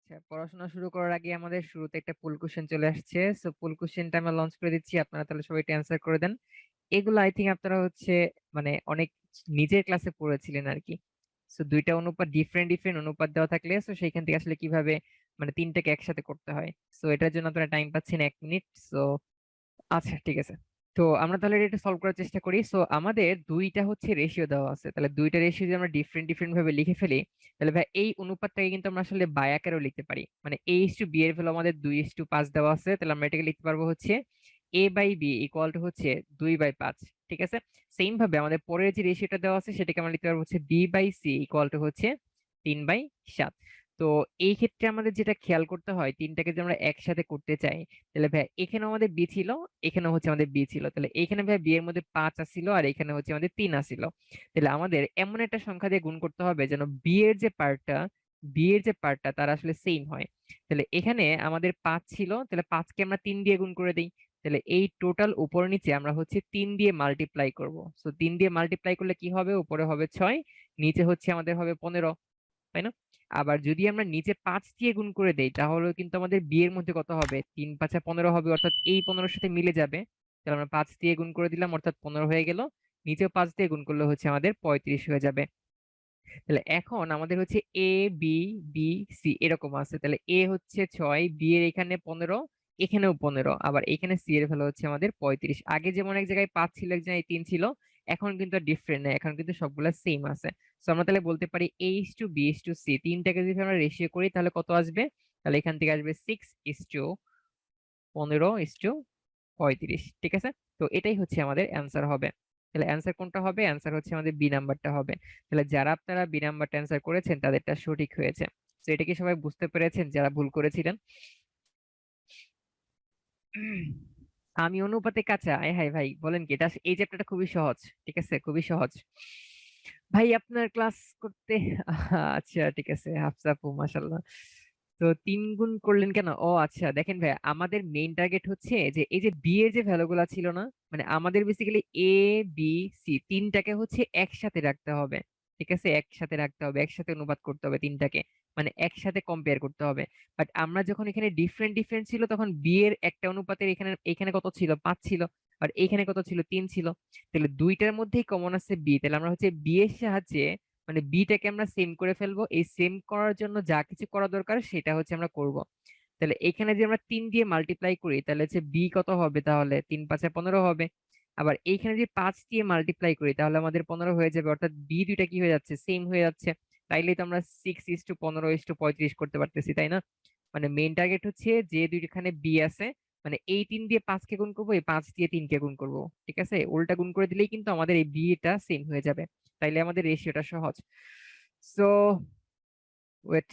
আচ্ছা, পড়াশোনা শুরু করার আগে আমাদের শুরুতে একটা পুল কোশ্চেন চলে আসছে। সো পুল কোশ্চেনটা আমরা লঞ্চ করে দিচ্ছি। আপনারা তাহলে সবাই এটা অ্যান্সার করে দেন। এগুলো আই থিংক আপনারা মানে অনেক নিজের ক্লাসে পড়েছিলেন আরকি। সো ২ টা অনুপাত ডিফারেন্ট অনুপাত দেওয়া থাকলে সেইখান থেকে আসলে কিভাবে মানে ৩ টাকে একসাথে করতে হয়। সো এটার জন্য আপনারা টাইম পাচ্ছেন ১ মিনিট। সো আচ্ছা, ঠিক আছে। তো আমরা তাহলে এটা সলভ করার চেষ্টা করি। সো আমাদের ২ টা রেশিও দেওয়া আছে। তাহলে ২ টা রেশিও যদি আমরা ডিফারেন্ট ভাবে লিখে ফেলি, তাহলে ভাই এই অনুপাতটাকে কিন্তু আমরা আসলে বাই আকারেও লিখতে পারি। মানে A/B এর ভ্যালু আমাদের 2:5 দেওয়া আছে। তাহলে আমরা এটাকে লিখতে পারবো A/B ইকুয়াল টু 2/5। ঠিক আছে? সেইম ভাবে আমাদের পরের যে রেশিওটা দেওয়া আছে সেটাকে আমরা লিখতে পারবো B/C ইকুয়াল টু 3/7। তো এই ক্ষেত্রে আমাদের যেটা খেয়াল করতে হয়, ৩ টাকে যদি আমরা একসাথে করতে চাই, তাহলে ভাই এখানেও আমাদের বি ছিল, এখানেও আমাদের বি ছিল। তাহলে এখানে ভাই বি এর মধ্যে ৫ আসছিল আর এখানে আমাদের ৩ আসছিল। তাহলে আমাদের এমন একটা সংখ্যা দিয়ে গুণ করতে হবে যেন বি এর যে পার্টটা তার আসলে সেম হয়। তাহলে এখানে আমাদের ৫ ছিল, তাহলে ৫ কে আমরা ৩ দিয়ে গুণ করে দেই। তাহলে এই টোটাল উপর নিচে আমরা ৩ দিয়ে মাল্টিপ্লাই করব। সো ৩ দিয়ে মাল্টিপ্লাই করলে কি হবে? উপরে হবে ৬, নিচে আমাদের হবে ১৫, তাই না? আবার যদি আমরা নিচে ৫ দিয়ে গুণ করে দেই তাহলে কিন্তু আমাদের বি এর মধ্যে কত হবে? ৩ ৫ ১৫ হবে, অর্থাৎ এই ১৫ এর সাথে মিলে যাবে। তাহলে আমরা ৫ দিয়ে গুণ করে দিলাম, অর্থাৎ ১৫ হয়ে গেল। নিচেও ৫ দিয়ে গুণ করলে আমাদের ৩৫ হয়ে যাবে। তাহলে এখন আমাদের এ বি বি সি এরকম আছে। তাহলে এ ৬, বি এর এখানে ১৫, এখানেও ১৫, আবার এখানে সি এর ভ্যালু আমাদের ৩৫। আগে যেমন এক জায়গায় ৫ ছিল, এক জায়গায় ৩ ছিল, এখন কিন্তু ডিফারেন্ট নেই, এখন কিন্তু সবগুলা সেম আছে। সো আমরা তাহলে বলতে পারি A/B/C, তিনটাকে যদি আমরা রেশিও করি তাহলে কত আসবে? তাহলে এখান থেকে আসবে 6:15:35। ঠিক আছে? তো এটাই আমাদের অ্যান্সার হবে। তাহলে অ্যান্সার কোনটা হবে? অ্যান্সার আমাদের বি নাম্বারটা হবে। তাহলে যারা আপনারা বি নাম্বারটা অ্যান্সার করেছেন তাদেরটা সঠিক হয়েছে। তো এটা কি সবাই বুঝতে পেরেছেন যারা ভুল করেছিলেন? আমি অনুপাতে কাঁচা, আয় হায় ভাই বলেন কি? এটা এই চ্যাপ্টারটা খুবই সহজ। ঠিক আছে, খুবই সহজ। ভাই আপনার ক্লাস করতে আচ্ছা, ঠিক আছে। হাফসা আপু, মাশাআল্লাহ। তো ৩ গুণ করলেন কেন? ও আচ্ছা, দেখেন ভাই, আমাদের মেইন টার্গেট যে এই যে বি এর যে ভ্যালুগুলো ছিল না, মানে আমাদের বেসিক্যালি এ বি সি তিনটাকে একসাথে রাখতে হবে। ঠিক আছে, একসাথে রাখতে হবে, একসাথে অনুবাদ করতে হবে তিনটাকে, মানে একসাথে কম্পেয়ার করতে হবে। বাট আমরা যখন এখানে ডিফারেন্ট ছিল তখন বি এর একটা অনুপাতের এখানে এখানে কত ছিল? ৫ ছিল, আর এখানে কত ছিল? ৩ ছিল। তাহলে দুইটার মধ্যেই কমন আছে বি, তাহলে আমরা বি এর সাহায্যে মানে বিটাকে আমরা সেম করে ফেলবো। এই সেম করার জন্য যা কিছু করা দরকার সেটা আমরা করব। তাহলে এখানে যে আমরা ৩ দিয়ে মাল্টিপ্লাই করি তাহলে বি কত হবে? তাহলে ৩ ৫ ১৫ হবে। আবার এইখানে যে ৫ দিয়ে মাল্টিপ্লাই করি তাহলে আমাদের ১৫ হয়ে যাবে, অর্থাৎ বি দুইটা কি হয়ে যাচ্ছে? সেম হয়ে যাচ্ছে। তাইলেই তো আমরা 6:15:35 করতে পারতেছি, তাই না? মানে মেইন টার্গেট যে দুইখানে বি আছে, মানে এই ৩ দিয়ে ৫ কে গুণ করবো, এই ৫ দিয়ে ৩ কে গুণ করবো। ঠিক আছে, উল্টা গুণ করে দিলেই কিন্তু আমাদের এই বি টা সেম হয়ে যাবে। তাইলে আমাদের রেশিওটা সহজ। সো ওয়েট,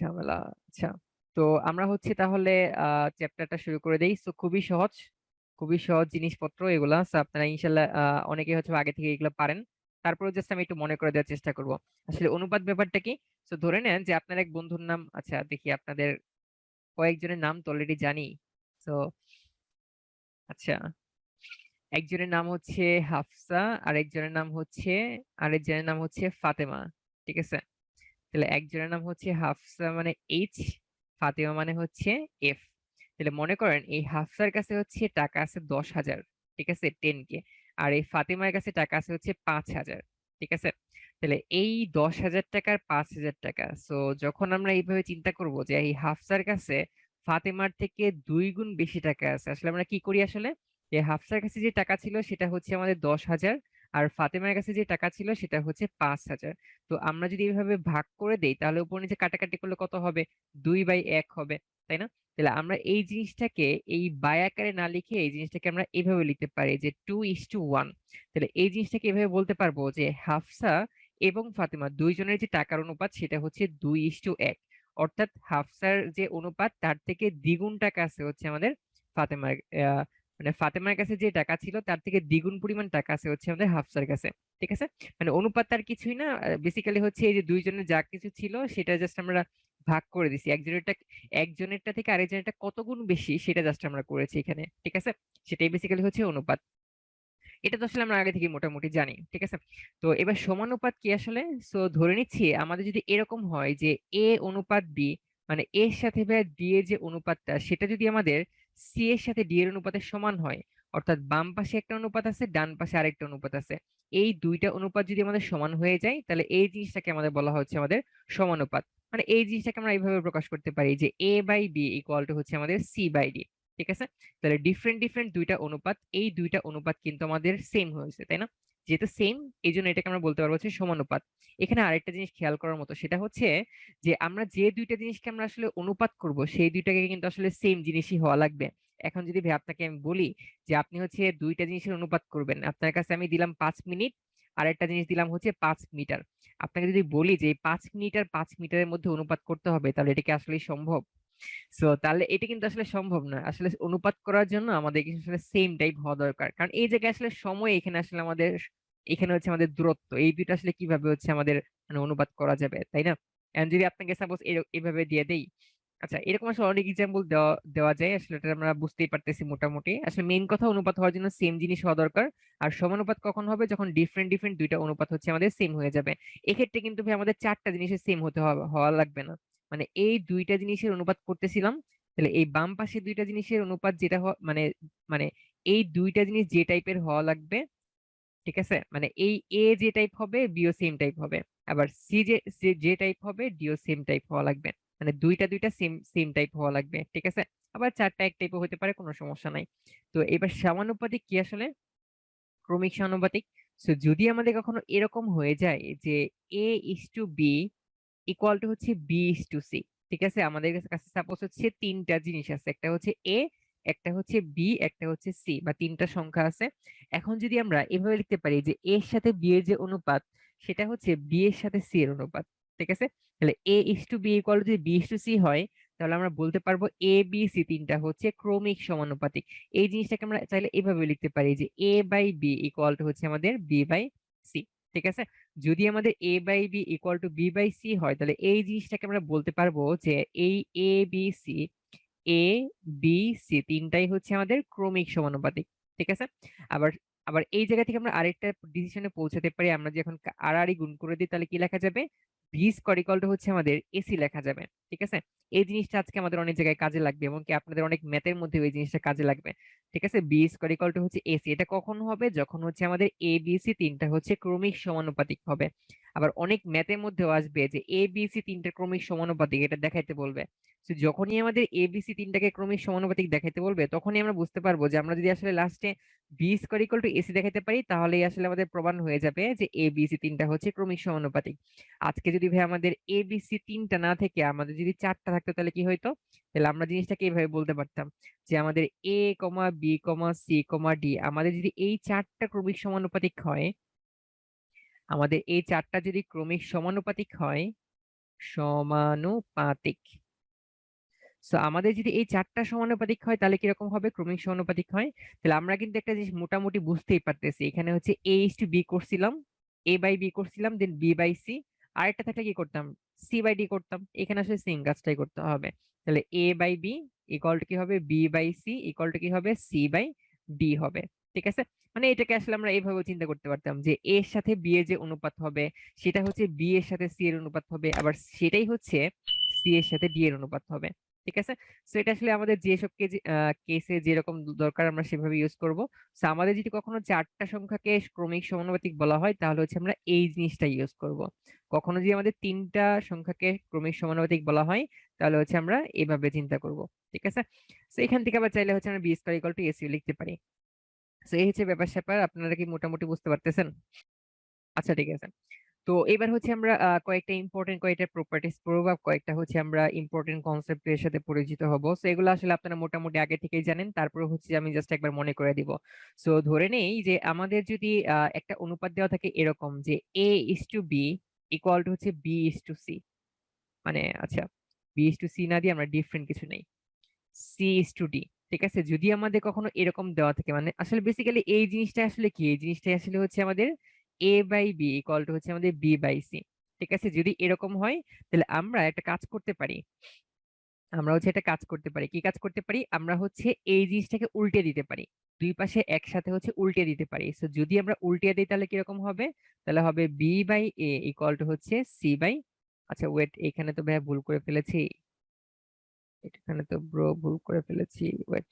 ঝামেলা। আচ্ছা, তো আমরা তাহলে চ্যাপ্টারটা শুরু করে দেই। সো খুবই সহজ জিনিসপত্র এগুলা। সো আপনারা ইনশাল্লাহ অনেকে আগে থেকে এগুলো পারেন। তারপরে জাস্ট আমি একটু মনে করে দেওয়ার চেষ্টা করব আসলে অনুপাত ব্যাপারটা কি। তো ধরে নেন যে আপনার এক বন্ধুর নাম, আচ্ছা দেখি আপনাদের কয়েকজনের নাম তো অলরেডি জানি। তো আচ্ছা, একজনের নাম হাফসা, আরেকজনের নাম ফাতেমা। ঠিক আছে, তাহলে একজনের নাম হাফসা মানে এইচ, ফাতেমা মানে এফ। তাহলে মনে করেন এই হাফসার কাছে টাকা আছে ১০,০০০। ঠিক আছে, 10K। আর এই ফাতেমার কাছে টাকা আছে ৫,০০০। ঠিক আছে, তাহলে এই ১০,০০০ টাকার ৫,০০০ টাকা। সো যখন আমরা এইভাবে চিন্তা করব যে এই হাফসার কাছে ফাতেমার থেকে ২ গুণ বেশি টাকা আছে, আসলে আমরা কি করি? আসলে যে হাফসার কাছে যে টাকা ছিল সেটা আমাদের ১০,০০০, আর ফাতেমার কাছে যে টাকা ছিল সেটা ৫,০০০। তো আমরা যদি এইভাবে ভাগ করে দেই তাহলে উপর নিচে কাটাকাটি করলে কত হবে? ২/১ হবে, তাই না? তাহলে আমরা এই জিনিসটাকে এই বাই আকারে না লিখে এই জিনিসটাকে আমরা এইভাবে লিখতে পারি যে 2:1। তাহলে এই জিনিসটাকে এভাবে বলতে পারবো যে হাফসা এবং ফাতেমা দুইজনের যে টাকার অনুপাত সেটা 2:1। অর্থাৎ হাফসার যে অনুপাত তার থেকে দ্বিগুণ টাকা আছে আমাদের ফাতেমার, মানে ফাতেমার কাছে যে টাকা ছিল তার থেকে দ্বিগুণ পরিমাণ টাকা আছে আমাদের হাফসার কাছে। ঠিক আছে, মানে অনুপাত তার কিছুই না, বেসিক্যালি এই যে দুইজনের যা কিছু ছিল সেটা জাস্ট আমরা ভাগ করে দিছি। একজনেরটা থেকে আরেকজনেরটা কত গুণ বেশি সেটা জাস্ট আমরা করেছি এখানে। ঠিক আছে, সেটাই বেসিক্যালি অনুপাত। এটা তো আসলে আমরা আগে থেকে মোটামুটি জানি। ঠিক আছে, তো এবার সমানুপাত কি আসলে? সো ধরে নিচ্ছি আমাদের যদি এরকম হয় যে এ অনুপাত বি, মানে এর সাথে ভাইয়া ডি এর যে অনুপাতটা সেটা যদি আমাদের সি এর সাথে ডি এর অনুপাতের সমান হয়, অর্থাৎ বাম পাশে একটা অনুপাত আছে, ডান পাশে আরেকটা অনুপাত আছে, এই দুইটা অনুপাত যদি আমাদের সমান হয়ে যায়, তাহলে এই জিনিসটাকে আমাদের বলা হচ্ছে আমাদের সমানুপাত। মানে এই জিনিসটাকে আমরা এইভাবে প্রকাশ করতে পারি যে A by B equal to হচ্ছে আমাদের সি বাই ডি। ঠিক আছে, তাহলে ডিফারেন্ট ডিফারেন্ট দুইটা অনুপাত, এই দুইটা অনুপাত কিন্তু আমাদের সেম হয়েছে, তাই না? যেহেতু সেম, এই জন্য এটাকে আমরা বলতে পারবো হচ্ছে সমানুপাত। এখানে আরেকটা জিনিস খেয়াল করার মতো, সেটা হচ্ছে যে আমরা যে দুইটা জিনিসকে আমরা আসলে অনুপাত করব, সেই দুইটাকে কিন্তু আসলে সেম জিনিসই হওয়া লাগবে। এখন যদি ভাই আপনাকে আমি বলি যে আপনি হচ্ছে দুইটা জিনিসের অনুপাত করবেন, আপনার কাছে আমি দিলাম 5 মিনিট, আর একটা জিনিস দিলাম হচ্ছে 5 মিটার। আপনাকে যদি বলি যে 5 মিনিট আর 5 মিটারের মধ্যে অনুপাত করতে হবে, তাহলে এটা কি আসলে সম্ভব? সো তাহলে এটা কিন্তু আসলে সম্ভব না। আসলে অনুপাত করার জন্য আমাদের কিন্তু আসলে সেম টাইপ হওয়া দরকার, কারণ এই জায়গায় আসলে সময়, এখানে আসলে আমাদের, এখানে হচ্ছে আমাদের দূরত্ব, এই দুইটা আসলে কিভাবে হচ্ছে আমাদের মানে অনুপাত করা যাবে, তাই না? এখন যদি আপনাকে সাপোজ এইভাবে দিয়ে দেই, আচ্ছা এরকম আসলে অনেক এক্সাম্পল দেওয়া দেওয়া যায়, আসলে এটা আমরা বুঝতেই পারতেছি মোটামুটি। আসলে মেইন কথা অনুপাত হওয়ার জন্য সেম জিনিস হওয়া দরকার। আর সমানুপাত কখন হবে? যখন ডিফারেন্ট ডিফারেন্ট দুইটা অনুপাত হচ্ছে আমাদের সেম হয়ে যাবে। এক্ষেত্রে কিন্তু ভাই আমাদের চারটা জিনিসের সেম হতে হবে, হওয়া লাগবে না। মানে এই দুইটা জিনিসের অনুপাত করতেছিলাম, তাহলে এই বাম পাশে দুইটা জিনিসের অনুপাত যেটা মানে মানে এই দুইটা জিনিস যে টাইপের হওয়া লাগবে, ঠিক আছে, মানে এই এ যে টাইপ হবে বিও সেম টাইপ হবে, আবার সি যে টাইপ হবে ডিও সেম টাইপ হওয়া লাগবে। মানে দুইটা দুইটা সেম সেম টাইপ হওয়া লাগবে, ঠিক আছে। আবার চারটা এক টাইপও হতে পারে, কোনো সমস্যা নাই। তো এবার সমানুপাতিক কি আসলে? ক্রমিক সমানুপাতিক। সো যদি আমাদের কখনো এরকম হয়ে যায় যে A is to B equal to হচ্ছে বি ইস টু সি, ঠিক আছে, আমাদের কাছে সাপোজ হচ্ছে তিনটা জিনিস আছে, একটা হচ্ছে এ, একটা হচ্ছে বি, একটা হচ্ছে সি, বা তিনটা সংখ্যা আছে। এখন যদি আমরা এভাবে লিখতে পারি যে এর সাথে বি এর যে অনুপাত, সেটা হচ্ছে বি এর সাথে সি এর অনুপাত, ঠিক আছে। তাহলে এ is to B equal two যদি বি ইস টু সি হয়, তাহলে আমরা বলতে পারবো এ বি সি তিনটা হচ্ছে ক্রমিক সমানুপাতিক। এই জিনিসটাকে আমরা চাইলে এভাবে লিখতে পারি যে A by B equal to হচ্ছে আমাদের বি বাই সি, ঠিক আছে। যদি আমাদের A by B equal to B by C হয়, তাহলে এই জিনিসটাকে আমরা বলতে পারবো যে এই A B C, A B C তিনটাই হচ্ছে আমাদের ক্রমিক সমানুপাতিক, ঠিক আছে। আবার আবার এই জায়গা থেকে আমরা আরেকটা ডিসিশনে পৌঁছাতে পারি, আমরা যে এখন আড়াআড়ি গুণ করে দিই, তাহলে কি লেখা যাবে? ভি স্কোয়ার ইকুয়াল টু হচ্ছে আমাদের এসি লেখা যাবে, ঠিক আছে। এই জিনিসটা আজকে আমাদের অনেক জায়গায় কাজে লাগবে, এবং কি আপনাদের অনেক ম্যাথের মধ্যে এই জিনিসটা কাজে লাগবে, ঠিক আছে। বি স্কোয়ার ইকুয়াল টু হচ্ছে এসি, এটা কখন হবে? যখন হচ্ছে আমাদের এ বি সি তিনটা হচ্ছে ক্রমিক সমানুপাতিক হবে। আবার অনেক ম্যাথের মধ্যেও আসবে যে এ বি সি তিনটা ক্রমিক সমানুপাতিক, এটা দেখাইতে বলবে। তো যখনই আমাদের এবিসি তিনটাকে ক্রমিক সমানুপাতিক দেখাইতে বলবে, তখনই আমরা বুঝতে পারবো যে আমরা যদি আসলে লাস্টে B square equal to AC দেখাইতে পারি, তাহলেই আসলে আমাদের প্রমাণ হয়ে যাবে যে এবিসি তিনটা হচ্ছে ক্রমিক সমানুপাতিক। আজকে যদি ভাই আমাদের এবিসি তিনটা না থেকে আমাদের যদি চারটা থাকতো, তাহলে কি হইতো? তাহলে আমরা জিনিসটাকে এইভাবে বলতে পারতাম যে আমাদের এ কমা B comma c comma D, আমাদের যদি এই চারটা ক্রমিক সমানুপাতিক হয়, আমাদের এই চারটা যদি ক্রমিক সমানুপাতিক হয়, সমানুপাতিক, সো আমাদের যদি এই চারটা সমানুপাতিক হয়, তাহলে কিরকম হবে? ক্রমিক সমানুপাতিক হয়। তাহলে আমরা কিন্তু একটা জিনিস মোটামুটি বুঝতেই পারতেছি, এখানে হচ্ছে এ ইস টু বি করছিলাম, এ বাই বি করছিলাম, দেন বি বাই সি, আরেকটা থাকলে কি করতাম? সি বাই ডি করতাম। এখানে আসলে সেম কাজটাই করতে হবে। তাহলে A by B equal to কি হবে? B by C equal to কি হবে? সি বাই ডি হবে, ঠিক আছে। মানে এটাকে আসলে আমরা এইভাবে চিন্তা করতে পারতাম যে এ এর সাথে বি এর যে অনুপাত হবে, সেটা হচ্ছে বি এর সাথে সি এর অনুপাত হবে, আবার সেটাই হচ্ছে সি এর সাথে ডি এর অনুপাত হবে, ঠিক আছে। সো এটা আসলে আমাদের যেসব কেসে যেরকম দরকার আমরা সেভাবে ইউজ করব। সো আমাদের যদি কখনো চারটা সংখ্যাকে ক্রমিক সমানুপাতিক বলা হয়, তাহলে হচ্ছে আমরা এই জিনিসটা ইউজ করব। কখনো যদি আমাদের তিনটা সংখ্যাকে ক্রমিক সমানুপাতিক বলা হয়, তাহলে হচ্ছে আমরা এভাবে চিন্তা করব, ঠিক আছে। সো এখান থেকে আবার চাইলে হচ্ছে আমরা B square equal to AC লিখতে পারি। সো এই হচ্ছে ব্যাপার স্যাপার, আপনারা কি মোটামুটি বুঝতে পারতেছেন? আচ্ছা ঠিক আছে। তো এবার হচ্ছে আমরা কয়েকটা ইম্পর্টেন্ট কয়েকটা প্রপার্টিজ পড়বো, বা কয়েকটা হচ্ছে আমরা ইম্পর্টেন্ট কনসেপ্ট এর সাথে পরিচিত হব। সো এগুলো আসলে আপনারা মোটামুটি আগে থেকেই জানেন, তারপরে হচ্ছে আমি জাস্ট একবার মনে করে দিব। সো ধরে নেই যে আমাদের যদি একটা অনুপাত দেওয়া থাকে এরকম যে A is to B equal to হচ্ছে বি ইস টু সি, মানে আচ্ছা বি ইস টু সি না দিয়ে আমরা ডিফারেন্ট কিছু নেই, সি ইস টু ডি, ঠিক আছে। যদি আমাদের কখনো এরকম দেওয়া থাকে, মানে আসলে বেসিক্যালি এই জিনিসটা আসলে কি? এই জিনিসটা আসলে হচ্ছে আমাদের A by B equal to হচ্ছে আমাদের বি বাই সি, ঠিক আছে। যদি এরকম হয়, তাহলে আমরা একটা কাজ করতে পারি, আমরা হচ্ছে একটা কাজ করতে পারি। কি কাজ করতে পারি? আমরা হচ্ছে এই জিনিসটাকে উল্টে দিতে পারি, দুই পাশে একসাথে হচ্ছে উল্টে দিতে পারি। সো যদি আমরা উল্টে দিই, তাহলে কিরকম হবে? তাহলে হবে B by A equal to হচ্ছে সি বাই, আচ্ছা ওয়েট, এখানে তো ভাইয়া ভুল করে ফেলেছি। এখানে তো ব্রো ভুল করে ফেলেছি, ওয়েট।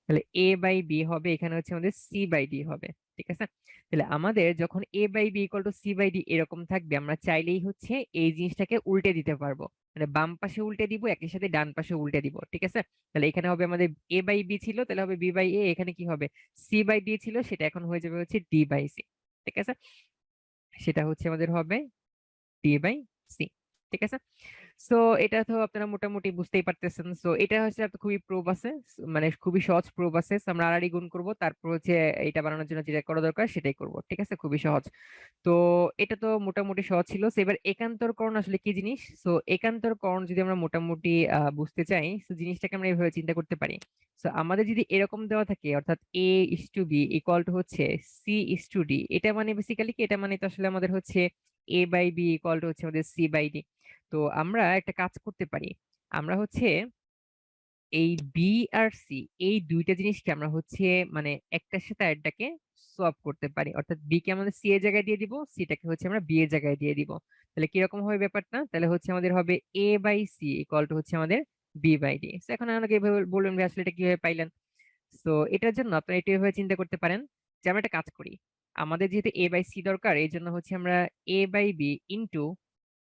তাহলে এ বাই বি হবে, এখানে হচ্ছে আমাদের সি বাই ডি হবে। ঠিক আছে, তাহলে আমাদের যখন A by B equal to C by D এরকম থাকবে, আমরা চাইলেই হচ্ছে এই জিনিসটাকে উল্টে দিতে পারবো, মানে বাম পাশে উল্টে দিব, একই সাথে ডান পাশে উল্টে দিব। ঠিক আছে, তাহলে এখানে হবে আমাদের এ বাই বি ছিল, তাহলে হবে বি বাই এ। এখানে কি হবে, সি বাই ডি ছিল, সেটা এখন হয়ে যাবে হচ্ছে ডি বাই সি। ঠিক আছে, সেটা হচ্ছে আমাদের হবে ডি বাই সি। ঠিক আছে, সো এটা তো আপনারা মোটামুটি বুঝতেই পারতেছেন। সো এটা হচ্ছে একটা খুবই প্রুফ আছে, মানে খুবই সহজ প্রুফ আছে। So আমরা আড়াআড়ি গুণ করব, তারপর হচ্ছে এটা বানানোর জন্য যেটা করা দরকার সেটাই করব। ঠিক আছে, খুবই সহজ। তো এটা তো মোটামুটি সহজ ছিল। So এবার একান্তরকরণ আসলে কি জিনিস? সো একান্তরকরণ যদি আমরা মোটামুটি বুঝতে চাই, তো জিনিসটাকে আমরা এইভাবে চিন্তা করতে পারি। সো আমাদের যদি এরকম দেওয়া থাকে, অর্থাৎ A is to B equal to হচ্ছে সি ইস টু ডি, এটা মানে বেসিক্যালি কি, এটা মানে তো আসলে আমাদের হচ্ছে A by B equal to হচ্ছে আমাদের সি বাই ডি। তো আমরা একটা কাজ করতে পারি, আমরা হচ্ছে এই বি আর সি, এই দুইটা জিনিসকে আমরা হচ্ছে মানে একটার সাথে আরেকটাকে সোয়াপ করতে পারি, অর্থাৎ বি কে আমাদের সি এর জায়গায় দিয়ে দিব, সিটাকে হচ্ছে আমরা বি এর জায়গায় দিয়ে দিব। তাহলে কিরকম হবে ব্যাপারটা, তাহলে হচ্ছে আমাদের হবে এ বাই সি ইকুয়াল টু হচ্ছে আমাদের বি বাই ডি। এখন আমাকে এভাবে বলবেন ভাই আসলে এটা কিভাবে পাইলেন? তো এটার জন্য আপনারা এটা এভাবে চিন্তা করতে পারেন যে আমরা একটা কাজ করি, আমাদের যেহেতু এ বাই সি দরকার, এই জন্য হচ্ছে আমরা এ বাই বি ইন্টু,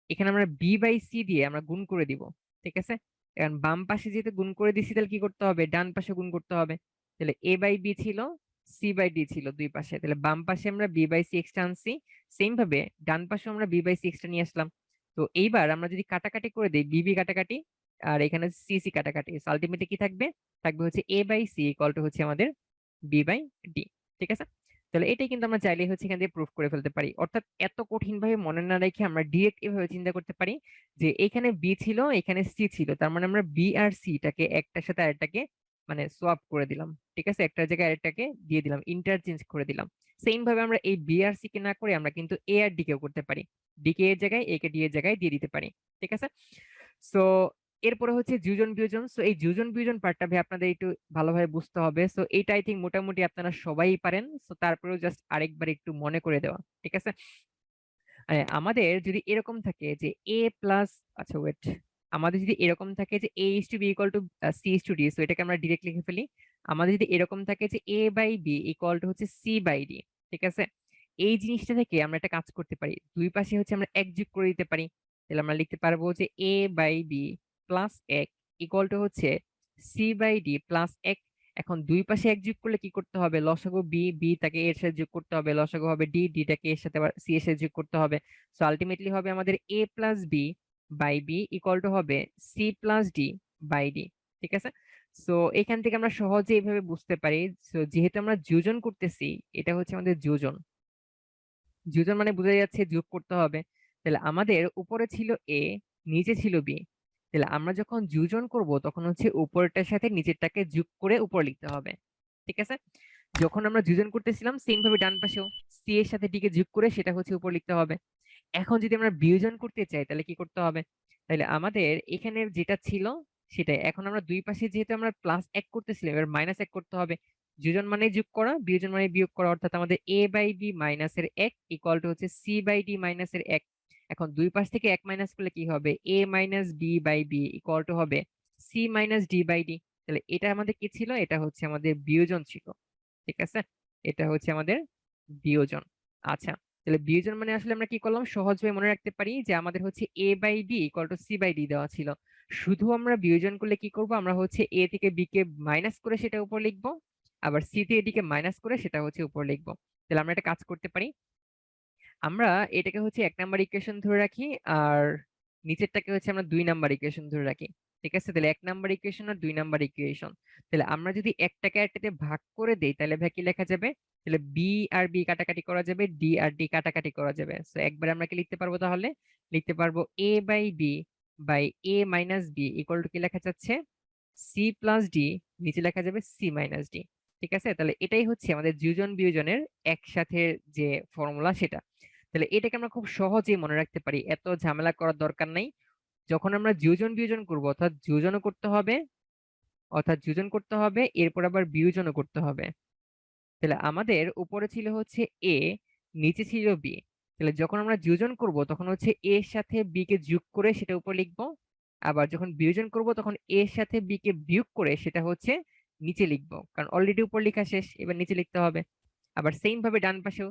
এখানে আমরা বি বাই সি দিয়ে আমরা গুণ করে দিব। ঠিক আছে, এখন বাম পাশে যেহেতু গুণ করে দিছি, তাহলে কি করতে হবে, ডান পাশে গুণ করতে হবে। তাহলে এ বাই বি ছিল, সি বাই ডি ছিল দুই পাশে, তাহলে বাম পাশে আমরা বি বাই সি এক্সট্রা আনছি, সেম ভাবে ডান পাশে আমরা বি বাই সি এক্সট্রা নিয়ে আসলাম। তো এইবার আমরা যদি কাটাকাটি করে দিই, বিবি কাটাকাটি আর এখানে সি সি কাটাকাটি, আলটিমেটলি কি থাকবে, থাকবে হচ্ছে A by C equal to হচ্ছে আমাদের বি বাই ডি। ঠিক আছে, তাহলে এটাই কিন্তু আমরা চাইলেই হচ্ছে এখান দিয়ে প্রুফ করে ফেলতে পারি। অর্থাৎ এত কঠিন ভাবে মনে না রেখে আমরা ডিরেক্ট এভাবে চিন্তা করতে পারি যে এখানে বি ছিল, এখানে সি ছিল, তার মানে আমরা বি আর সিটাকে একটার সাথে আরেকটাকে মানে সোয়াপ করে দিলাম। ঠিক আছে, একটার জায়গায় আরেকটাকে দিয়ে দিলাম, ইন্টারচেঞ্জ করে দিলাম। সেম ভাবে আমরা এই বি আর সি কে না করে আমরা কিন্তু এ আর ডি কেও করতে পারি, ডি কে এর জায়গায় এ কে ডি এর জায়গায় দিয়ে দিতে পারি। ঠিক আছে, সো এরপরে হচ্ছে যোজন বিয়োজন। সো এই যোজন বিয়োজন পার্টটা ভাই আপনাদের একটু ভালোভাবে বুঝতে হবে। সো এইটা আই থিঙ্ক মোটামুটি আপনারা সবাই পারেন। সো তারপরেও জাস্ট আরেকবার একটু মনে করে দেওয়া। ঠিক আছে, আমাদের যদি এরকম থাকে যে এ প্লাস, আচ্ছা ওয়েট, আমাদের যদি এরকম থাকে যে A is to B equal to C is to D, so এটাকে আমরা ডিরেক্ট লিখে ফেলি। আমাদের যদি এরকম থাকে যে A by B equal to হচ্ছে সি বাই ডি, ঠিক আছে, এই জিনিসটা থেকে আমরা একটা কাজ করতে পারি, দুই পাশে হচ্ছে আমরা এক যোগ করে দিতে পারি। তাহলে আমরা লিখতে পারবো যে এ বাই বি প্লাস এক ইকুয়াল টু হচ্ছে সি বাই ডি প্লাস এক। এখন দুই পাশে এক যোগ করলে কি করতে হবে, লসাগু বি, বি তাকে এর সাথে যোগ করতে হবে, লসাগু হবে ডি, ডি টাকে এর সাথে সি এর সাথে যোগ করতে হবে। সো আলটিমেটলি হবে আমাদের A plus B by B equal to হবে C plus D by D. ঠিক আছে, সো এখান থেকে আমরা সহজে এইভাবে বুঝতে পারি। সো যেহেতু আমরা যোজন করতেছি, এটা হচ্ছে আমাদের যোজন। যোজন মানে বোঝা যাচ্ছে যোগ করতে হবে। তাহলে আমাদের উপরে ছিল এ, নিচে ছিল বি, তাহলে আমরা যখন যোজন করব তখন হচ্ছে উপরটার সাথে নিচেরটাকে যোগ করে উপর লিখতে হবে। ঠিক আছে, যখন আমরা যোজন করতেছিলাম সেম ভাবে ডান পাশেও সি এর সাথে ডি কে যোগ করে সেটা হচ্ছে উপর লিখতে হবে। এখন যদি আমরা বিয়োজন করতে চাই তাহলে কি করতে হবে, তাহলে আমাদের এখানে যেটা ছিল সেটাই, এখন আমরা দুই পাশে যেহেতু আমরা প্লাস এক করতেছিলাম, এবার মাইনাস এক করতে হবে। যোজন মানে যোগ করা, বিয়োজন মানে বিয়োগ করা, অর্থাৎ আমাদের এ বাই বি মাইনাস এর এক ইকুয়াল টু হচ্ছে সি বাই ডি মাইনাস এর এক। এখন দুই পাশ থেকে এক মাইনাস করলে কি হবে, A minus B by B equal to হবে C minus D by D. তাহলে এটা আমাদের কি ছিল, এটা হচ্ছে আমাদের বিয়োজন ছিল। ঠিক আছে, এটা হচ্ছে আমাদের বিয়োজন। আচ্ছা, তাহলে বিয়োজন মানে আসলে আমরা কি করলাম, সহজভাবে মনে রাখতে পারি যে আমাদের হচ্ছে A by D equal to C by D দেওয়া ছিল। শুধু আমরা বিয়োজন করলে কি করব, আমরা হচ্ছে এ থেকে বি কে মাইনাস করে সেটা উপর লিখবো, আবার সি থেকে ডি কে মাইনাস করে সেটা হচ্ছে উপর লিখবো। তাহলে আমরা একটা কাজ করতে পারি, আমরা এটাকে হচ্ছে এক নাম্বার ইকুয়েশন ধরে রাখি, আর নিচেরটাকে হচ্ছে আমরা দুই নাম্বার ইকুয়েশন ধরে রাখি। ঠিক আছে, তাহলে এক নাম্বার ইকুয়েশন আর দুই নাম্বার ইকুয়েশন, তাহলে আমরা যদি একটাকে একটাতে ভাগ করে দেই তাহলে ভাই কি লেখা যাবে, তাহলে বি আর বি কাটাকাটি করা যাবে, ডি আর ডি কাটাকাটি করা যাবে। সো একবার আমরা কি লিখতে পারবো, তাহলে লিখতে পারবো A by B by A minus B equal to কি লেখা যাচ্ছে, সি প্লাস ডি, নিচে লেখা যাবে সি মাইনাস ডি। ঠিক আছে, তাহলে এটাই হচ্ছে আমাদের যোজন বিয়োজনের একসাথে যে ফর্মুলা সেটা। তাহলে এটাকে আমরা খুব সহজেই মনে রাখতে পারি, এত ঝামেলা করার দরকার নাই। যখন আমরা যোজন বিয়োজন করব, অর্থাৎ যোজনও করতে হবে, এরপর আবার বিয়োজনও করতে হবে। তাহলে আমাদের উপরে ছিল হচ্ছে এ, নিচে ছিল বি, তাহলে যখন আমরা যোজন করব তখন হচ্ছে এর সাথে বি কে যোগ করে সেটা উপর লিখবো, আবার যখন বিয়োজন করব তখন এর সাথে বি কে বিয়োগ করে সেটা হচ্ছে নিচে লিখবো, কারণ অলরেডি উপর লেখা শেষ, এবার নিচে লিখতে হবে। আবার সেম ভাবে ডান পাশেও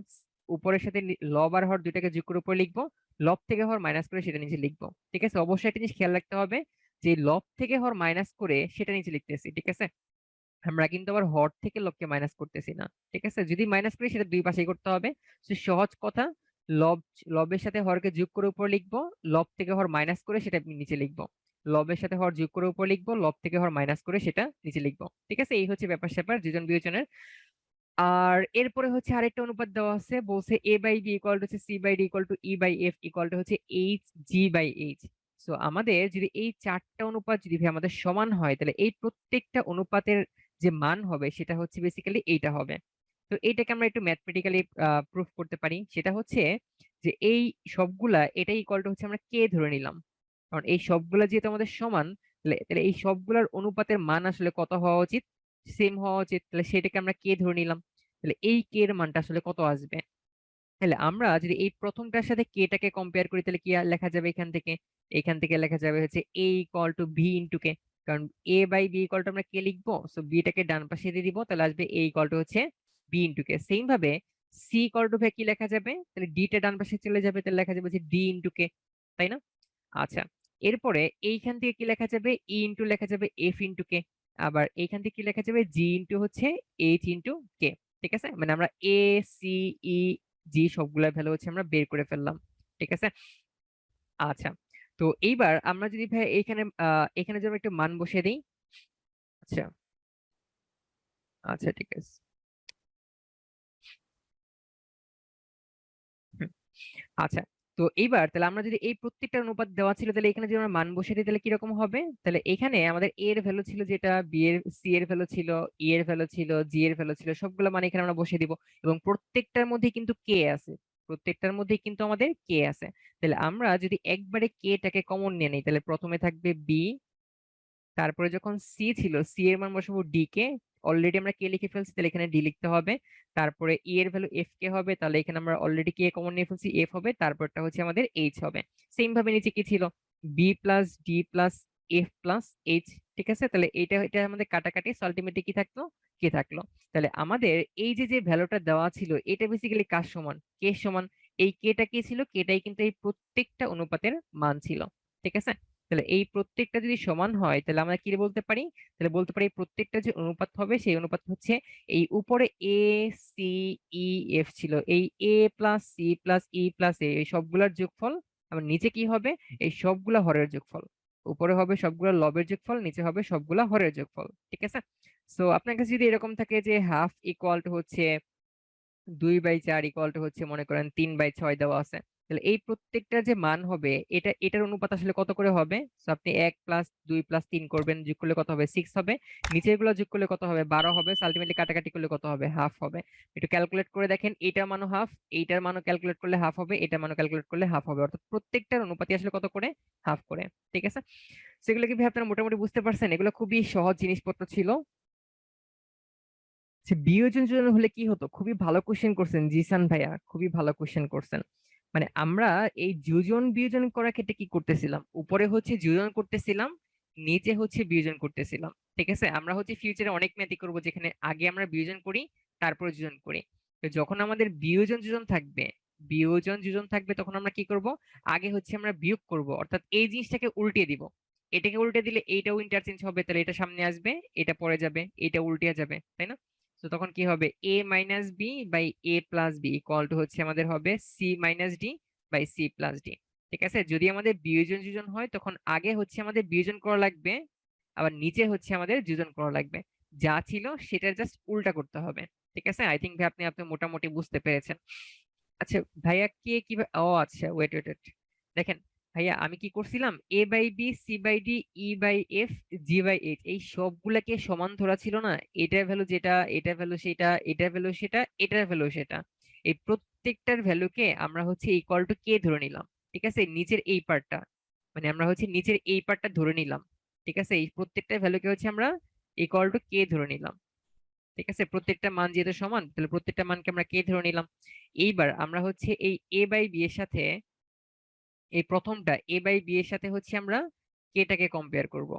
উপরের সাথে লব আর হর দুইটাকে যোগ করে উপরে লিখবো, লব থেকে হর মাইনাস করে সেটা নিচে লিখবো। ঠিক আছে, অবশ্যই একটা জিনিস খেয়াল রাখতে হবে যে লব থেকে হর মাইনাস করে সেটা নিচে লিখতেছি। ঠিক আছে, আমরা কিন্তু আবার হর থেকে লবকে মাইনাস করতেছি না। ঠিক আছে, যদি মাইনাস করি সেটা দুই পাশেই করতে হবে। তো সহজ কথা, লব লবের সাথে হরকে যোগ করে উপর লিখবো, লব থেকে হর মাইনাস করে সেটা নিচে লিখবো, লবের সাথে হর যোগ করে উপর লিখবো, লব থেকে হর মাইনাস করে সেটা নিচে লিখবো। ঠিক আছে, এই হচ্ছে ব্যাপার স্যাপার যোজন বিয়োজনের। আর এরপরে হচ্ছে আরেকটা অনুপাত দেওয়া আছে, বলছে A by B equal to হচ্ছে C by D equal to E by F equal to হচ্ছে H G by H. So আমাদের যদি এই চারটা অনুপাত যদি ভাই আমাদের সমান হয়, তাহলে এই প্রত্যেকটা অনুপাতের যে মান হবে সেটা হচ্ছে বেসিক্যালি এইটা হবে। তো এইটাকে আমরা একটু ম্যাথমেটিক্যালি প্রুফ করতে পারি। সেটা হচ্ছে যে এই সবগুলা এটা ইকুয়াল টু হচ্ছে আমরা কে ধরে নিলাম, কারণ এই সবগুলা যেহেতু আমাদের সমান, তাহলে তাহলে এই সবগুলার অনুপাতের মান আসলে কত হওয়া উচিত, সেম হওয়া উচিত। তাহলে সেটাকে আমরা কে ধরে নিলাম, তাহলে এই কে এর মানটা আসলে কত আসবে। তাহলে আমরা যদি এই প্রথমটার সাথে কে টাকে কম্পেয়ার করি, তাহলে কি আর লেখা যাবে এখান থেকে লেখা যাবে হচ্ছে এ equal two V into k, কারণ এ বাই বি ইকুয়াল টু আমরা কে লিখবো, সো বি টাকে ডান পাশে দিয়ে দিব, তাহলে আসবে এ ইকুয়াল টু হচ্ছে বি ইন্টু কে। সেম ভাবে সি ইকুয়াল টু কি লেখা যাবে, তাহলে ডি টা ডান পাশে চলে যাবে, তাহলে লেখা যাবে হচ্ছে ডি ইন্টু কে, তাই না? আচ্ছা, এরপরে এইখান থেকে কি লেখা যাবে, ই ইন্টু লেখা যাবে এফ ইন্টু কে, আবার এইখান থেকে কি লেখা যাবে, জি ইন্টু হচ্ছে এইচ ইন্টু কে। ঠিক আছে, মানে আমরা এ সি ই জি সবগুলা ভ্যালু হচ্ছে আমরা বের করে ফেললাম। ঠিক আছে, আচ্ছা, তো এইবার আমরা যদি ভাই এখানে এখানে যেন একটা মান বসিয়ে দিই। আচ্ছা, আচ্ছা ঠিক আছে। হুম, আচ্ছা, তো এইবার তাহলে আমরা যদি এই প্রত্যেকটা অনুপাত দেওয়া ছিল, তাহলে এখানে যদি আমরা মান বসিয়ে দিই তাহলে কিরকম হবে, তাহলে এখানে আমাদের এ এর ভ্যালু ছিল যেটা, বি এর সি এর ভ্যালু ছিল, ই এর ভ্যালু ছিল, জি এর ভ্যালু ছিল, সবগুলো মান এখানে আমরা বসিয়ে দিব। এবং প্রত্যেকটার মধ্যে কিন্তু কে আছে, প্রত্যেকটার মধ্যে কিন্তু আমাদের কে আছে। তাহলে আমরা যদি একবারে কে টাকে কমন নিয়ে নিই, তাহলে প্রথমে থাকবে বি, তারপরে যখন সি ছিল সি এর মান বসাবো ডি কে, অলরেডি আমরা কে লিখে ফেলছি তাহলে এখানে ডি লিখতে হবে। তারপরে ই এর ভ্যালু এফ কে হবে, তাহলে এখানে আমরা অলরেডি কে কমন নিয়ে ফেলছি, এফ হবে, তারপরটা হচ্ছে আমাদের এইচ হবে। সেম ভাবে নিচে কি ছিল, B plus D plus F plus H. ঠিক আছে, তাহলে এটা এটা আমাদের কাটাকাটি, আলটিমেটলি কি থাকলো, কে থাকলো। তাহলে আমাদের এই যে যে ভ্যালুটা দেওয়া ছিল এটা বেসিক্যালি কার সমান, কে সমান। এই কেটা কি ছিল, কেটাই কিন্তু এই প্রত্যেকটা অনুপাতের মান ছিল। ঠিক আছে, তাহলে এই প্রত্যেকটা যদি সমান হয় তাহলে আমরা কি বলতে পারি, তাহলে বলতে পারি এই প্রত্যেকটা যে অনুপাত হবে সেই অনুপাত হচ্ছে এই উপরে এ সি ই এফ ছিল, এই এ plus C plus E plus এ এই সবগুলার যোগফল, আবার নিচে কি হবে, এই সবগুলা হরের যোগফল। উপরে হবে সবগুলা লবের যোগফল, নিচে হবে সবগুলা হরের যোগফল। ঠিক আছে, সো আপনার কাছে যদি এরকম থাকে যে হাফ ইকুয়াল টু হচ্ছে 2/4 ইকুয়াল টু হচ্ছে মনে করেন 3/6 দেওয়া আছে, তাহলে এই প্রত্যেকটার যে মান হবে এটা এটার অনুপাত আসলে কত করে হবে। তো আপনি 1 প্লাস 2 প্লাস 3 করবেন, যোগ করলে কত হবে, 6 হবে। নিচের গুলো যোগ করলে কত হবে, 12 হবে। আলটিমেটলি কাটাকাটি করলে কত হবে, হাফ হবে। একটু ক্যালকুলেট করে দেখেন, এইটার মানও হাফ, এইটার মানও ক্যালকুলেট করলে হাফ হবে, এটার মানও ক্যালকুলেট করলে হাফ হবে, অর্থাৎ প্রত্যেকটার অনুপাতই আসলে কত করে, হাফ করে। ঠিক আছে, সেগুলো কি ভাই আপনারা মোটামুটি বুঝতে পারছেন, এগুলো খুবই সহজ জিনিসপত্র ছিল। যে বিয়োজন যোজন হলে কি হতো, খুবই ভালো কোশ্চেন করছেন জিসান ভাইয়া, খুবই ভালো কোশ্চেন করছেন। মানে আমরা এই যোজন বিয়োজন করার ক্ষেত্রে কি করতেছিলাম, উপরে হচ্ছে যোজন করতেছিলাম, নিচে হচ্ছে বিয়োজন করতেছিলাম। ঠিক আছে, আমরা হচ্ছে ফিউচারে অনেক ম্যাথই করবো যেখানে আগে আমরা বিয়োজন করি তারপর যোজন করি। তো যখন আমাদের বিয়োজন যোজন থাকবে তখন আমরা কি করব, আগে হচ্ছে আমরা বিয়োগ করব, অর্থাৎ এই জিনিসটাকে উল্টে দিব। এটাকে উল্টে দিলে এইটাও ইন্টারচেঞ্জ হবে, তাহলে এটা সামনে আসবে, এটা পরে যাবে, এটা উল্টে যাবে, তাই না? তো তখন কি হবে, A minus B by A plus B equal to হচ্ছে আমাদের হবে C minus D by C plus D. ঠিক আছে, যদি আমাদের বিয়োজন যোজন হয় তখন আগে হচ্ছে আমাদের বিয়োজন করা লাগবে, আবার নিচে হচ্ছে আমাদের যোজন করা লাগবে, যা ছিল সেটার জাস্ট উল্টা করতে হবে। ঠিক আছে, আই থিঙ্ক ভাই আপনি আপনি মোটামুটি বুঝতে পেরেছেন। আচ্ছা ভাইয়া, কে কিভাবে, ও আচ্ছা, ওয়েট ওয়েট ওয়েট, দেখেন ভাইয়া আমি কি করছিলাম, A by B C by D E by F G by H এই সবগুলাকে সমান ধরা ছিল না, এটার ভ্যালু যেটা, এটার ভ্যালু সেটা, এটার ভ্যালু সেটা, এটার ভ্যালু সেটা, এই প্রত্যেকটার ভ্যালুকে আমরা হচ্ছে ইকুয়াল টু কে ধরে নিলাম। ঠিক আছে, নিচের এই পার্টটা, মানে আমরা হচ্ছে নিচের এই পার্টটা ধরে নিলাম। ঠিক আছে, এই প্রত্যেকটা ভ্যালুকে হচ্ছে আমরা ইকুয়াল টু কে ধরে নিলাম। ঠিক আছে, প্রত্যেকটা মান যেহেতু সমান তাহলে প্রত্যেকটা মানকে আমরা কে ধরে নিলাম। এইবার আমরা হচ্ছে এই এ বাই বি এর সাথে, এই প্রথমটা এ বাই বি এর সাথে হচ্ছে আমরা কেটাকে কম্পেয়ার করব।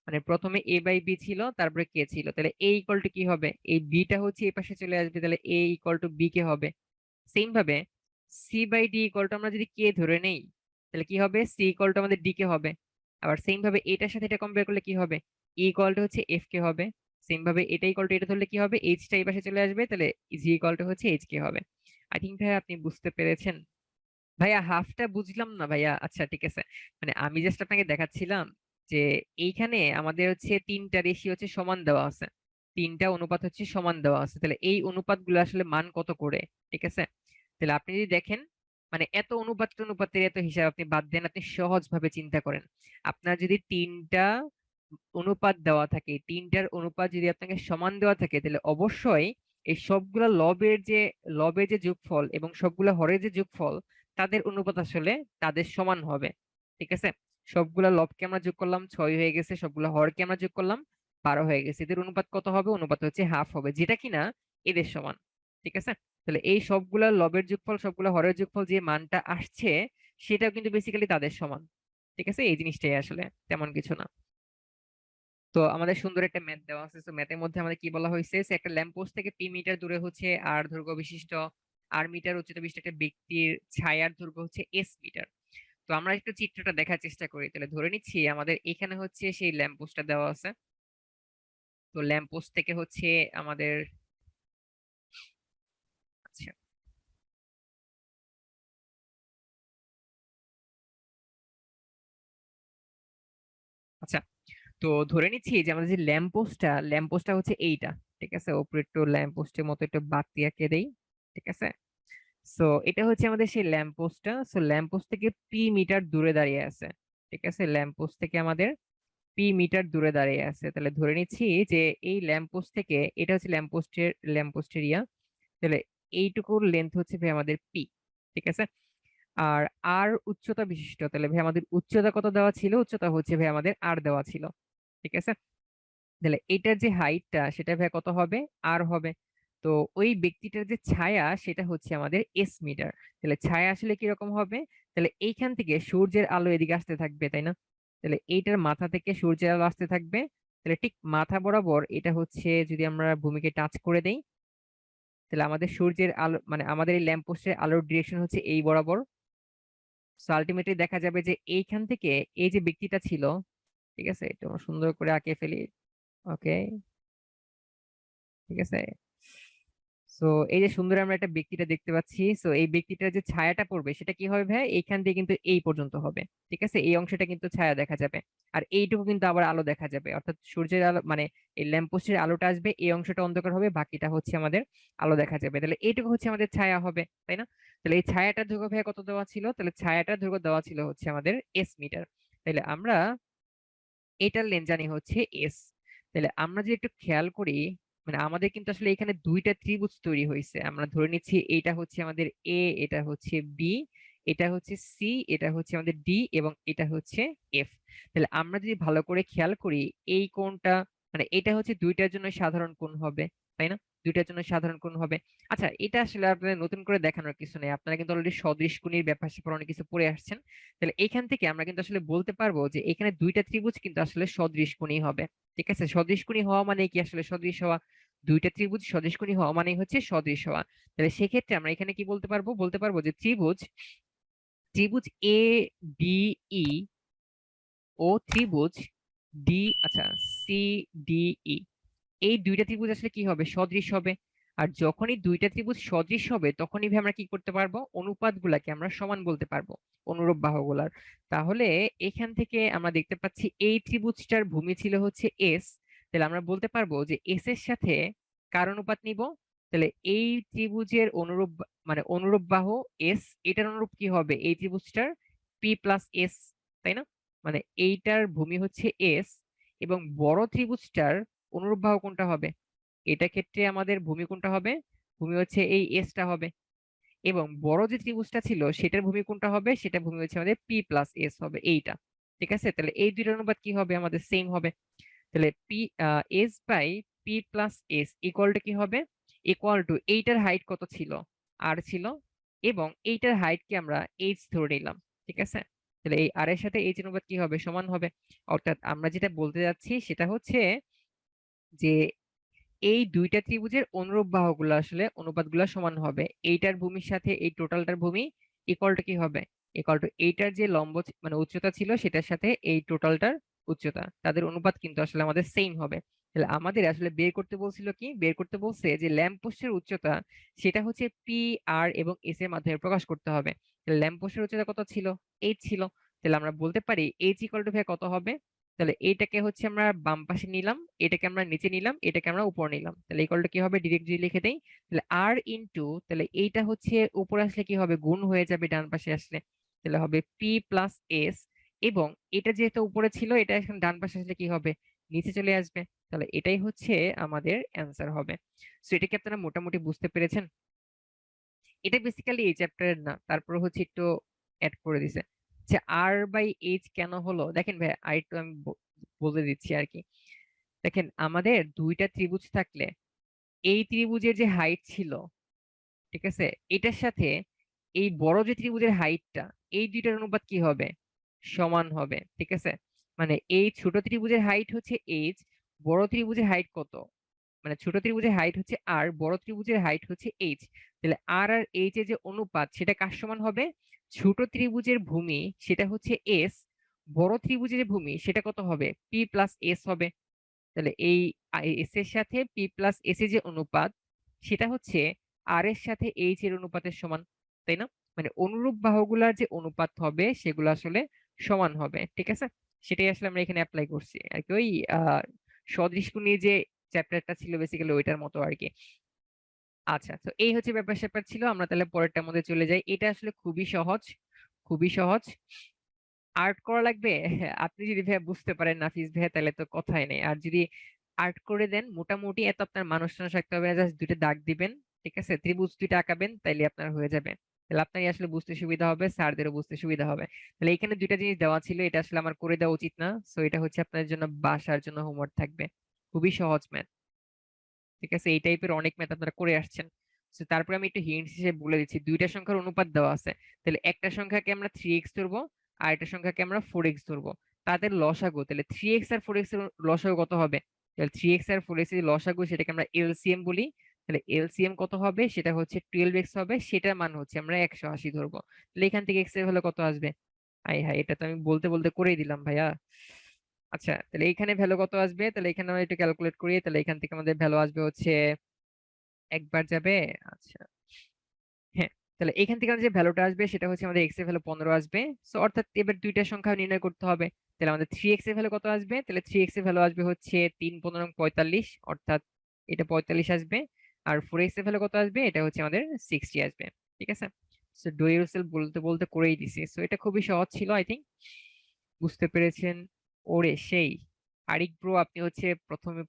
মানে প্রথমে এ বাই বি ছিল, তারপরে কে ছিল, তাহলে এ ইকুয়াল টু কি হবে, এই বিটা হচ্ছে এই পাশে চলে আসবে, তাহলে এ ইকুয়াল টু বি কে হবে। সেম ভাবে C by D equal to আমরা যদি কে ধরে নেই, তাহলে কি হবে, সি ইকুয়াল টু আমাদের ডি কে হবে। আবার সেম ভাবে এটার সাথে এটা কম্পেয়ার করলে কি হবে, ই ইকুয়াল টু হচ্ছে এফ কে হবে। সেম ভাবে এটা ইকুয়াল টু এটা ধরলে কি হবে, এইচটা এই পাশে চলে আসবে, তাহলে জি ইকুয়াল টু হচ্ছে এইচ কে হবে। আই থিঙ্ক ভাইয়া আপনি বুঝতে পেরেছেন। ভাইয়া হাফটা বুঝলাম না ভাইয়া, আচ্ছা ঠিক আছে। মানে আমি জাস্ট আপনাকে দেখাচ্ছিলাম যে এইখানে আমাদের হচ্ছে তিনটা রেশিও হচ্ছে সমান দেওয়া আছে, তিনটা অনুপাত হচ্ছে সমান দেওয়া আছে, তাহলে এই অনুপাতগুলো আসলে মান কত করে, ঠিক আছে। তাহলে আপনি যদি দেখেন, মানে এত অনুপাত অনুপাতের এত হিসাব আপনি বাদ দেন, আপনি সহজ ভাবে চিন্তা করেন। আপনার যদি তিনটা অনুপাত দেওয়া থাকে, তিনটার অনুপাত যদি আপনাকে সমান দেওয়া থাকে, তাহলে অবশ্যই এই সবগুলা লবের যে যোগফল এবং সবগুলা হরের যে যোগফল, তাদের অনুপাত আসলে তাদের সমান হবে, ঠিক আছে। সবগুলা লবকে আমরা যোগ করলাম 6 হয়ে গেছে, সবগুলা হরকে আমরা যোগ করলাম 12 হয়ে গেছে, এদের অনুপাত কত হবে, অনুপাত হচ্ছে হাফ হবে, যেটা কিনা এদের সমান, ঠিক আছে। তাহলে এই সবগুলা লবের যোগফল সবগুলা হরের যোগফল যে মানটা আসছে, সেটাও কিন্তু বেসিক্যালি তাদের সমান, ঠিক আছে। এই জিনিসটাই আসলে তেমন কিছু না। তো আমাদের সুন্দর একটা ম্যাথ দেওয়া আছে, তো ম্যাথের মধ্যে আমাদের কি বলা হয়েছে, যে একটা ল্যাম্প পোস্ট থেকে পি মিটার দূরে হচ্ছে আর দৈর্ঘ্য বিশিষ্ট, আর মিটার উচ্চতা বিশিষ্ট একটা ব্যক্তির ছায়ার দৈর্ঘ্য হচ্ছে এস মিটার। তো আমরা একটু চিত্রটা দেখার চেষ্টা করি, তাহলে ধরে নিচ্ছি আমাদের এখানে হচ্ছে সেই ল্যাম্প পোস্টটা দেওয়া আছে। তো ল্যাম্প পোস্ট থেকে হচ্ছে আমাদের, আচ্ছা আচ্ছা, তো ধরে নিচ্ছি যে আমাদের যে ল্যাম্প পোস্টটা হচ্ছে এইটা, ঠিক আছে। ওপরে একটু ল্যাম্প পোস্টের মতো একটু বাতি এঁকে দেই, ঠিক আছে। সো এটা হচ্ছে আমাদের সেই ল্যাম্প পোস্টটা, সো ল্যাম্প পোস্ট থেকে পি মিটার দূরে দাঁড়িয়ে আছে, ঠিক আছে। ল্যাম্প পোস্ট থেকে আমাদের পি মিটার দূরে দাঁড়িয়ে আছে, তাহলে ধরে নিচ্ছি যে এই ল্যাম্প পোস্ট থেকে, এটা হচ্ছে ল্যাম্প পোস্টের ইয়া, তাহলে এইটুকুর লেন্থ হচ্ছে ভাই আমাদের পি, ঠিক আছে। আর আর উচ্চতা বিশিষ্ট, তাহলে ভাই আমাদের উচ্চতা কত দেওয়া ছিল, উচ্চতা হচ্ছে ভাই আমাদের আর দেওয়া ছিল, ঠিক আছে। তাহলে এটার যে হাইটটা সেটা ভাই কত হবে, আর হবে। তো ওই ব্যক্তিটার যে ছায়া সেটা হচ্ছে আমাদের এস মিটার। তাহলে ছায়া আসলে কিরকম হবে, তাহলে এইখান থেকে সূর্যের আলো এদিকে আসতে থাকবে, তাই না। তাহলে এইটার মাথা থেকে সূর্যের আলো আসতে থাকবে, তাহলে ঠিক মাথা বরাবর এটা হচ্ছে, যদি আমরা ভূমিকে টাচ করে দেই, তাহলে আমাদের সূর্যের আলো মানে আমাদের এই ল্যাম্প পোস্টের আলোর ডিরেকশন হচ্ছে এই বরাবর। সো আলটিমেটলি দেখা যাবে যে এইখান থেকে এই যে ব্যক্তিটা ছিল, ঠিক আছে, একটু আমরা সুন্দর করে আঁকে ফেলি, ওকে, ঠিক আছে। সো এই যে সুন্দর আমরা একটা ব্যক্তিটা দেখতে পাচ্ছি, সো এই ব্যক্তিটার যে ছায়াটা পড়বে সেটা কি হবে ভাই, এইখান দিয়ে কিন্তু এই পর্যন্ত হবে, ঠিক আছে। এই অংশটা কিন্তু ছায়া দেখা যাবে, আর এইটুকু কিন্তু আবার আলো দেখা যাবে, অর্থাৎ সূর্যের আলো মানে এই ল্যাম্পপোস্টের আলোটা আসবে, এই অংশটা অন্ধকার হবে, বাকিটা হচ্ছে আমাদের আলো দেখা যাবে, তাহলে এইটুকু হচ্ছে আমাদের ছায়া হবে, তাই না। তাহলে এই ছায়াটার দৈর্ঘ্য ভাই কত দেওয়া ছিল, তাহলে ছায়াটার দৈর্ঘ্য দেওয়া ছিল হচ্ছে আমাদের এস মিটার। তাহলে আমরা এটার লেন্থ জানি হচ্ছে এস। তাহলে আমরা যদি একটু খেয়াল করি, মানে আমাদের কিন্তু আসলে এখানে দুইটা ত্রিভুজ তৈরি হয়েছে, আমরা ধরে নিচ্ছি এটা হচ্ছে আমাদের এ, এটা হচ্ছে বি, এটা হচ্ছে সি, এটা হচ্ছে আমাদের ডি, এবং এটা হচ্ছে এফ। তাহলে আমরা যদি ভালো করে খেয়াল করি, এই কোণটা মানে এটা হচ্ছে দুইটার জন্য সাধারণ কোণ হবে, তাই না, দুইটার জন্য সাধারণ কোণ হবে। আচ্ছা, এটা আসলে আপনাদের নতুন করে দেখানোর কিছু নেই, আপনারা কিন্তু অলরেডি সদৃশ কোণের ব্যাপার স্যাপার অনেক কিছু পড়ে আসছেন। তাহলে এখান থেকে আমরা কিন্তু আসলে বলতে পারবো যে এখানে দুইটা ত্রিভুজ কিন্তু আসলে সদৃশকোণী হবে, ঠিক আছে। সদৃশকোণী হওয়া মানে কি, আসলে সদৃশ হওয়া, দুইটা ত্রিভুজ সদৃশকোণী হওয়া মানে হচ্ছে সদৃশ হওয়া। তাহলে সেক্ষেত্রে আমরা এখানে কি বলতে পারবো, বলতে পারবো যে ত্রিভুজ ত্রিভুজ এ বি ই ও ত্রিভুজ ডি, আচ্ছা, সি ডি ই, এই দুইটা ত্রিভুজ আসলে কি হবে, সদৃশ হবে। আর যখনই দুইটা ত্রিভুজ সদৃশ হবে, তখনই ভাই আমরা কি করতে পারবো, অনুপাত গুলাকে আমরা সমান বলতে পারবো, অনুরূপ বাহুগুলার। তাহলে এখান থেকে আমরা দেখতে পাচ্ছি এই ত্রিভুজটার ভূমি ছিল হচ্ছে এস, তাহলে আমরা বলতে পারবো যে এস এর সাথে কার অনুপাত নিব, তাহলে এই ত্রিভুজের অনুরূপ মানে অনুরূপ বাহু এস, এটার অনুরূপ কি হবে, এই ত্রিভুজটার পি প্লাস এস, তাই না। মানে এইটার ভূমি হচ্ছে এস, এবং বড় ত্রিভুজটার অনুরূপ বাহু কোনটা হবে, এটা ক্ষেত্রে আমাদের ভূমি কোনটা হবে, ভূমি হচ্ছে এই এসটা হবে। এবং বড় যে ত্রিভুজটা ছিল সেটার ভূমি কোনটা হবে, সেটা ভূমি হচ্ছে আমাদের পি প্লাস এস হবে, এইটা, ঠিক আছে। তাহলে এই দুইটার অনুপাত কি হবে, আমাদের সেম হবে। তাহলে P S by P plus S equal to কি হবে, ইকুয়াল টু এইটার হাইট কত ছিল, আর ছিল, এবং এইটার হাইটকে আমরা এইচ ধরে নিলাম, ঠিক আছে। তাহলে এই আর এর সাথে এইচ অনুপাত কি হবে? সমান হবে। অর্থাৎ আমরা যেটা বলতে যাচ্ছি সেটা হচ্ছে যে এই দুইটা ত্রিভুজের অনুরূপ বাহুগুলো আসলে অনুপাতগুলো সমান হবে। এইটার ভূমির সাথে এই টোটালটার ভূমি ইকুয়াল টু কি হবে? ইকুয়াল টু এইটার যে লম্ব মানে উচ্চতা ছিল সেটার সাথে এই টোটালটার উচ্চতা, তাদের অনুপাত কিন্তু আসলে আমাদের সেম হবে। তাহলে আমাদের আসলে বের করতে বলছিল কি? বের করতে বলছে যে ল্যাম্প পোস্টের উচ্চতা সেটা হচ্ছে পি আর এবং এস এর মাধ্যমে প্রকাশ করতে হবে। তাহলে ল্যাম্প পোস্টের উচ্চতা কত ছিল? এইচ ছিল। তাহলে আমরা বলতে পারি এইচ ইকুয়াল টু কত হবে? তাহলে এইটাকে হচ্ছে আমরা বাম পাশে নিলাম, এটাকে আমরা নিচে নিলাম, এটাকে আমরা উপর নিলাম। তাহলে ইকুয়ালটা কি হবে? ডিরেক্ট যদি লিখে দেই, তাহলে আর ইনটু, তাহলে এইটা হচ্ছে উপরে আসলে কি হবে? গুণ হয়ে যাবে ডান পাশে আসলে। তাহলে হবে পি প্লাস এস, এবং এটা যেহেতু উপরে ছিল এটা এখন ডান পাশে আসলে কি হবে? নিচে চলে আসবে। তাহলে এটাই হচ্ছে আমাদের অ্যান্সার হবে। সো এটা কি আপনারা মোটামুটি বুঝতে পেরেছেন? এটা বেসিক্যালি এই চ্যাপ্টারের না, তারপর হচ্ছে একটু অ্যাড করে দিছে যে আর বাই এইচ কেন হলো। দেখেন ভাই আর একটু আমি বলে দিচ্ছি আর কি। দেখেন আমাদের দুইটা ত্রিভুজ থাকলে এই ত্রিভুজের যে হাইট ছিল, ঠিক আছে, এটার সাথে এই বড় যে ত্রিভুজের হাইটটা, এই দুইটার অনুপাত কি হবে? সমান হবে, ঠিক আছে। মানে এই ছোট ত্রিভুজের হাইট হচ্ছে এইচ, বড় ত্রিভুজের হাইট কত? মানে ছোট ত্রিভুজের হাইট হচ্ছে আর, বড় ত্রিভুজের হাইট হচ্ছে এইচ। তাহলে আর আর এইচ এর যে অনুপাত সেটা কার সমান হবে? ছোট ত্রিভুজের ভূমি সেটা হচ্ছে এস, বড় ত্রিভুজের ভূমি সেটা কত হবে? পি প্লাস এস হবে। তাহলে এই এস এর সাথে পি প্লাস এস এর যে অনুপাত সেটা হচ্ছে আর এর সাথে এইচ এর অনুপাতের সমান, তাই না? মানে অনুরূপ বাহুগুলার যে অনুপাত হবে সেগুলো আসলে সমান হবে, ঠিক আছে। সেটাই আসলে আমরা এখানে অ্যাপ্লাই করছি আর কি। ওই সদৃশ নিয়ে যে চ্যাপ্টারটা ছিল বেসিক্যালি ওইটার মতো আর কি। আচ্ছা, তো এই হচ্ছে ব্যাপার স্যাপার ছিল। আমরা তাহলে পরেরটার মধ্যে চলে যাই। এটা আসলে খুবই সহজ, খুবই সহজ। আর্ট করা লাগবে। হ্যাঁ, আপনি যদি ভাইয়া বুঝতে পারেন নাফিস ভাইয়া তাহলে তো কথাই নেই। আর যদি আর্ট করে দেন মোটামুটি, এত আপনার মানুষ টানুষ রাখতে হবে না, জাস্ট দুইটা দাগ দিবেন, ঠিক আছে, ত্রিভুজ দুইটা আঁকাবেন, তাইলে আপনার হয়ে যাবে। তাহলে আপনারই আসলে বুঝতে সুবিধা হবে, স্যারদেরও বুঝতে সুবিধা হবে। তাহলে এখানে দুইটা জিনিস দেওয়া ছিল, এটা আসলে আমার করে দেওয়া উচিত না, সো এটা হচ্ছে আপনার জন্য বাসার জন্য হোমওয়ার্ক থাকবে। খুবই সহজ ম্যাথ, ঠিক আছে। এই টাইপের অনেক ম্যাথ আপনারা করে আসছেন। তো তারপরে আমি একটু হিন্টস হিসেবে বলে দিচ্ছি, দুইটা সংখ্যার অনুপাত দেওয়া আছে। তাহলে একটা সংখ্যাকে আমরা 3x ধরবো, আর একটা সংখ্যাকে আমরা 4x ধরবো। তাদের লসাগু, তাহলে 3x আর 4x এর লসাগু কত হবে? তাহলে 3x আর 4x এর লসাগু সেটাকে আমরা এলসিএম বলি। তাহলে এলসিএম কত হবে? সেটা হচ্ছে 12x হবে, সেটার মান হচ্ছে আমরা 180 ধরবো। তাহলে এখান থেকে x এর হলে কত আসবে? আই হাই, এটা তো আমি বলতে বলতে করেই দিলাম ভাইয়া। আচ্ছা, তাহলে এখানে ভ্যালু কত আসবে? তাহলে এখানে আমরা একটু ক্যালকুলেট করি। তাহলে এখান থেকে আমাদের ভ্যালু আসবে হচ্ছে একবার যাবে। আচ্ছা, হ্যাঁ, তাহলে এখান থেকে আমাদের যে ভ্যালুটা আসবে সেটা হচ্ছে আমাদের এক্স এর ভ্যালু 15 আসবে। সো অর্থাৎ এবার দুইটা সংখ্যা নির্ণয় করতে হবে। তাহলে আমাদের 3x এর ভ্যালু কত আসবে? তাহলে 3x এর ভ্যালু আসবে হচ্ছে 3 15 45, অর্থাৎ এটা 45 আসবে। আর 4x এর ভ্যালু কত আসবে? এটা হচ্ছে আমাদের 60 আসবে, ঠিক আছে। সো ডু ইউরসেলফ বলতে বলতে করেই দিছি। সো এটা খুবই সহজ ছিল, আই থিংক বুঝতে পেরেছেন। ওরে সেই আরিক ব্রো, আপনি হচ্ছে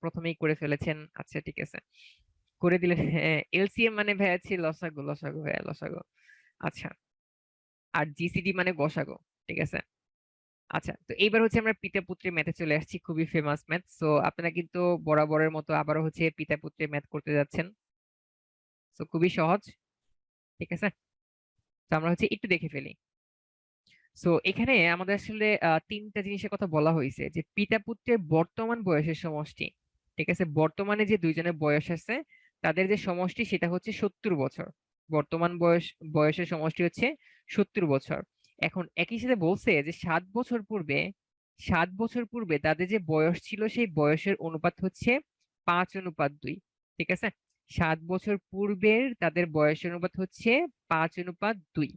প্রথমেই করে ফেলেছেন। আচ্ছা ঠিক আছে, করে দিলেন। হ্যাঁ, এলসিএম মানে ভাইয়া হচ্ছে লসাগু, লসাগু ভাইয়া, লসাগু। আচ্ছা, আর জিসিডি মানে গসাগু, ঠিক আছে। আচ্ছা, তো এইবার হচ্ছে আমরা পিতা পুত্রের ম্যাথে চলে আসছি, খুবই ফেমাস ম্যাথ। সো আপনারা কিন্তু বরাবরের মতো আবারও হচ্ছে পিতা পুত্রের ম্যাথ করতে যাচ্ছেন। সো খুবই সহজ, ঠিক আছে। তো আমরা হচ্ছে একটু দেখে ফেলি। সো এখানে আমাদের আসলে তিনটা জিনিসের কথা বলা হয়েছে, যে পিতা পুত্রের বর্তমান বয়সের সমষ্টি, ঠিক আছে। বর্তমানে যে দুইজনের বয়স আছে তাদের যে সমষ্টি সেটা হচ্ছে 70 বছর। বর্তমান বয়সের সমষ্টি হচ্ছে 70 বছর। এখন একই সাথে বলছে যে 7 বছর পূর্বে তাদের যে বয়স ছিল সেই বয়সের অনুপাত হচ্ছে 5:2, ঠিক আছে। 7 বছর পূর্বের তাদের বয়সের অনুপাত হচ্ছে 5:2।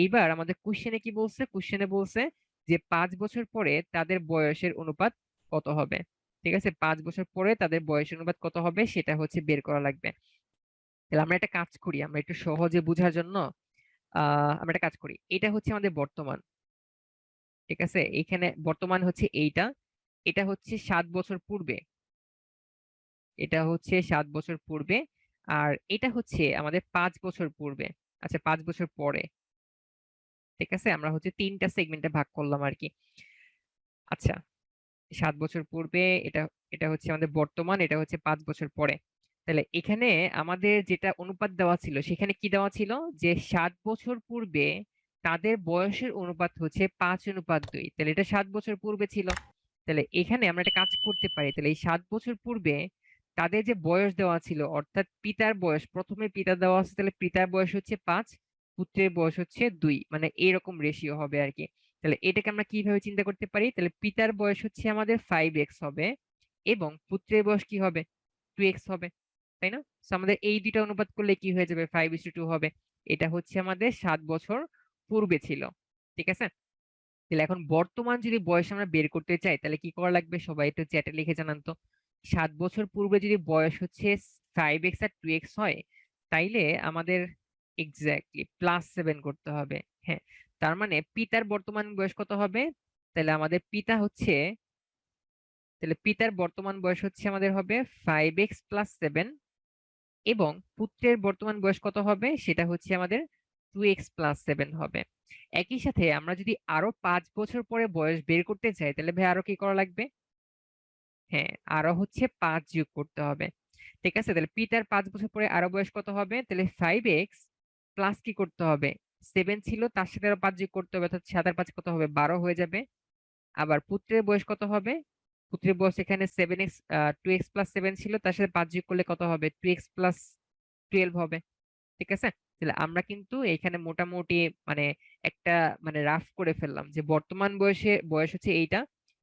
এইবার আমাদের কোশ্চেনে কি বলছে? কোশ্চেনে বলছে যে 5 বছর পরে তাদের বয়সের অনুপাত কত হবে, ঠিক আছে। 5 বছর পরে তাদের বয়সের অনুপাত কত হবে সেটা হচ্ছে বের করা লাগবে। তাহলে আমরা একটা কাজ করি, আমরা একটু সহজে বোঝার জন্য আমরা একটা কাজ করি। এটা হচ্ছে আমাদের বর্তমান, ঠিক আছে। এখানে বর্তমান হচ্ছে এইটা, এটা হচ্ছে 7 বছর পূর্বে, এটা হচ্ছে 7 বছর পূর্বে, আর এটা হচ্ছে আমাদের 5 বছর পূর্বে। আচ্ছা, 5 বছর পরে, ঠিক আছে। আমরা হচ্ছে তিনটা সেগমেন্টে ভাগ করলাম আর কি। আচ্ছা, 7 বছর পূর্বে, এটা এটা হচ্ছে আমাদের বর্তমান, এটা হচ্ছে 5 বছর পরে। তাহলে এখানে আমাদের যেটা অনুপাত দেওয়া ছিল সেখানে কি দেওয়া ছিল? যে 7 বছর পূর্বে তাদের বয়সের অনুপাত হচ্ছে 5:2। তাহলে এটা 7 বছর পূর্বে ছিল। তাহলে এখানে আমরা একটা কাজ করতে পারি, তাহলে এই 7 বছর পূর্বে তাদের যে বয়স দেওয়া ছিল, অর্থাৎ পিতার বয়স, প্রথমে পিতা দেওয়া আছে, তাহলে পিতার বয়স হচ্ছে 5, পুত্রের বয়স হচ্ছে 2, মানে এরকম রেশিও হবে আর কি। তাহলে এটাকে আমরা কিভাবে চিন্তা করতে পারি, তাহলে পিতার বয়স হচ্ছে আমাদের 5x হবে এবং পুত্রের বয়স কি হবে, 2x হবে, তাই না? তো আমাদের এই দুইটা অনুপাত করলে কি হয়ে যাবে, 5:2 হবে। এটা হচ্ছে আমাদের 7 বছর পূর্বে ছিল, ঠিক আছে? তাহলে এখন বর্তমান যদি বয়স আমরা বের করতে চাই তাহলে কি করা লাগবে, সবাই একটু চ্যাটে লিখে জানান তো। 7 বছর পূর্বে যদি বয়স হচ্ছে 5x আর 2x হয়, তাইলে আমাদের এক্স্যাক্টলি +7 করতে হবে। হ্যাঁ, তার মানে পিতার বর্তমান বয়স কত হবে, তাহলে আমাদের পিতা হচ্ছে, তাহলে পিতার বর্তমান বয়স হচ্ছে আমাদের হবে 5x + 7 এবং পুত্রের বর্তমান বয়স কত হবে, সেটা হচ্ছে আমাদের 2x + 7 হবে। একই সাথে আমরা যদি আরো 5 বছর পরে বয়স বের করতে চাই তাহলে ভাই আরো কি করা লাগবে, হ্যাঁ আরো হচ্ছে 5 যোগ করতে হবে, ঠিক আছে? তাহলে পিতার 5 বছর পরে আরো বয়স কত হবে, তাহলে 5x প্লাস কি করতে হবে, 7 ছিল তার সাথে আরো 5 যোগ করতে হবে, অর্থাৎ 7 আর 5 কত হবে, 12 হয়ে যাবে। আবার পুত্রের বয়স কত হবে, পুত্রের বয়স এখানে 7x 2x + 7 ছিল, তার সাথে 5 যোগ করলে কত হবে, 2x + 12 হবে, ঠিক আছে? তাহলে আমরা কিন্তু এখানে মোটামুটি মানে একটা মানে রাফ করে ফেললাম যে বর্তমান বয়স হচ্ছে এইটা,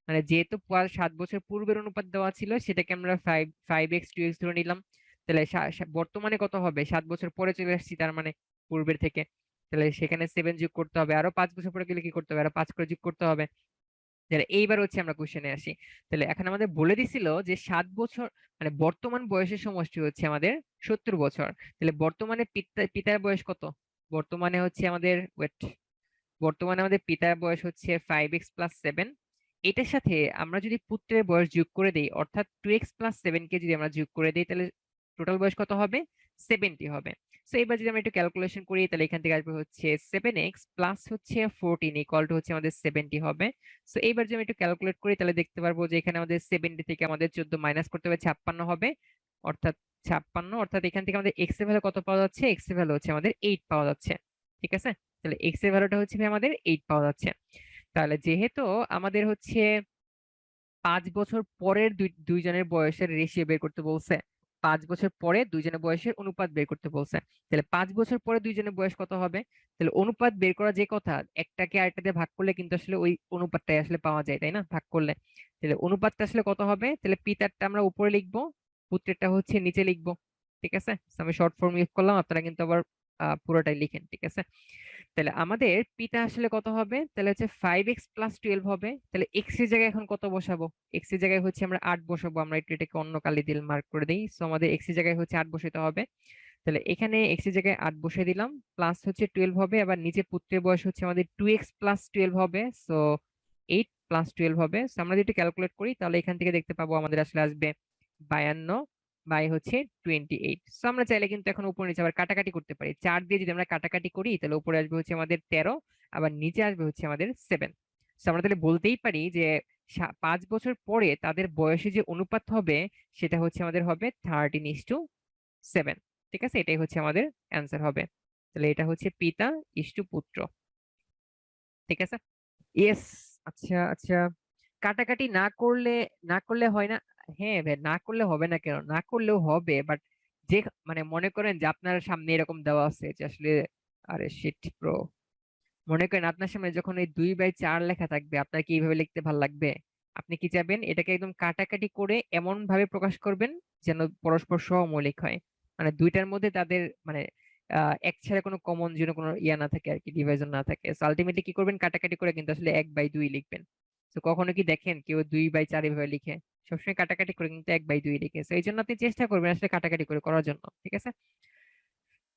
মানে যেহেতু 7 বছর পূর্বের অনুপাত দেওয়া ছিল সেটাকে আমরা 5x 2x ধরে নিলাম। তাহলে বর্তমানে কত হবে, 7 বছর পরে চলে আসছি তার মানে পূর্বের থেকে, তাহলে সেখানে 7 যোগ করতে হবে, আরো 5 বছর পরে গেলে কি করতে হবে, আরো 5 করে যোগ করতে হবে। তাহলে এইবার হচ্ছে আমরা কোশ্চেনে আসি। তাহলে এখন আমাদের বলে দিছিল যে 7 বছর মানে বর্তমান বয়সের সমষ্টি হচ্ছে আমাদের 70 বছর। তাহলে বর্তমানে পিতার বয়স কত, বর্তমানে হচ্ছে আমাদের ওয়েট, বর্তমানে আমাদের পিতার বয়স হচ্ছে 5x + 7। এটার সাথে আমরা যদি পুত্রের বয়স যোগ করে দেই, অর্থাৎ 2x + 7 কে যদি আমরা যোগ করে দেই তাহলে টোটাল বয়স কত হবে, 70 হবে। সো এবার যদি আমরা একটু ক্যালকুলেশন করি তাহলে এখান থেকে আসবে হচ্ছে 7x প্লাস হচ্ছে 14 ইকুয়াল টু হচ্ছে আমাদের 70 হবে। সো এইবার যদি আমি একটু ক্যালকুলেট করি তাহলে দেখতে পারবো যে এখানে আমাদের 70 থেকে আমাদের 14 মাইনাস করতে হবে 56 হবে, অর্থাৎ 56, অর্থাৎ এখান থেকে আমাদের এক্স এর ভ্যালু কত পাওয়া যাচ্ছে, এক্স এর ভ্যালু হচ্ছে আমাদের 8 পাওয়া যাচ্ছে, ঠিক আছে? তাহলে এক্স এর ভ্যালুটা হচ্ছে আমাদের 8 পাওয়া যাচ্ছে। তাহলে যেহেতু আমাদের হচ্ছে 5 বছর পরের দুইজনের বয়সের রেশিও বের করতে বলছে, 5 বছর পরে দুইজনের বয়সের অনুপাত বের করতে বলছে, তাহলে 5 বছর পরে দুইজনের বয়স কত হবে, তাহলে অনুপাত বের করা যে কথা, একটাকে আরেকটা দিয়ে ভাগ করলে কিন্তু আসলে ওই অনুপাতটাই আসলে পাওয়া যায়, তাই না, ভাগ করলে। তাহলে অনুপাতটা আসলে কত হবে, তাহলে পিতারটা আমরা উপরে লিখবো, পুত্রেরটা হচ্ছে নিচে লিখবো, ঠিক আছে? So আমি শর্ট ফর্ম ইউজ করলাম, আপনারা কিন্তু আবার পুরোটাই লিখেন, ঠিক আছে? তাহলে আমাদের পিতা আসলে কত হবে, তাহলে হচ্ছে 5x + 12 হবে। তাহলে এক্স এর জায়গায় এখন কত বসাবো, এক্স এর জায়গায় হচ্ছে আমরা 8 বসাবো, আমরা একটু এটাকে অন্য কালি দিয়ে মার্ক করে দিই। সো আমাদের এক্স এর জায়গায় হচ্ছে 8 বসাতে হবে। তাহলে এখানে এক্স এর জায়গায় 8 বসিয়ে দিলাম, প্লাস হচ্ছে 12 হবে, আবার নিচে পুত্রের বয়স হচ্ছে আমাদের 2x + 12 হবে, সো 8 + 12 হবে। সো আমরা যদি ক্যালকুলেট করি তাহলে এখান থেকে দেখতে পাবো আমাদের আসলে আসবে 52 বাই হচ্ছে 28। সো আমরা চাইলে কিন্তু এখন উপর নিচে আবার কাটাকাটি করতে পারি, 4 দিয়ে যদি আমরা কাটাকাটি করি তাহলে উপরে আসবে হচ্ছে আমাদের 13, আবার নিচে আসবে হচ্ছে আমাদের 7। সো আমরা তাহলে বলতেই পারি যে 5 বছর পরে তাদের বয়সে যে অনুপাত হবে সেটা হচ্ছে আমাদের হবে 13:7, ঠিক আছে? এটাই হচ্ছে আমাদের অ্যান্সার হবে। তাহলে এটা হচ্ছে পিতা ইস্টু পুত্র, ঠিক আছে? ইয়েস। আচ্ছা আচ্ছা, কাটাকাটি না করলে হয় না। হ্যাঁ ভাই, না করলে হবে না কেন, না করলেও হবে, বাট যে মানে মনে করেন যে আপনার সামনে এরকম দেওয়া আছে যে আসলে, আরে শিট ব্রো, মনে করেন আপনার সামনে যখন এই 2/4 লেখা থাকবে আপনার কি এইভাবে লিখতে ভাল লাগবে? আপনি কি চাইবেন এটাকে একদম কাটাকাটি করে এমন ভাবে প্রকাশ করবেন যেন পরস্পর সহমৌলিক হয়, মানে দুইটার মধ্যে তাদের মানে এক ছাড়া কোনো কমন যেন কোনো ইয়া না থাকে আর কি, ডিভাইজন না থাকে। আলটিমেটলি কি করবেন, কাটাকাটি করে কিন্তু আসলে 1/2 লিখবেন। তো কখনো কি দেখেন কেউ 2/4 এভাবে লিখে? সবসময় কাটাকাটি করে কিন্তু 1/2 লিখে। তো এই জন্য আপনি চেষ্টা করবেন আসলে কাটাকাটি করে করার জন্য, ঠিক আছে?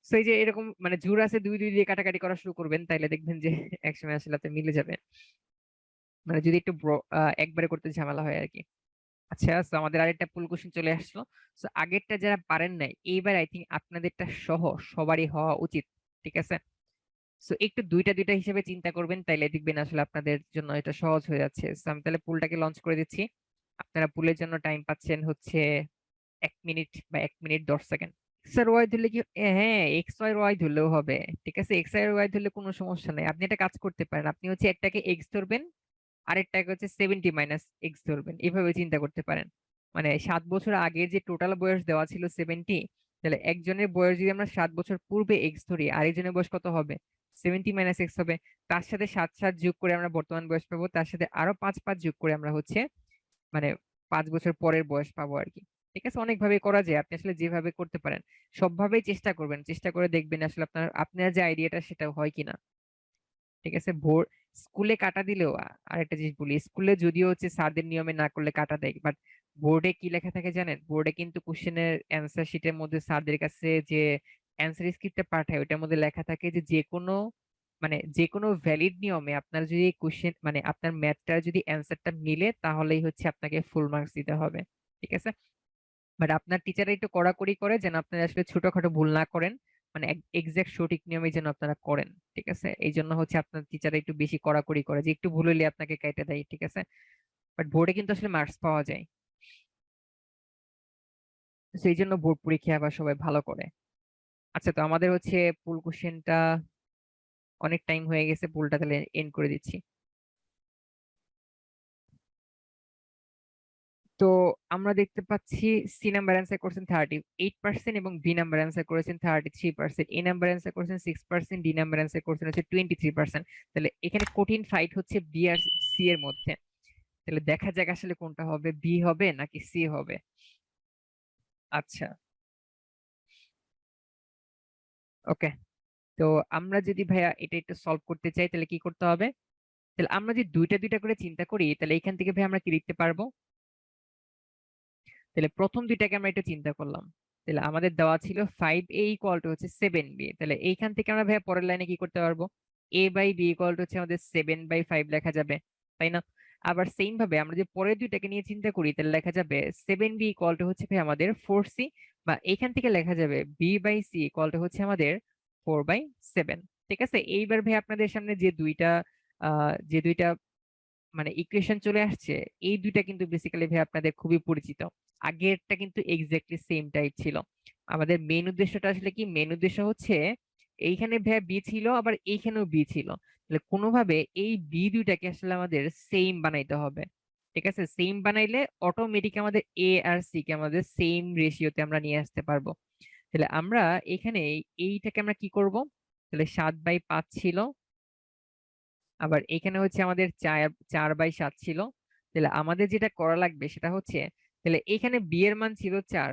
তো এই যে এরকম মানে জোর আছে 2 2 দিয়ে কাটাকাটি করা শুরু করবেন তাইলে দেখবেন যে একসময় আসলে আপনার মিলে যাবে, মানে যদি একটু একবারে করতে ঝামেলা হয় আর কি। আচ্ছা, তো আমাদের আরেকটা পুল কোশ্চেন চলে আসলো। তো আগেরটা যারা পারেন নাই এইবার আই থিঙ্ক আপনাদেরটা সহ সবারই হওয়া উচিত, ঠিক আছে? তো একটু দুইটা দুইটা হিসেবে চিন্তা করবেন তাইলে দেখবেন আসলে আপনাদের জন্য এটা সহজ হয়ে যাচ্ছে। তো আমি তাহলে পুলটাকে লঞ্চ করে দিচ্ছি। আপনারা পুলের জন্য টাইম পাচ্ছেন হচ্ছে 1 মিনিট বা 1 মিনিট 10 সেকেন্ড। আর ওয়াই ধরলে কি হ্যাঁ, এক্স ওয়াই ওয়াই ধরলেও হবে। ঠিক আছে, এক্স আর ওয়াই ধরলে কোনো সমস্যা নাই। আপনি একটা কাজ করতে পারেন, আপনি হচ্ছে একটাকে এক্স ধরবেন, আরেকটাকে হচ্ছে 70 - এক্স ধরবেন, এভাবে চিন্তা করতে পারেন। মানে 7 বছর আগে যে টোটাল বয়স দেওয়া ছিল 70, তাহলে একজনের বয়স যদি আমরা 7 বছর পূর্বে এক্স ধরি, আরেকজনের বয়স কত হবে? 70 - এক্স হবে। তার সাথে 7 7 যোগ করে আমরা বর্তমান বয়স পাবো, তার সাথে আরো 5 5 যোগ করে আমরা হচ্ছে মানে 5 বছর পরের বয়স পাবো আর কি। ঠিক আছে, অনেকভাবে করা যায়, আপনি আসলে যেভাবে করতে পারেন সবভাবেই চেষ্টা করবেন, চেষ্টা করে দেখবেন আসলে আপনার যে আইডিয়াটা সেটা হয় কিনা। ঠিক আছে, স্কুলে কাটা দিলেও আরেকটা জিনিস বলি, স্কুলে যদিও হচ্ছে স্যারদের নিয়মে না করলে কাটা দেয়, বাট বোর্ডে কি লেখা থাকে জানেন? বোর্ডে কিন্তু কোশ্চেনের অ্যান্সার শিটের মধ্যে স্যারদের কাছে যে অ্যান্সার স্ক্রিপ্টটা পাঠায় ওটার মধ্যে লেখা থাকে যে যে কোনো যে কোনো ভ্যালিড নিয়মে আপনার যদি কোশ্চেন আপনার ম্যাথটা যদি অ্যান্সারটা মিলে তাহলেই হচ্ছে আপনাকে ফুল মার্কস দিতে হবে। ঠিক আছে, বাট আপনার টিচার একটু কড়াকড়ি করে যেন আপনারা আসলে ছোটখাটো ভুল না করেন, মানে এক্সাক্ট সঠিক নিয়মে যেন আপনারা করেন। ঠিক আছে, এই জন্য হচ্ছে আপনার টিচার একটু বেশি কড়াকড়ি করে যে একটু ভুল হইলে আপনাকে কেটে দেয়। ঠিক আছে, বাট বোর্ডে কিন্তু আসলে মার্কস পাওয়া যায়, সেই জন্য বোর্ড পরীক্ষা আবার সবাই ভালো করে। আচ্ছা, তো আমাদের হচ্ছে পুল কোশ্চেনটা অনেক টাইম হয়ে গেছে, পুলটা তাহলে এন্ড করে দিচ্ছি। তো আমরা দেখতে পাচ্ছি সি নাম্বার অ্যান্সার করেছেন 38% এবং বি নাম্বার অ্যান্সার করেছেন 33%, এ নাম্বার অ্যান্সার করেছেন 6%, ডি নাম্বার অ্যান্সার করেছেন হচ্ছে 23%। তাহলে এখানে কঠিন ফাইট হচ্ছে বি আর সি এর মধ্যে। তাহলে দেখা যাক আসলে কোনটা হবে, বি হবে নাকি সি হবে। আচ্ছা, ওকে। তো আমরা যদি ভাইয়া এটা একটু সলভ করতে চাই তাহলে কি করতে হবে? তাহলে আমরা যদি দুইটা দুইটা করে চিন্তা করি তাহলে এখান থেকে ভাই আমরা কি লিখতে পারবো? তাহলে প্রথম দুইটাকে আমরা একটু চিন্তা করলাম। তাহলে আমাদের দেওয়া ছিল 5a ইকুয়াল টু হচ্ছে 7b, তাহলে এইখান থেকে আমরা ভাইয়া পরের লাইনে কি করতে পারবো? a by B equal to হচ্ছে আমাদের 7/5 লেখা যাবে, তাই না? আবার সেম ভাবে আমরা যে পরের দুইটাকে নিয়ে চিন্তা করি তাহলে লেখা যাবে 7b ইকুয়াল টু হচ্ছে ভাই আমাদের 4c, বা এখান থেকে লেখা যাবে b by C equal to হচ্ছে আমাদের 4/7। ঠিক আছে, এইবার ভাই আপনাদের সামনে যে দুইটা ইকুয়েশন চলে আসছে, এই দুইটা কিন্তু বেসিক্যালি ভাই আপনাদের খুবই পরিচিত। আগেরটা কিন্তু এক্স্যাক্টলি সেম টাইপ ছিল। আমাদের মেন উদ্দেশ্যটা আসলে কি? মেন উদ্দেশ্য হচ্ছে এইখানে ভাই বি ছিল, আবার এইখানেও বি ছিল, তাহলে কোনোভাবে এই বি দুইটাকে আসলে আমাদের সেম বানাইতে হবে। ঠিক আছে, সেম বানাইলে অটোমেটিক আমাদের এ আর সি কে আমাদের সেম রেশিওতে আমরা নিয়ে আসতে পারবো। তাহলে আমরা এখানে এইটাকে আমরা কি করব? তাহলে 7/5 ছিল, আবার এখানে হচ্ছে আমাদের 4/7 ছিল। তাহলে আমাদের যেটা করা লাগবে সেটা হচ্ছে, তাহলে এখানে বি এর মান ছিল 4,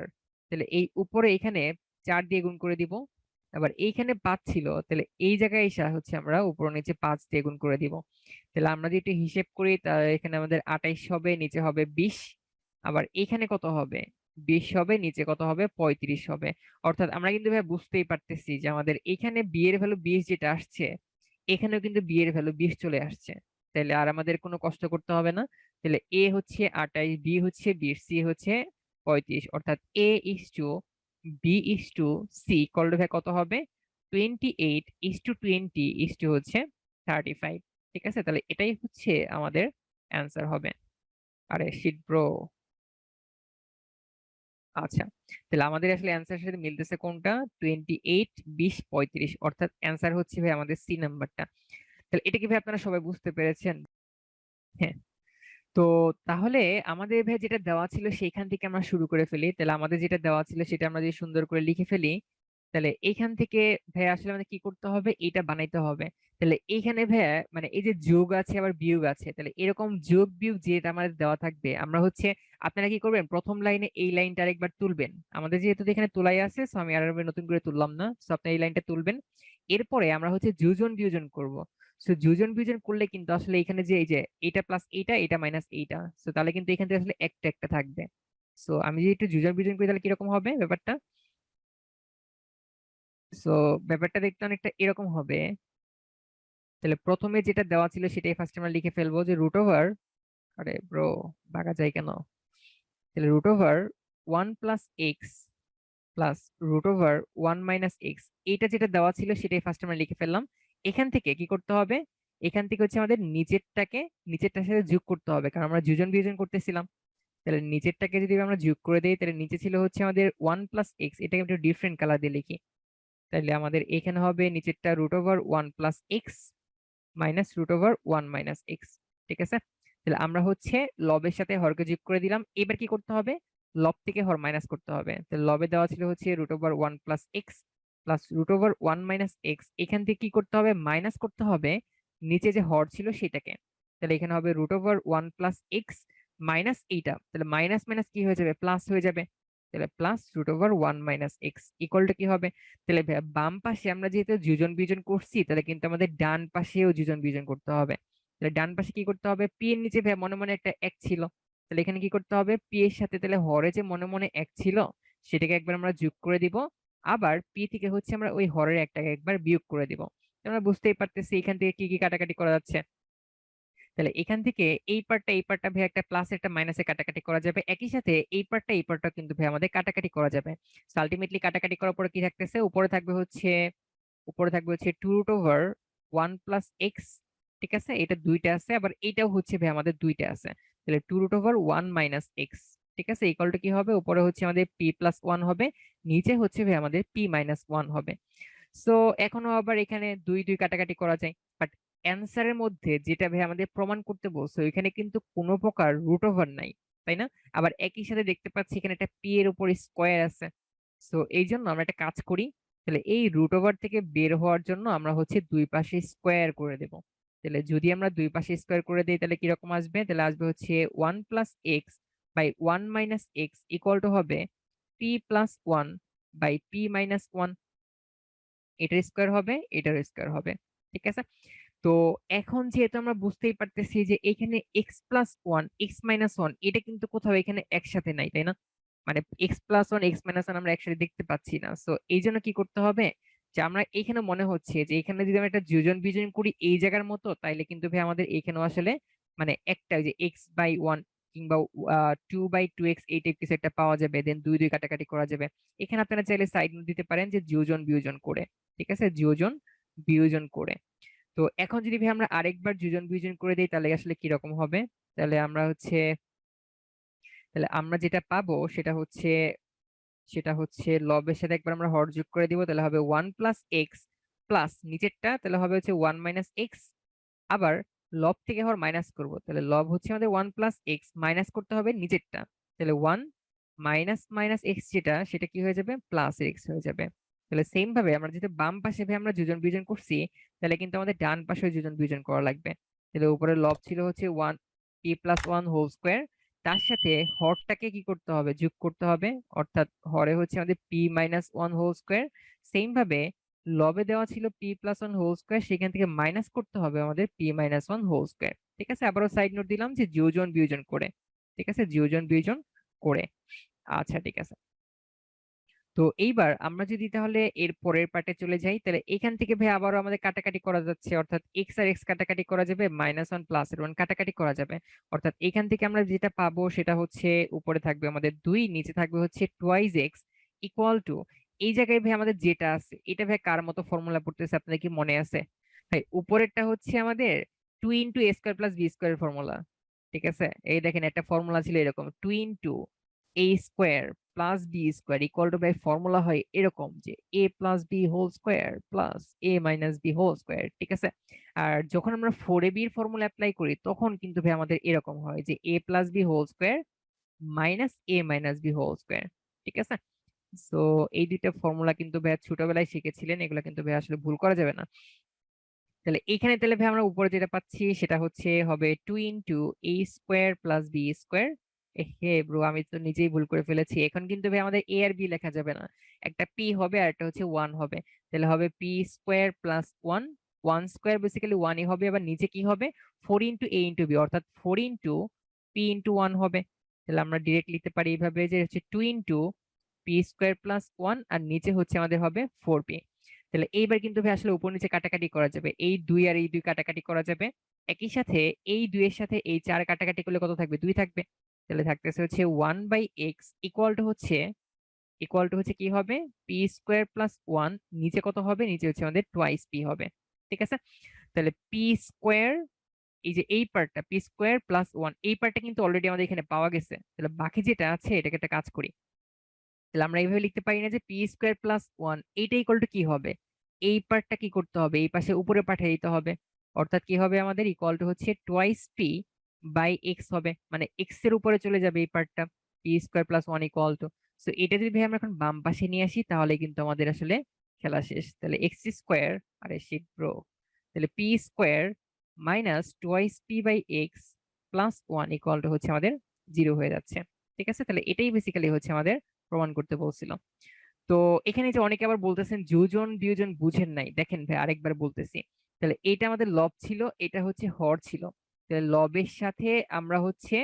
তাহলে এই উপরে এখানে 4 দিয়ে গুণ করে দিব। আবার এইখানে 5 ছিল, তাহলে এই জায়গায় এসে হচ্ছে আমরা উপর নিচে 5 দিয়ে গুণ করে দিব। তাহলে আমরা যদি একটু হিসেব করি তাহলে এখানে আমাদের 28 হবে, নিচে হবে 20। আবার এখানে কত হবে? 20 হবে, নিচে কত হবে? 35 হবে। অর্থাৎ আমরা কিন্তু ভাই বুঝতেই পারতেছি যে আমাদের এখানে বি এর ভ্যালু 20 যেটা আসছে, এখানেও কিন্তু বি এর ভ্যালু 20 চলে আসছে। তাহলে আর আমাদের কোনো কষ্ট করতে হবে না। তাহলে এ হচ্ছে 28, বি হচ্ছে 20, সি হচ্ছে 35, অর্থাৎ A is to B is to C equal to কত হবে? 28:20 হচ্ছে 35। ঠিক আছে, তাহলে এটাই হচ্ছে আমাদের অ্যান্সার হবে। আরে শিট ব্রো। আচ্ছা, তাহলে আমাদের আসলে অ্যান্সারের সাথে মিলতেছে কোনটা? 28, 20, 35, অর্থাৎ অ্যান্সার হচ্ছে ভাই আমাদের সি নাম্বারটা। তাহলে এটা কি ভাই আপনারা সবাই বুঝতে পেরেছেন? হ্যাঁ। তো তাহলে আমাদের ভাই যেটা দেওয়া ছিল সেইখান থেকে আমরা শুরু করে ফেলি। তাহলে আমাদের যেটা দেওয়া ছিল সেটা আমরা যদি সুন্দর করে লিখে ফেলি, তাহলে এইখান থেকে ভাই আসলে আমাদের কি করতে হবে? এটা বানাইতে হবে। তাহলে এইখানে ভাই এই যে যোগ আছে আবার বিয়োগ আছে, তাহলে এরকম যোগ বিয়োগ যেটা আমাদের দেওয়া থাকবে আমরা হচ্ছে, আপনারা কি করবেন? প্রথম লাইনে এই লাইনটা আরেকবার তুলবেন। আমাদের যেহেতু এখানে তোলাই আছে, সো আমি আর নতুন করে তুললাম না, সো আপনি এই লাইনটা তুলবেন। এরপরে আমরা হচ্ছে যোজন বিয়োজন করব। সো যোজন বিয়োজন করলে কিন্তু আসলে এখানে যে এই যে এটা প্লাস এইটা, এটা মাইনাস এইটা, সো তাহলে কিন্তু এখান থেকে আসলে একটা একটা থাকবে। সো আমি যদি একটু যোজন বিয়োজন করি তাহলে কিরকম হবে ব্যাপারটা? সো ব্যাপারটা দেখতে অনেকটা এরকম হবে। তাহলে প্রথমে যেটা দেওয়া ছিল সেটাই ফার্স্ট আমরা লিখে ফেলবো যে রুট ওভার, আরে ব্রো ভাগা যায় কেন? তাহলে root over 1 + x plus root over 1 - x, এইটা যেটা দেওয়া ছিল সেটাই ফার্স্ট আমরা লিখে ফেললাম। এখান থেকে কি করতে হবে? এখান থেকে হচ্ছে আমাদের নিচেরটার সাথে যোগ করতে হবে, কারণ আমরা যোজন বিয়োজন করতেছিলাম। তাহলে নিচেরটাকে যদি আমরা যোগ করে দেই তাহলে নিচে ছিল হচ্ছে আমাদের 1 প্লাস এক্স, এটাকে একটু ডিফারেন্ট কালার দিয়ে লিখি। তাহলে আমাদের এখানে হবে নিচেরটা √1 plus x minus √1 minus x. ঠিক আছে, তাহলে আমরা হচ্ছে লবের সাথে হরকে যোগ করে দিলাম। এবার কি করতে হবে, লব থেকে হর মাইনাস করতে হবে। তাহলে লবে দেওয়া ছিল হচ্ছে √1 plus x plus √1 minus x, এখান থেকে কি করতে হবে, মাইনাস করতে হবে নিচে যে হর ছিল সেটাকে। তাহলে এখানে হবে √1 প্লাস এক্স মাইনাস এইটা, তাহলে মাইনাস মাইনাস কি হয়ে যাবে, প্লাস হয়ে যাবে। তাহলে plus √1 minus X equal to কি হবে, তাহলে বাম পাশে আমরা যেহেতু যোজন বিয়োজন করছি, তাহলে কিন্তু আমাদের ডান পাশেও যোজন বিয়োজন করতে হবে। তাহলে ডান পাশে কি করতে হবে, পি এর নিচে মনে মনে একটা এক ছিল, তাহলে এখানে কি করতে হবে, পি এর সাথে তাহলে হরে যে মনে মনে এক ছিল সেটাকে একবার আমরা যোগ করে দিব, আবার পি থেকে হচ্ছে আমরা ওই হরের একটাকে একবার বিয়োগ করে দিব। আমরা বুঝতেই পারতেছি এখান থেকে কি কি কাটাকাটি করা যাচ্ছে। তাহলে এখান থেকে এই পার্টটা ভাই একটা প্লাস একটা মাইনাসে কাটাকাটি করা যাবে, একই সাথে এই পার্টটা কিন্তু ভাই আমাদের কাটাকাটি করা যাবে। আলটিমেটলি কাটাকাটি করার পরে কি থাকতেছে, উপরে থাকবে হচ্ছে 2√1 প্লাস এক্স। ঠিক আছে, এটা দুইটা আছে, আবার এটাও হচ্ছে ভাই আমাদের দুইটা আছে। তাহলে 2√1 মাইনাস এক্স, ঠিক আছে, ইকুয়াল টু কি হবে, উপরে হচ্ছে আমাদের পি প্লাস ওয়ান হবে, নিচে হচ্ছে ভাই আমাদের পি মাইনাস ওয়ান হবে। সো এখনো আবার এখানে দুই দুই কাটাকাটি করা যায়, বাট অ্যান্সারের মধ্যে যেটা ভাই আমাদের প্রমাণ করতে বলছো এখানে কিন্তু কোনো প্রকার √ওভার নাই, তাই না? আবার একই সাথে দেখতে পাচ্ছি এখানে একটা পি এর উপর স্কোয়ার আছে। সো এই জন্য আমরা একটা কাজ করি, তাহলে এই √ওভার থেকে বের হওয়ার জন্য আমরা হচ্ছে দুই পাশে স্কোয়ার করে দেব। তাহলে যদি আমরা দুই পাশে স্কোয়ার করে দিই তাহলে কিরকম আসবে, তাহলে আসবে হচ্ছে 1 plus X by 1 minus X equal to হবে P plus one by P minus one. এটার স্কোয়ার হবে, এটার স্কোয়ার হবে। ঠিক আছে, তো এখন যেহেতু আমরা বুঝতেই পারতেছি যে এখানে x plus one x minus one এটা কিন্তু কোথাও এখানে একসাথে নাই, তাই না? মানে x plus one x minus one আমরা একসাথে দেখতে পাচ্ছি না। সো এই জন্য কি করতে হবে, যে আমরা এখানে মনে হচ্ছে যে এখানে যদি আমরা একটা যোজন বিয়োজন করি এই জায়গার মতো, তাইলে কিন্তু ভাই আমাদের এখানেও আসলে মানে একটা ওই যে এক্স বাই ওয়ান কিংবা 2/2x এই টাইপ কিছু একটা পাওয়া যাবে, দেন দুই দুই কাটাকাটি করা যাবে। এখানে আপনারা চাইলে সাইড নোট দিতে পারেন যে যোজন বিয়োজন করে। ঠিক আছে, যোজন বিয়োজন করে। তো এখন যদি ভাই আমরা আরেকবার যোজন বিয়োজন করে দিই তাহলে আসলে কি রকম হবে, তাহলে আমরা যেটা পাবো সেটা হচ্ছে লবের সাথে একবার আমরা হর যোগ করে দিব, তাহলে হবে 1 প্লাস এক্স প্লাস নিচেরটা তাহলে হবে হচ্ছে 1 মাইনাস এক্স, আবার লব থেকে হর মাইনাস করব, তাহলে লব হচ্ছে আমাদের 1 প্লাস এক্স মাইনাস করতে হবে নিচেরটা, তাহলে 1 মাইনাস মাইনাস এক্স যেটা সেটা কি হয়ে যাবে, প্লাস এক্স হয়ে যাবে। তাহলে সেম ভাবে আমরা যেহেতু বাম পাশে ভাই আমরা যোজন বিয়োজন করছি, তাহলে কিন্তু আমাদের ডান পাশে যোজন বিয়োজন করা লাগবে। তাহলে উপরে লব ছিল হচ্ছে 1 P plus one whole square, তার সাথে হরটাকে কি করতে হবে, যোগ করতে হবে, অর্থাৎ হরে হচ্ছে আমাদের P minus one whole square. Same ভাবে লবে দেওয়া ছিল P plus one whole square, সেখান থেকে মাইনাস করতে হবে আমাদের P minus one whole square. ঠিক আছে, আবারও সাইড নোট দিলাম যে যোজন বিয়োজন করে। ঠিক আছে, যোজন বিয়োজন করে। আচ্ছা ঠিক আছে, তো এইবার আমরা যদি তাহলে এর পরের পার্টে চলে যাই, তাহলে এখান থেকে ভাই আবারও আমাদের কাটাকাটি করা যাচ্ছে, অর্থাৎ এক্স আর এক্স কাটাকাটি করা যাবে, -1 প্লাস এর 1 কাটাকাটি করা যাবে। অর্থাৎ এখান থেকে আমরা যেটা পাবো সেটা হচ্ছে উপরে থাকবে আমাদের 2, নিচে থাকবে হচ্ছে টুয়াইস এক্স ইকুয়াল টু, এই জায়গায় ভাই আমাদের যেটা আছে এটা ভাই কার মতো ফর্মুলা পড়তেছে আপনাদের কি মনে আছে? ভাই উপরেরটা হচ্ছে আমাদের 2 × a² + b² ফর্মুলা। ঠিক আছে, এই দেখেন একটা ফর্মুলা ছিল এরকম 2 × a² + b² ইকুয়াল টু, ভাই ফর্মুলা হয় এরকম যে a plus B whole square plus a minus B whole square. ঠিক আছে, আর যখন আমরা 4ab এর ফর্মুলা অ্যাপ্লাই করি তখন কিন্তু ভাই আমাদের এরকম হয় যে a plus B whole square minus a minus B whole square. ঠিক আছে, সো এই দুইটা ফর্মুলা কিন্তু ভাই ছোটবেলায় শিখেছিলেন, এগুলো কিন্তু ভাই আসলে ভুল করা যাবে না। তাহলে এখানে তাহলে ভাই আমরা উপরে যেটা পাচ্ছি সেটা হচ্ছে হবে 2 × a² + b²। হে ব্রো, আমি তো নিজেই ভুল করে ফেলেছি, এখন কিন্তু ভাই আমাদের a আর b লেখা যাবে না, একটা p হবে আর একটা হচ্ছে 1 হবে। তাহলে হবে p² + 1, 1 স্কোয়ার বেসিক্যালি 1ই হবে, আবার নিচে কি হবে 4 × a × b, অর্থাৎ 4 × p × 1 হবে। তাহলে আমরা ডিরেক্ট লিখতে পারি এইভাবে যে হচ্ছে 2 × p² + 1 আর নিচে হচ্ছে আমাদের হবে 4p। তাহলে এইবার কিন্তু ভাই আসলে উপর নিচে কাটাকাটি করা যাবে, এই 2 আর এই 2 কাটাকাটি করা যাবে, একই সাথে এই 2 এর সাথে এই 4 কাটাকাটি করলে কত থাকবে, 2 থাকবে। তাহলে থাকতেছে হচ্ছে 1/x ইকুয়াল টু হচ্ছে কি হবে, p² + 1, নিচে কত হবে, নিচে হচ্ছে আমাদের টুয়াইস p হবে। ঠিক আছে, তাহলে p² এই যে এই পার্টটা পি স্কোয়ার প্লাস 1 এই পার্টটা কিন্তু অলরেডি আমাদের এখানে পাওয়া গেছে, তাহলে বাকি যেটা আছে এটাকে একটা কাজ করি। তাহলে আমরা এইভাবে লিখতে পারি না যে পি স্কোয়ার প্লাস 1 এইটা ইকুয়াল টু কি হবে, এই পার্টটা কি করতে হবে, এই পাশে উপরে পাঠিয়ে দিতে হবে। অর্থাৎ কি হবে আমাদের, ইকুয়াল টু হচ্ছে টোয়াইস পি বাই এক্স হবে, মানে এক্স এর উপরে চলে যাবে এই পার্টটা, P square plus 1 equal two. So এটা যদি ভাই আমরা এখন বাম পাশে নিয়ে আসি তাহলে কিন্তু আমাদের আসলে খেলা শেষ। তাহলে এক্স স্কোয়ার, আরে শিট ব্রো, তাহলে P square minus twice P by X plus 1 equal to হচ্ছে আমাদের 0 হয়ে যাচ্ছে। ঠিক আছে, তাহলে এটাই বেসিক্যালি হচ্ছে আমাদের প্রমাণ করতে বলছিল। তো এখানে যে অনেকে আবার বলতেছেন যোজন বিয়োজন বুঝেন নাই, দেখেন ভাই আরেকবার বলতেছি। তাহলে এটা আমাদের লব ছিল, এটা হচ্ছে হর ছিল। তাহলে লবের সাথে আমরা হচ্ছে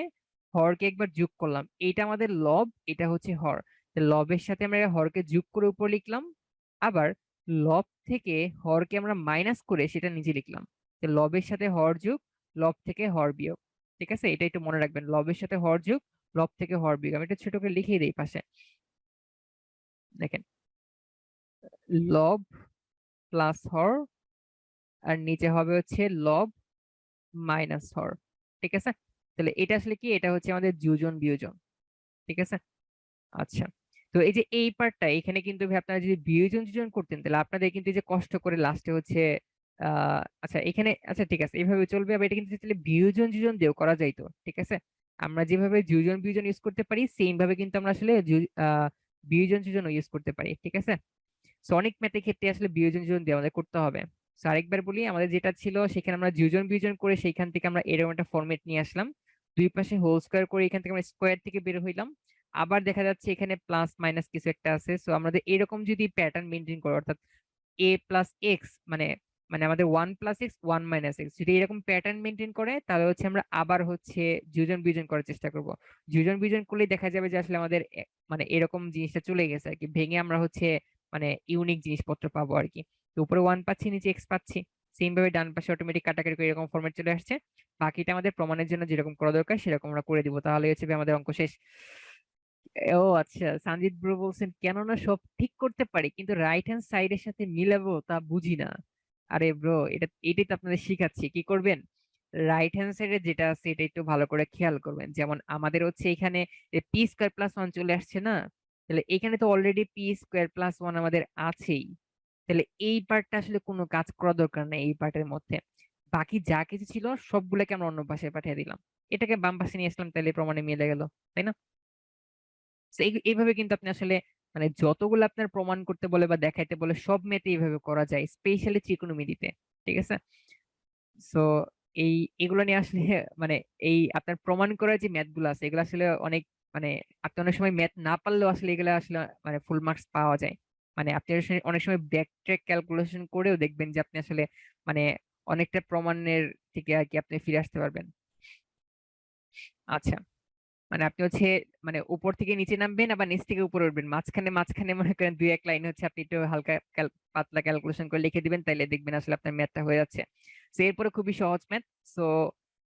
হরকে একবার যোগ করলাম, এইটা আমাদের লব, এটা হচ্ছে হর। তাহলে লবের সাথে আমরা হরকে যোগ করে উপর লিখলাম, আবার লব থেকে হরকে আমরা মাইনাস করে সেটা নিচে লিখলাম। তো লবের সাথে হর যোগ, লব থেকে হর বিয়োগ। ঠিক আছে, এটা একটু মনে রাখবেন, লবের সাথে হর যোগ, লব থেকে হর বিয়োগ। আমি এটা ছোট করে লিখিয়ে দিই পাশে, দেখেন লব প্লাস হর আর নিচে হবে হচ্ছে লব মাইনাস হর। ঠিক আছে, তাহলে এটা আসলে কি, এটা হচ্ছে আমাদের যোজন বিয়োজন। ঠিক আছে, আচ্ছা। তো এই যে এই পার্টটা এখানে কিন্তু ভাই আপনারা যদি বিয়োজন যোজন করতেন তাহলে আপনাদের কিন্তু এই যে কষ্ট করে লাস্টে হচ্ছে আচ্ছা এখানে, আচ্ছা ঠিক আছে এইভাবে চলবে। আবার এটা কিন্তু তাহলে বিয়োজন যোজন দিয়েও করা যাইতো। ঠিক আছে, আমরা যেভাবে যোজন বিয়োজন ইউজ করতে পারি সেম ভাবে কিন্তু আমরা আসলে বিয়োজন যোজন ইউজ করতে পারি। ঠিক আছে, সো অনেক ম্যাথের ক্ষেত্রে আসলে বিয়োজন যোজন দিয়ে আমাদের করতে হবে। সো আরেকবার বলি, আমাদের যেটা ছিল সেখানে আমরা যোজন বিয়োজন করে সেইখান থেকে আমরা এরকম একটা ফরম্যাট নিয়ে আসলাম, দুই পাশে হোল স্কোয়ার করে এখান থেকে আমরা স্কোয়ার থেকে বের হইলাম। আবার দেখা যাচ্ছে এখানে প্লাস মাইনাস কিছু একটা আছে, সো আমাদের এরকম যদি প্যাটার্ন মেনটেন করে, অর্থাৎ এ প্লাস এক্স মানে মানে আমাদের 1 + x 1 - x যদি এরকম প্যাটার্ন মেনটেন করে তাহলে হচ্ছে আমরা আবার হচ্ছে যোজন বিয়োজন করার চেষ্টা করব। যোজন বিয়োজন করলেই দেখা যাবে যে আসলে আমাদের মানে এরকম জিনিসটা চলে গেছে আর কি, ভেঙে আমরা হচ্ছে মানে ইউনিক জিনিসপত্র পাবো আর কি। তো উপরে 1 পাচ্ছি, নিচে এক্স পাচ্ছি, সেম ভাবে ডান পাশে অটোমেটিক কাটাকাটি করে এরকম ফরম্যাট চলে আসছে। বাকিটা আমাদের প্রমাণের জন্য যেরকম করা দরকার সেরকম আমরা করে দিব, তাহলে হচ্ছে আমাদের অঙ্ক শেষ। ও আচ্ছা, সঞ্জিত ব্রো বলছেন কেননা সব ঠিক করতে পারি কিন্তু রাইট হ্যান্ড সাইডের সাথে মিলাবো তা বুঝি না। আরে ব্রো, এটাই তো আপনাদের শিখাচ্ছি, কি করবেন, রাইট হ্যান্ড সাইডে যেটা আছে এটা একটু ভালো করে খেয়াল করবেন। যেমন আমাদের হচ্ছে এখানে পি স্কোয়ার প্লাস 1 চলে আসছে না, তাহলে এখানে তো অলরেডি পি স্কোয়ার প্লাস 1 আমাদের আছেই। তাহলে এই পার্টটা আসলে কোনো কাজ করা দরকার নেই এই পার্টের মধ্যে। বাকি যা কিছু ছিল সবগুলোকে আমরা অন্য পাশে পাঠিয়ে দিলাম, এটাকে বাম পাশে নিয়ে আসলাম, তাহলে প্রমাণে মিলে গেল, তাই না? So এইভাবে কিন্তু আপনি আসলে মানে যতগুলো আপনার প্রমাণ করতে বলে বা দেখাইতে বলে সব মেতে এইভাবে করা যায়, স্পেশালি ত্রিকোণমিতিতে। ঠিক আছে, সো এই এগুলো নিয়ে আসলে মানে এই আপনার প্রমাণ করার যে ম্যাথ গুলো আছে এগুলো আসলে অনেক মানে আপনি অনেক সময় ম্যাথ না পারলেও আসলে এগুলো আসলে মানে ফুল মার্কস পাওয়া যায়। মানে আপনি আসলে অনেক সময় ব্যাক ট্র্যাক ক্যালকুলেশন করেও দেখবেন যে আপনি আসলে মানে অনেকটা প্রমাণের থেকে আর কি আপনি ফিরে আসতে পারবেন। আচ্ছা, মানে আপনি হচ্ছে মানে উপর থেকে নিচে নামবেন আবার নিচ থেকে উপরে উঠবেন, মাঝখানে মাঝখানে মনে করেন দুই এক লাইন হচ্ছে আপনি একটু হালকা পাতলা ক্যালকুলেশন করে লিখে দিবেন, তাইলে দেখবেন আসলে আপনার ম্যাথটা হয়ে যাচ্ছে। তো এরপরে খুবই সহজ ম্যাথ। সো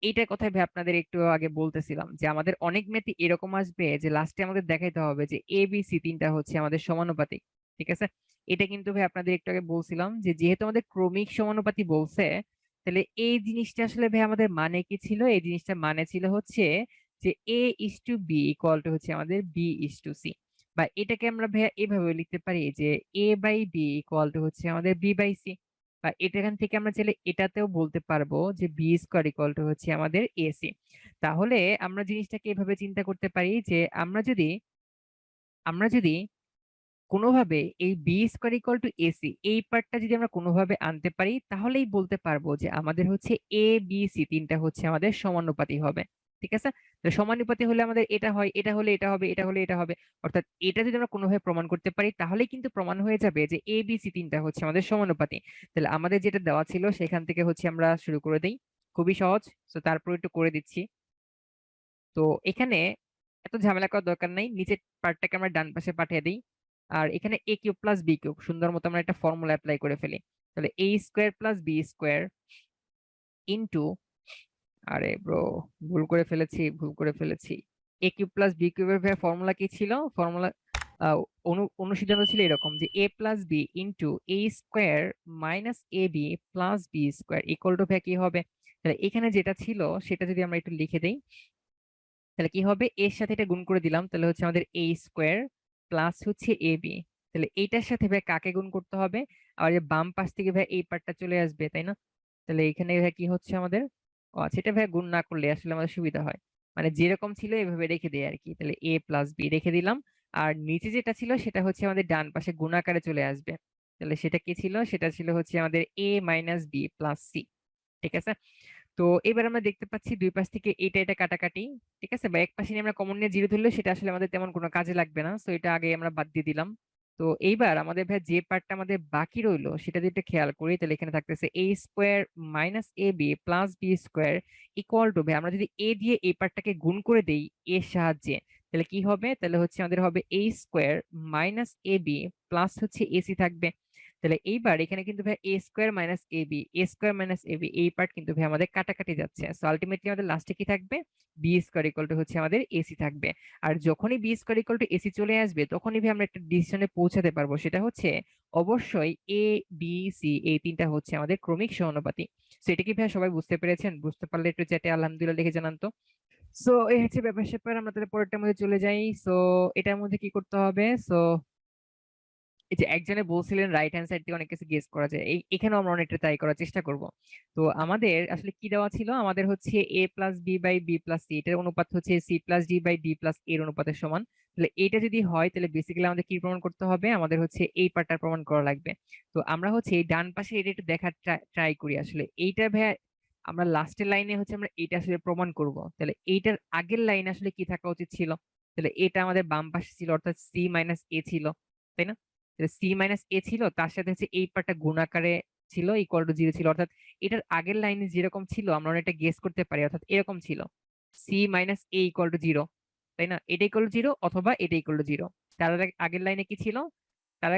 এইটার কথাই ভাই আপনাদের একটু আগে বলতেছিলাম যে আমাদের অনেক ম্যাথই এরকম আসবে যে লাস্টে আমাদের দেখাইতে হবে যে এ বি সি তিনটা হচ্ছে আমাদের সমানুপাতিক। ঠিক আছে, এটা কিন্তু ভাই আপনাদের একটু আগে বলছিলাম যে যেহেতু আমাদের ক্রমিক সমানুপাতি বলছে, তাহলে এই জিনিসটা আসলে ভাই আমাদের মানে কি ছিল, এই জিনিসটা মানে ছিল হচ্ছে যে A is to B equal to হচ্ছে আমাদের বি ইস টু সি, বা এটাকে আমরা ভাইয়া এভাবে লিখতে পারি যে A by B equal to হচ্ছে আমাদের বি বাই সি, বা এখান থেকে আমরা চাইলে এটাতেও বলতে পারবো যে বি স্কোয়ার ইকুয়াল টু হচ্ছে আমাদের এসি। তাহলে আমরা জিনিসটাকে এভাবে চিন্তা করতে পারি যে আমরা যদি কোনোভাবে এই B square equal to AC এই পার্টটা যদি আমরা কোনোভাবে আনতে পারি তাহলেই বলতে পারবো যে আমাদের হচ্ছে এ বি সি তিনটা হচ্ছে আমাদের সমানুপাতি হবে। ঠিক আছে, তো সমানুপাতি হলে আমাদের এটা হয়, এটা হলে এটা হবে, এটা হলে এটা হবে। অর্থাৎ এটা যদি আমরা কোনোভাবে প্রমাণ করতে পারি তাহলেই কিন্তু প্রমাণ হয়ে যাবে যে এ বি সি তিনটা হচ্ছে আমাদের সমানুপাতি। তাহলে আমাদের যেটা দেওয়া ছিল সেখান থেকে হচ্ছে আমরা শুরু করে দিই, খুবই সহজ। তো তারপর একটু করে দিচ্ছি। তো এখানে এত ঝামেলা করার দরকার নাই, নিচের পার্টটাকে আমরা ডান পাশে পাঠিয়ে দিই। আর এখানে A cube plus B cube সুন্দর মতো আমরা একটা ফর্মুলা অ্যাপ্লাই করে ফেলি। তাহলে A square plus B square into, আরে ব্রো ভুল করে ফেলেছি। এ কিউব প্লাস বি কিউবের ফর্মুলা কি ছিল, ফর্মুলা অনুসিদ্ধান্ত ছিল এরকম যে A plus B into A square minus A B plus B square equal to কি হবে, তাহলে এখানে যেটা ছিল সেটা যদি আমরা একটু লিখে দেই, তাহলে কি হবে, এর সাথে এটা গুণ করে দিলাম, তাহলে হচ্ছে আমাদের a স্কোয়ার প্লাস হচ্ছে ab। তাহলে এইটার সাথে ভাই কাকে গুণ করতে হবে, আর যে বাম পাশ থেকে ভাই এই পার্টটা চলে আসবে, তাই না? তাহলে এখানে ভাই কি হচ্ছে আমাদের, ও আচ্ছা, এটা ভাই গুণ না করলে আসলে আমাদের সুবিধা হয়, মানে যেরকম ছিল এভাবে রেখে দেয় আর কি। তাহলে a প্লাস বি রেখে দিলাম, আর নিচে যেটা ছিল সেটা হচ্ছে আমাদের ডান পাশে গুণ আকারে চলে আসবে। তাহলে সেটা কি ছিল, সেটা ছিল হচ্ছে আমাদের a minus B plus C. ঠিক আছে। তো এবার আমরা দেখতে পাচ্ছি দুই পাশ থেকে এটা এটা কাটাকাটি, ঠিক আছে, বা এক পাশে নিয়ে আমরা কমন নিয়ে জিরো ধরলে সেটা আসলে আমাদের তেমন কোনো কাজে লাগবে না, তো এটা আগে আমরা বাদ দিয়ে দিলাম। তো এইবার আমাদের ভাই যে পার্টটা আমাদের বাকি রইলো সেটা যদি একটু খেয়াল করি, তাহলে এখানে থাকতেছে a square minus A B plus B square equal to, ভাই আমরা যদি a দিয়ে এই পার্টটাকে গুণ করে দেই এর সাহায্যে, তাহলে কি হবে, তাহলে হচ্ছে আমাদের হবে a square minus A B plus হচ্ছে এসি থাকবে। তাহলে এইবার এখানে কিন্তু ভাই A square minus A B, A square minus A B এই পার্ট কিন্তু ভাই আমাদের কাটাকাটি যাচ্ছে, সো আলটিমেটলি আমাদের লাস্টে কি থাকবে, বি স্কোয়ার ইকুয়াল টু হচ্ছে আমাদের এসি থাকবে। আর যখনই B square equal to AC চলে আসবে তখনই ভাই আমরা একটা ডিসিশনে পৌঁছাতে পারবো, সেটা হচ্ছে অবশ্যই এ বি সি এই তিনটা হচ্ছে আমাদের ক্রমিক সমানুপাতি। সো এটা কি ভাই সবাই বুঝতে পেরেছেন? বুঝতে পারলে একটু চ্যাটে আলহামদুলিল্লাহ লিখে জানান তো। সো এই হচ্ছে ব্যাপার স্যাপার, আমরা তাহলে পরেরটার মধ্যে চলে যাই। সো এটার মধ্যে কি করতে হবে, সো এই যে একজনে বলছিলেন রাইট হ্যান্ড সাইড থেকে অনেক কিছু গেস করা যায়, এই এখানেও আমরা অনেকটা ট্রাই করার চেষ্টা করব। তো আমাদের আসলে কি দেওয়া ছিল, আমাদের হচ্ছে A plus B by B plus C, এটার অনুপাত হচ্ছে C plus D by D plus এর অনুপাতের সমান। তাহলে এটা যদি হয় তাহলে বেসিক্যালি আমাদের কি প্রমাণ করতে হবে, আমাদের হচ্ছে এই পার্টটা প্রমাণ করা লাগবে। তো আমরা হচ্ছে এই ডান পাশে এটা একটু দেখার ট্রাই করি আসলে এইটা ভাই, আমরা লাস্টের লাইনে হচ্ছে আমরা এটা আসলে প্রমাণ করব। তাহলে এইটার আগের লাইন আসলে কি থাকা উচিত ছিল, তাহলে এটা আমাদের বাম পাশে ছিল অর্থাৎ সি মাইনাস এ ছিল, তাই না? সি মাইনাস এ ছিল, তার সাথে হচ্ছে এই পার্টটা গুণ আকারে ছিল ইকুয়াল টু জিরো ছিল, অর্থাৎ এটার আগের লাইনে যেরকম ছিল আমরা অনেকটা গেস করতে পারি, অর্থাৎ এরকম ছিল C minus A equal to zero, তাই না? এটা ইকুয়াল টু জিরো অথবা এটা ইকুয়াল টু জিরো। তার আগের লাইনে কি ছিল, তার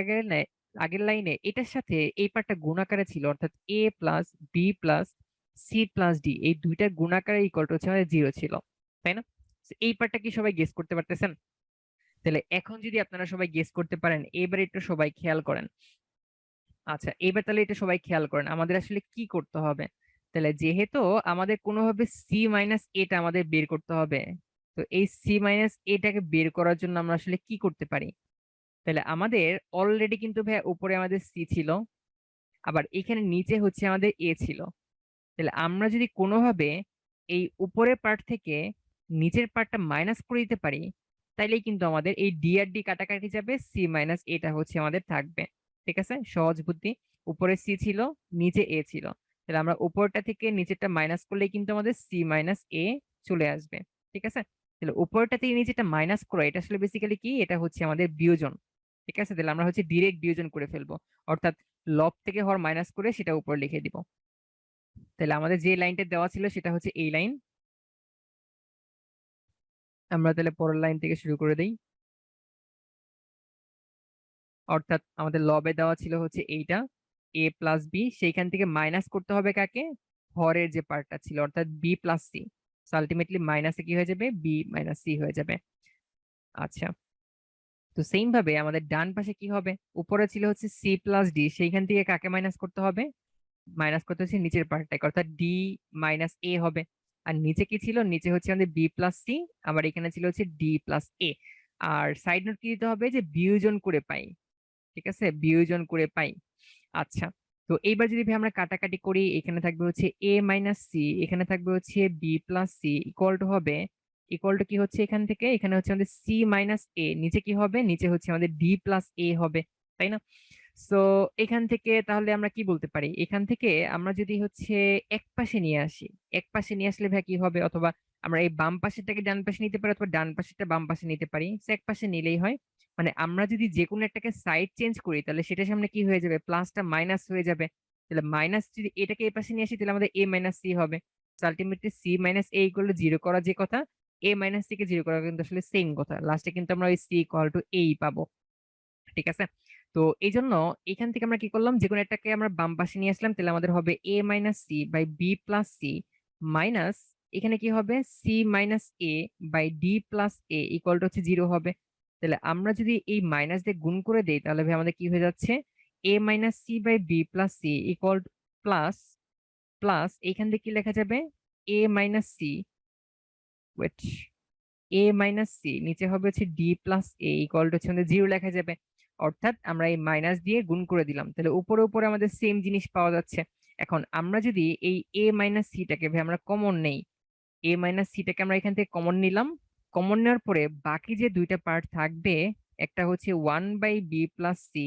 আগের লাইনে এটার সাথে এই পার্টটা গুণ আকারে ছিল, অর্থাৎ A plus B plus C plus D এই দুইটা গুণ আকারে ইকুয়াল টু হচ্ছে আমাদের জিরো ছিল, তাই না? So, এই পার্টটা কি সবাই গেস করতে পারতেছেন? তাহলে এখন যদি আপনারা সবাই গেস করতে পারেন, এবারে একটু সবাই খেয়াল করেন। আচ্ছা, এবার তাহলে এটা সবাই খেয়াল করেন, আমাদের আসলে কি করতে হবে। তাহলে যেহেতু আমাদের কোনোভাবে সি মাইনাস এটা আমাদের বের করতে হবে, তো এই সি মাইনাস এটাকে বের করার জন্য আমরা আসলে কি করতে পারি। তাহলে আমাদের অলরেডি কিন্তু ভাই উপরে আমাদের সি ছিল, আবার এখানে নিচে হচ্ছে আমাদের এ ছিল। তাহলে আমরা যদি কোনোভাবে এই উপরের পার্ট থেকে নিচের পার্টটা মাইনাস করে দিতে পারি, তাইলেই কিন্তু আমাদের এই ডি আর ডি কাটাকাটি যাবে, সি মাইনাস এটা হচ্ছে আমাদের থাকবে। ঠিক আছে, সহজ বুদ্ধি। উপরে সি ছিল, নিচে এ ছিল, তাহলে আমরা উপরটা থেকে নিচেরটা মাইনাস করলেই কিন্তু আমাদের সি মাইনাস এ চলে আসবে। ঠিক আছে, তাহলে উপরটা থেকে নিচেরটা মাইনাস করা এটা আসলে বেসিক্যালি কি, এটা হচ্ছে আমাদের বিয়োজন। ঠিক আছে, তাহলে আমরা হচ্ছে ডিরেক্ট বিয়োজন করে ফেলবো, অর্থাৎ লব থেকে হর মাইনাস করে সেটা উপরে লিখে দিব। তাহলে আমাদের যে লাইনটা দেওয়া ছিল সেটা হচ্ছে এই লাইন। আমরা তাহলে পরের লাইন থেকে শুরু করে দেই, অর্থাৎ আমাদের লবে দেওয়া ছিল হচ্ছে এইটা এ প্লাস বি, সেইখান থেকে মাইনাস করতে হবে কাকে, হরের যে পার্টটা ছিল অর্থাৎ বি প্লাস সি। আলটিমেটলি মাইনাসে কি হয়ে যাবে, বি মাইনাস সি হয়ে যাবে। আচ্ছা, তো সেম ভাবে আমাদের ডান পাশে কি হবে, উপরে ছিল হচ্ছে সি প্লাস ডি, সেইখান থেকে কাকে মাইনাস করতে হবে, মাইনাস করতে হচ্ছে নিচের পার্টটাকে, অর্থাৎ ডি মাইনাস এ হবে। আর নিচে কি ছিল, নিচে হচ্ছে আমাদের বি প্লাস সি, আবার এখানে ছিল হচ্ছে D plus A. R side note কি দিতে হবে, যে বিয়োজন করে পাই। ঠিক আছে, বিয়োজন করে পাই। আচ্ছা, তো এইবার যদি ভাই আমরা কাটাকাটি করি, এখানে থাকবে হচ্ছে এ মাইনাস সি, এখানে থাকবে হচ্ছে B plus C equal to হবে, ইকুয়াল টু কি হচ্ছে এখান থেকে, এখানে হচ্ছে আমাদের সি মাইনাস এ, নিচে কি হবে, নিচে হচ্ছে আমাদের ডি প্লাস এ হবে, তাই না? সো এখান থেকে তাহলে আমরা কি বলতে পারি, এখান থেকে আমরা যদি হচ্ছে এক পাশে নিয়ে আসি, এক পাশে নিয়ে আসলে ভাই কি হবে, অথবা আমরা এই বাম পাশেরটাকে ডান পাশে নিতে পারি অথবা ডান পাশেরটা বাম পাশে নিতে পারি, সো এক পাশে নিলেই হয়। মানে আমরা যদি যে কোনো একটাকে সাইড চেঞ্জ করি তাহলে সেটার সামনে কি হয়ে যাবে, প্লাসটা মাইনাস হয়ে যাবে। তাহলে মাইনাস যদি এটাকে এই পাশে নিয়ে আসি তাহলে আমাদের এ মাইনাস সি হবে। Ultimately C minus A equal to zero করা যে কথা, এ মাইনাস সি কে জিরো করা কিন্তু আসলে সেম কথা, লাস্টে কিন্তু আমরা ওই সি ইকুয়াল টু এই পাবো। ঠিক আছে, তো এই জন্য এখান থেকে আমরা কি করলাম, যে কোনো একটাকে আমরা বাম পাশে নিয়ে আসলাম, তাহলে আমাদের হবে A minus C by B plus C minus, এখানে কি হবে, C minus A by D plus A equal to হচ্ছে জিরো হবে। তাহলে আমরা যদি এই মাইনাস দিয়ে গুণ করে দেই তাহলে ভাই আমাদের কি হয়ে যাচ্ছে, A minus C by B plus C equal plus plus এইখান থেকে কি লেখা যাবে a minus C, wait, a minus C নিচে হবে হচ্ছে D plus A equal to হচ্ছে আমাদের 0 লেখা যাবে। অর্থাৎ আমরা এই মাইনাস দিয়ে গুণ করে দিলাম, তাহলে উপরে উপরে আমাদের সেম জিনিস পাওয়া যাচ্ছে। এখন আমরা যদি এই a মাইনাস সিটাকে আমরা কমন নেই, a মাইনাস সিটাকে আমরা এখান থেকে কমন নিলাম, কমন নেওয়ার পরে বাকি যে দুইটা পার্ট থাকবে, একটা হচ্ছে 1/b প্লাস সি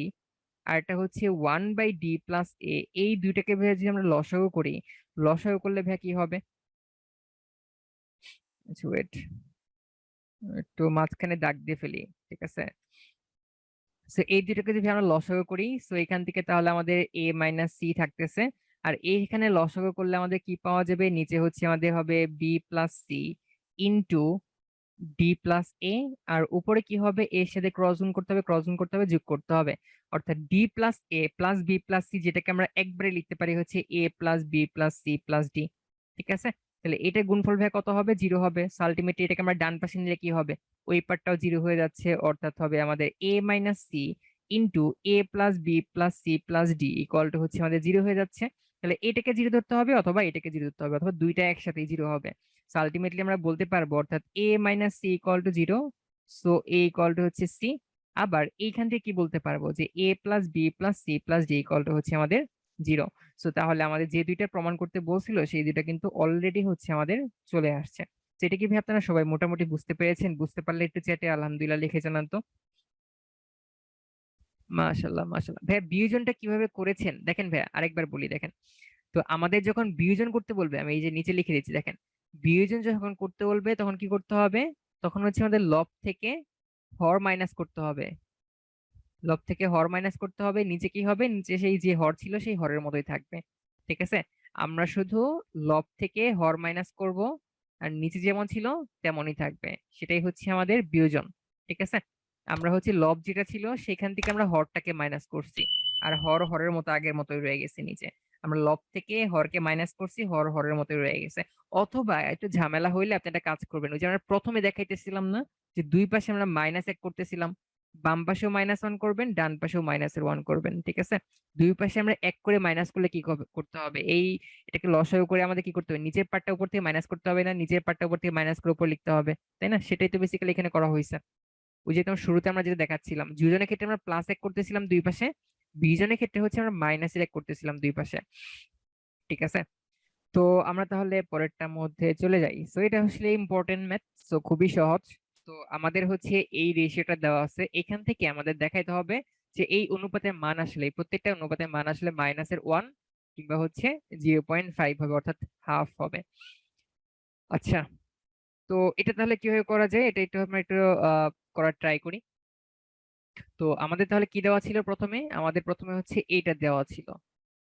আর একটা হচ্ছে 1/d প্লাস এ, এই দুইটাকে ভাইয়া যদি আমরা লসাগু করি, লসাগু করলে ভাইয়া কি হবে, আচ্ছা ওয়েট, একটু মাঝখানে দাগ দিয়ে ফেলি, ঠিক আছে। সো এই দুটোকে যদি আমরা লসাগু করি, সো এখান থেকে তাহলে আমাদের a মাইনাস সি থাকতেছে, আর এইখানে লসাগু করলে আমাদের কি পাওয়া যাবে, নিচে হচ্ছে আমাদের হবে b plus C into D plus A, আর উপরে কি হবে, এর সাথে ক্রস গুণ করতে হবে, ক্রস গুণ করতে হবে, যোগ করতে হবে, অর্থাৎ D plus A plus B plus C, যেটাকে আমরা একবারে লিখতে পারি হচ্ছে A plus B plus C plus D. ঠিক আছে, তাহলে এটা গুণফল ভাই কত হবে, 0 হবে। আলটিমেটলি এটাকে আমরা ডান পাশে নিলে কি হবে, ওই পার্টটাও 0 হয়ে যাচ্ছে, অর্থাৎ হবে আমাদের A minus C into A plus B plus C plus D equal to হচ্ছে আমাদের 0 হয়ে যাচ্ছে। তাহলে এটাকে 0 ধরতে হবে অথবা এটাকে 0 ধরতে হবে, অথবা দুইটা একসাথেই 0 হবে। সো আলটিমেটলি আমরা বলতে পারবো অর্থাৎ a minus C equal to 0, so a equal to হচ্ছে c। আবার এইখান থেকে কি বলতে পারবো যে a plus B plus C plus D equal to হচ্ছে আমাদের 0। সো তাহলে আমাদের যে দুইটা প্রমাণ করতে বলছিল সেই দুইটা কিন্তু অলরেডি হচ্ছে আমাদের চলে আসছে। সেটা কি ভাই আপনারা সবাই মোটামুটি বুঝতে পেরেছেন? বুঝতে পারলে একটু চ্যাটে আলহামদুলিল্লাহ লিখে জানান তো। মাশাল্লাহ মাশাল্লাহ ভাইয়া, বিয়োজনটা কিভাবে করেছেন দেখেন ভাইয়া, আরেকবার বলি দেখেন। তো আমাদের যখন বিয়োজন করতে বলবে, আমি এই যে নিচে লিখে দিচ্ছি দেখেন, বিয়োজন যখন করতে বলবে তখন কি করতে হবে, তখন হচ্ছে আমাদের লব থেকে হর মাইনাস করতে হবে, লব থেকে হর মাইনাস করতে হবে, নিচে কি হবে, নিচে সেই যে হর ছিল সেই হরের মতোই থাকবে। ঠিক আছে, আমরা শুধু লব থেকে হর মাইনাস করব, আর নিচে যেমন ছিল তেমনই থাকবে, সেটাই হচ্ছে আমাদের বিয়োজন। ঠিক আছে, আমরা হচ্ছে লব যেটা ছিল সেখান থেকে আমরা হরটাকে মাইনাস করছি, আর হর হরের মতো আগের মতোই রয়ে গেছে নিচে। আমরা লব থেকে হরকে মাইনাস করছি, হর হরের মতোই রয়ে গেছে। অথবা একটু ঝামেলা হইলে আপনি একটা কাজ করবেন, ওই যে আমরা প্রথমে দেখাইতেছিলাম না, যে দুই পাশে আমরা মাইনাস 1 করতেছিলাম, বাম পাশেও -1 করবেন, ডান পাশেও -1 করবেন। ঠিক আছে, দুই পাশে আমরা 1 করে মাইনাস করলে কি করতে হবে, এই এটাকে লসাগু করে আমাদের কি করতে হবে, নিচের পার্টটা উপর থেকে মাইনাস করতে হবে, না নিচের পার্টটা উপর থেকে মাইনাস করে উপর লিখতে হবে, তাই না? সেটাই তো বেসিক্যালি এখানে করা হয়েছে। ওই যে তোমার শুরুতে আমরা যেটা দেখাচ্ছিলাম, যোজনের ক্ষেত্রে আমরা +1 করতেছিলাম দুই পাশে, বিজনের ক্ষেত্রে হচ্ছে আমরা -1 করতেছিলাম দুই পাশে। ঠিক আছে, তো আমরা তাহলে পরেরটার মধ্যে চলে যাই। সো এটা আসলে ইম্পর্টেন্ট ম্যাথ, সো খুবই সহজ। তো আমাদের হচ্ছে এই রেশিওটা দেওয়া আছে, এখান থেকে আমাদের দেখাইতে হবে যে এই অনুপাতের মান আসলে, এই প্রত্যেকটা অনুপাতের মান আসলে -1 কিংবা হচ্ছে 0.5 হবে, অর্থাৎ হাফ হবে। আচ্ছা, তো এটা তাহলে কিভাবে করা যায়, এটা একটু আমরা একটু করার ট্রাই করি। তো আমাদের তাহলে কি দেওয়া ছিল, প্রথমে আমাদের প্রথমে হচ্ছে এইটা দেওয়া ছিল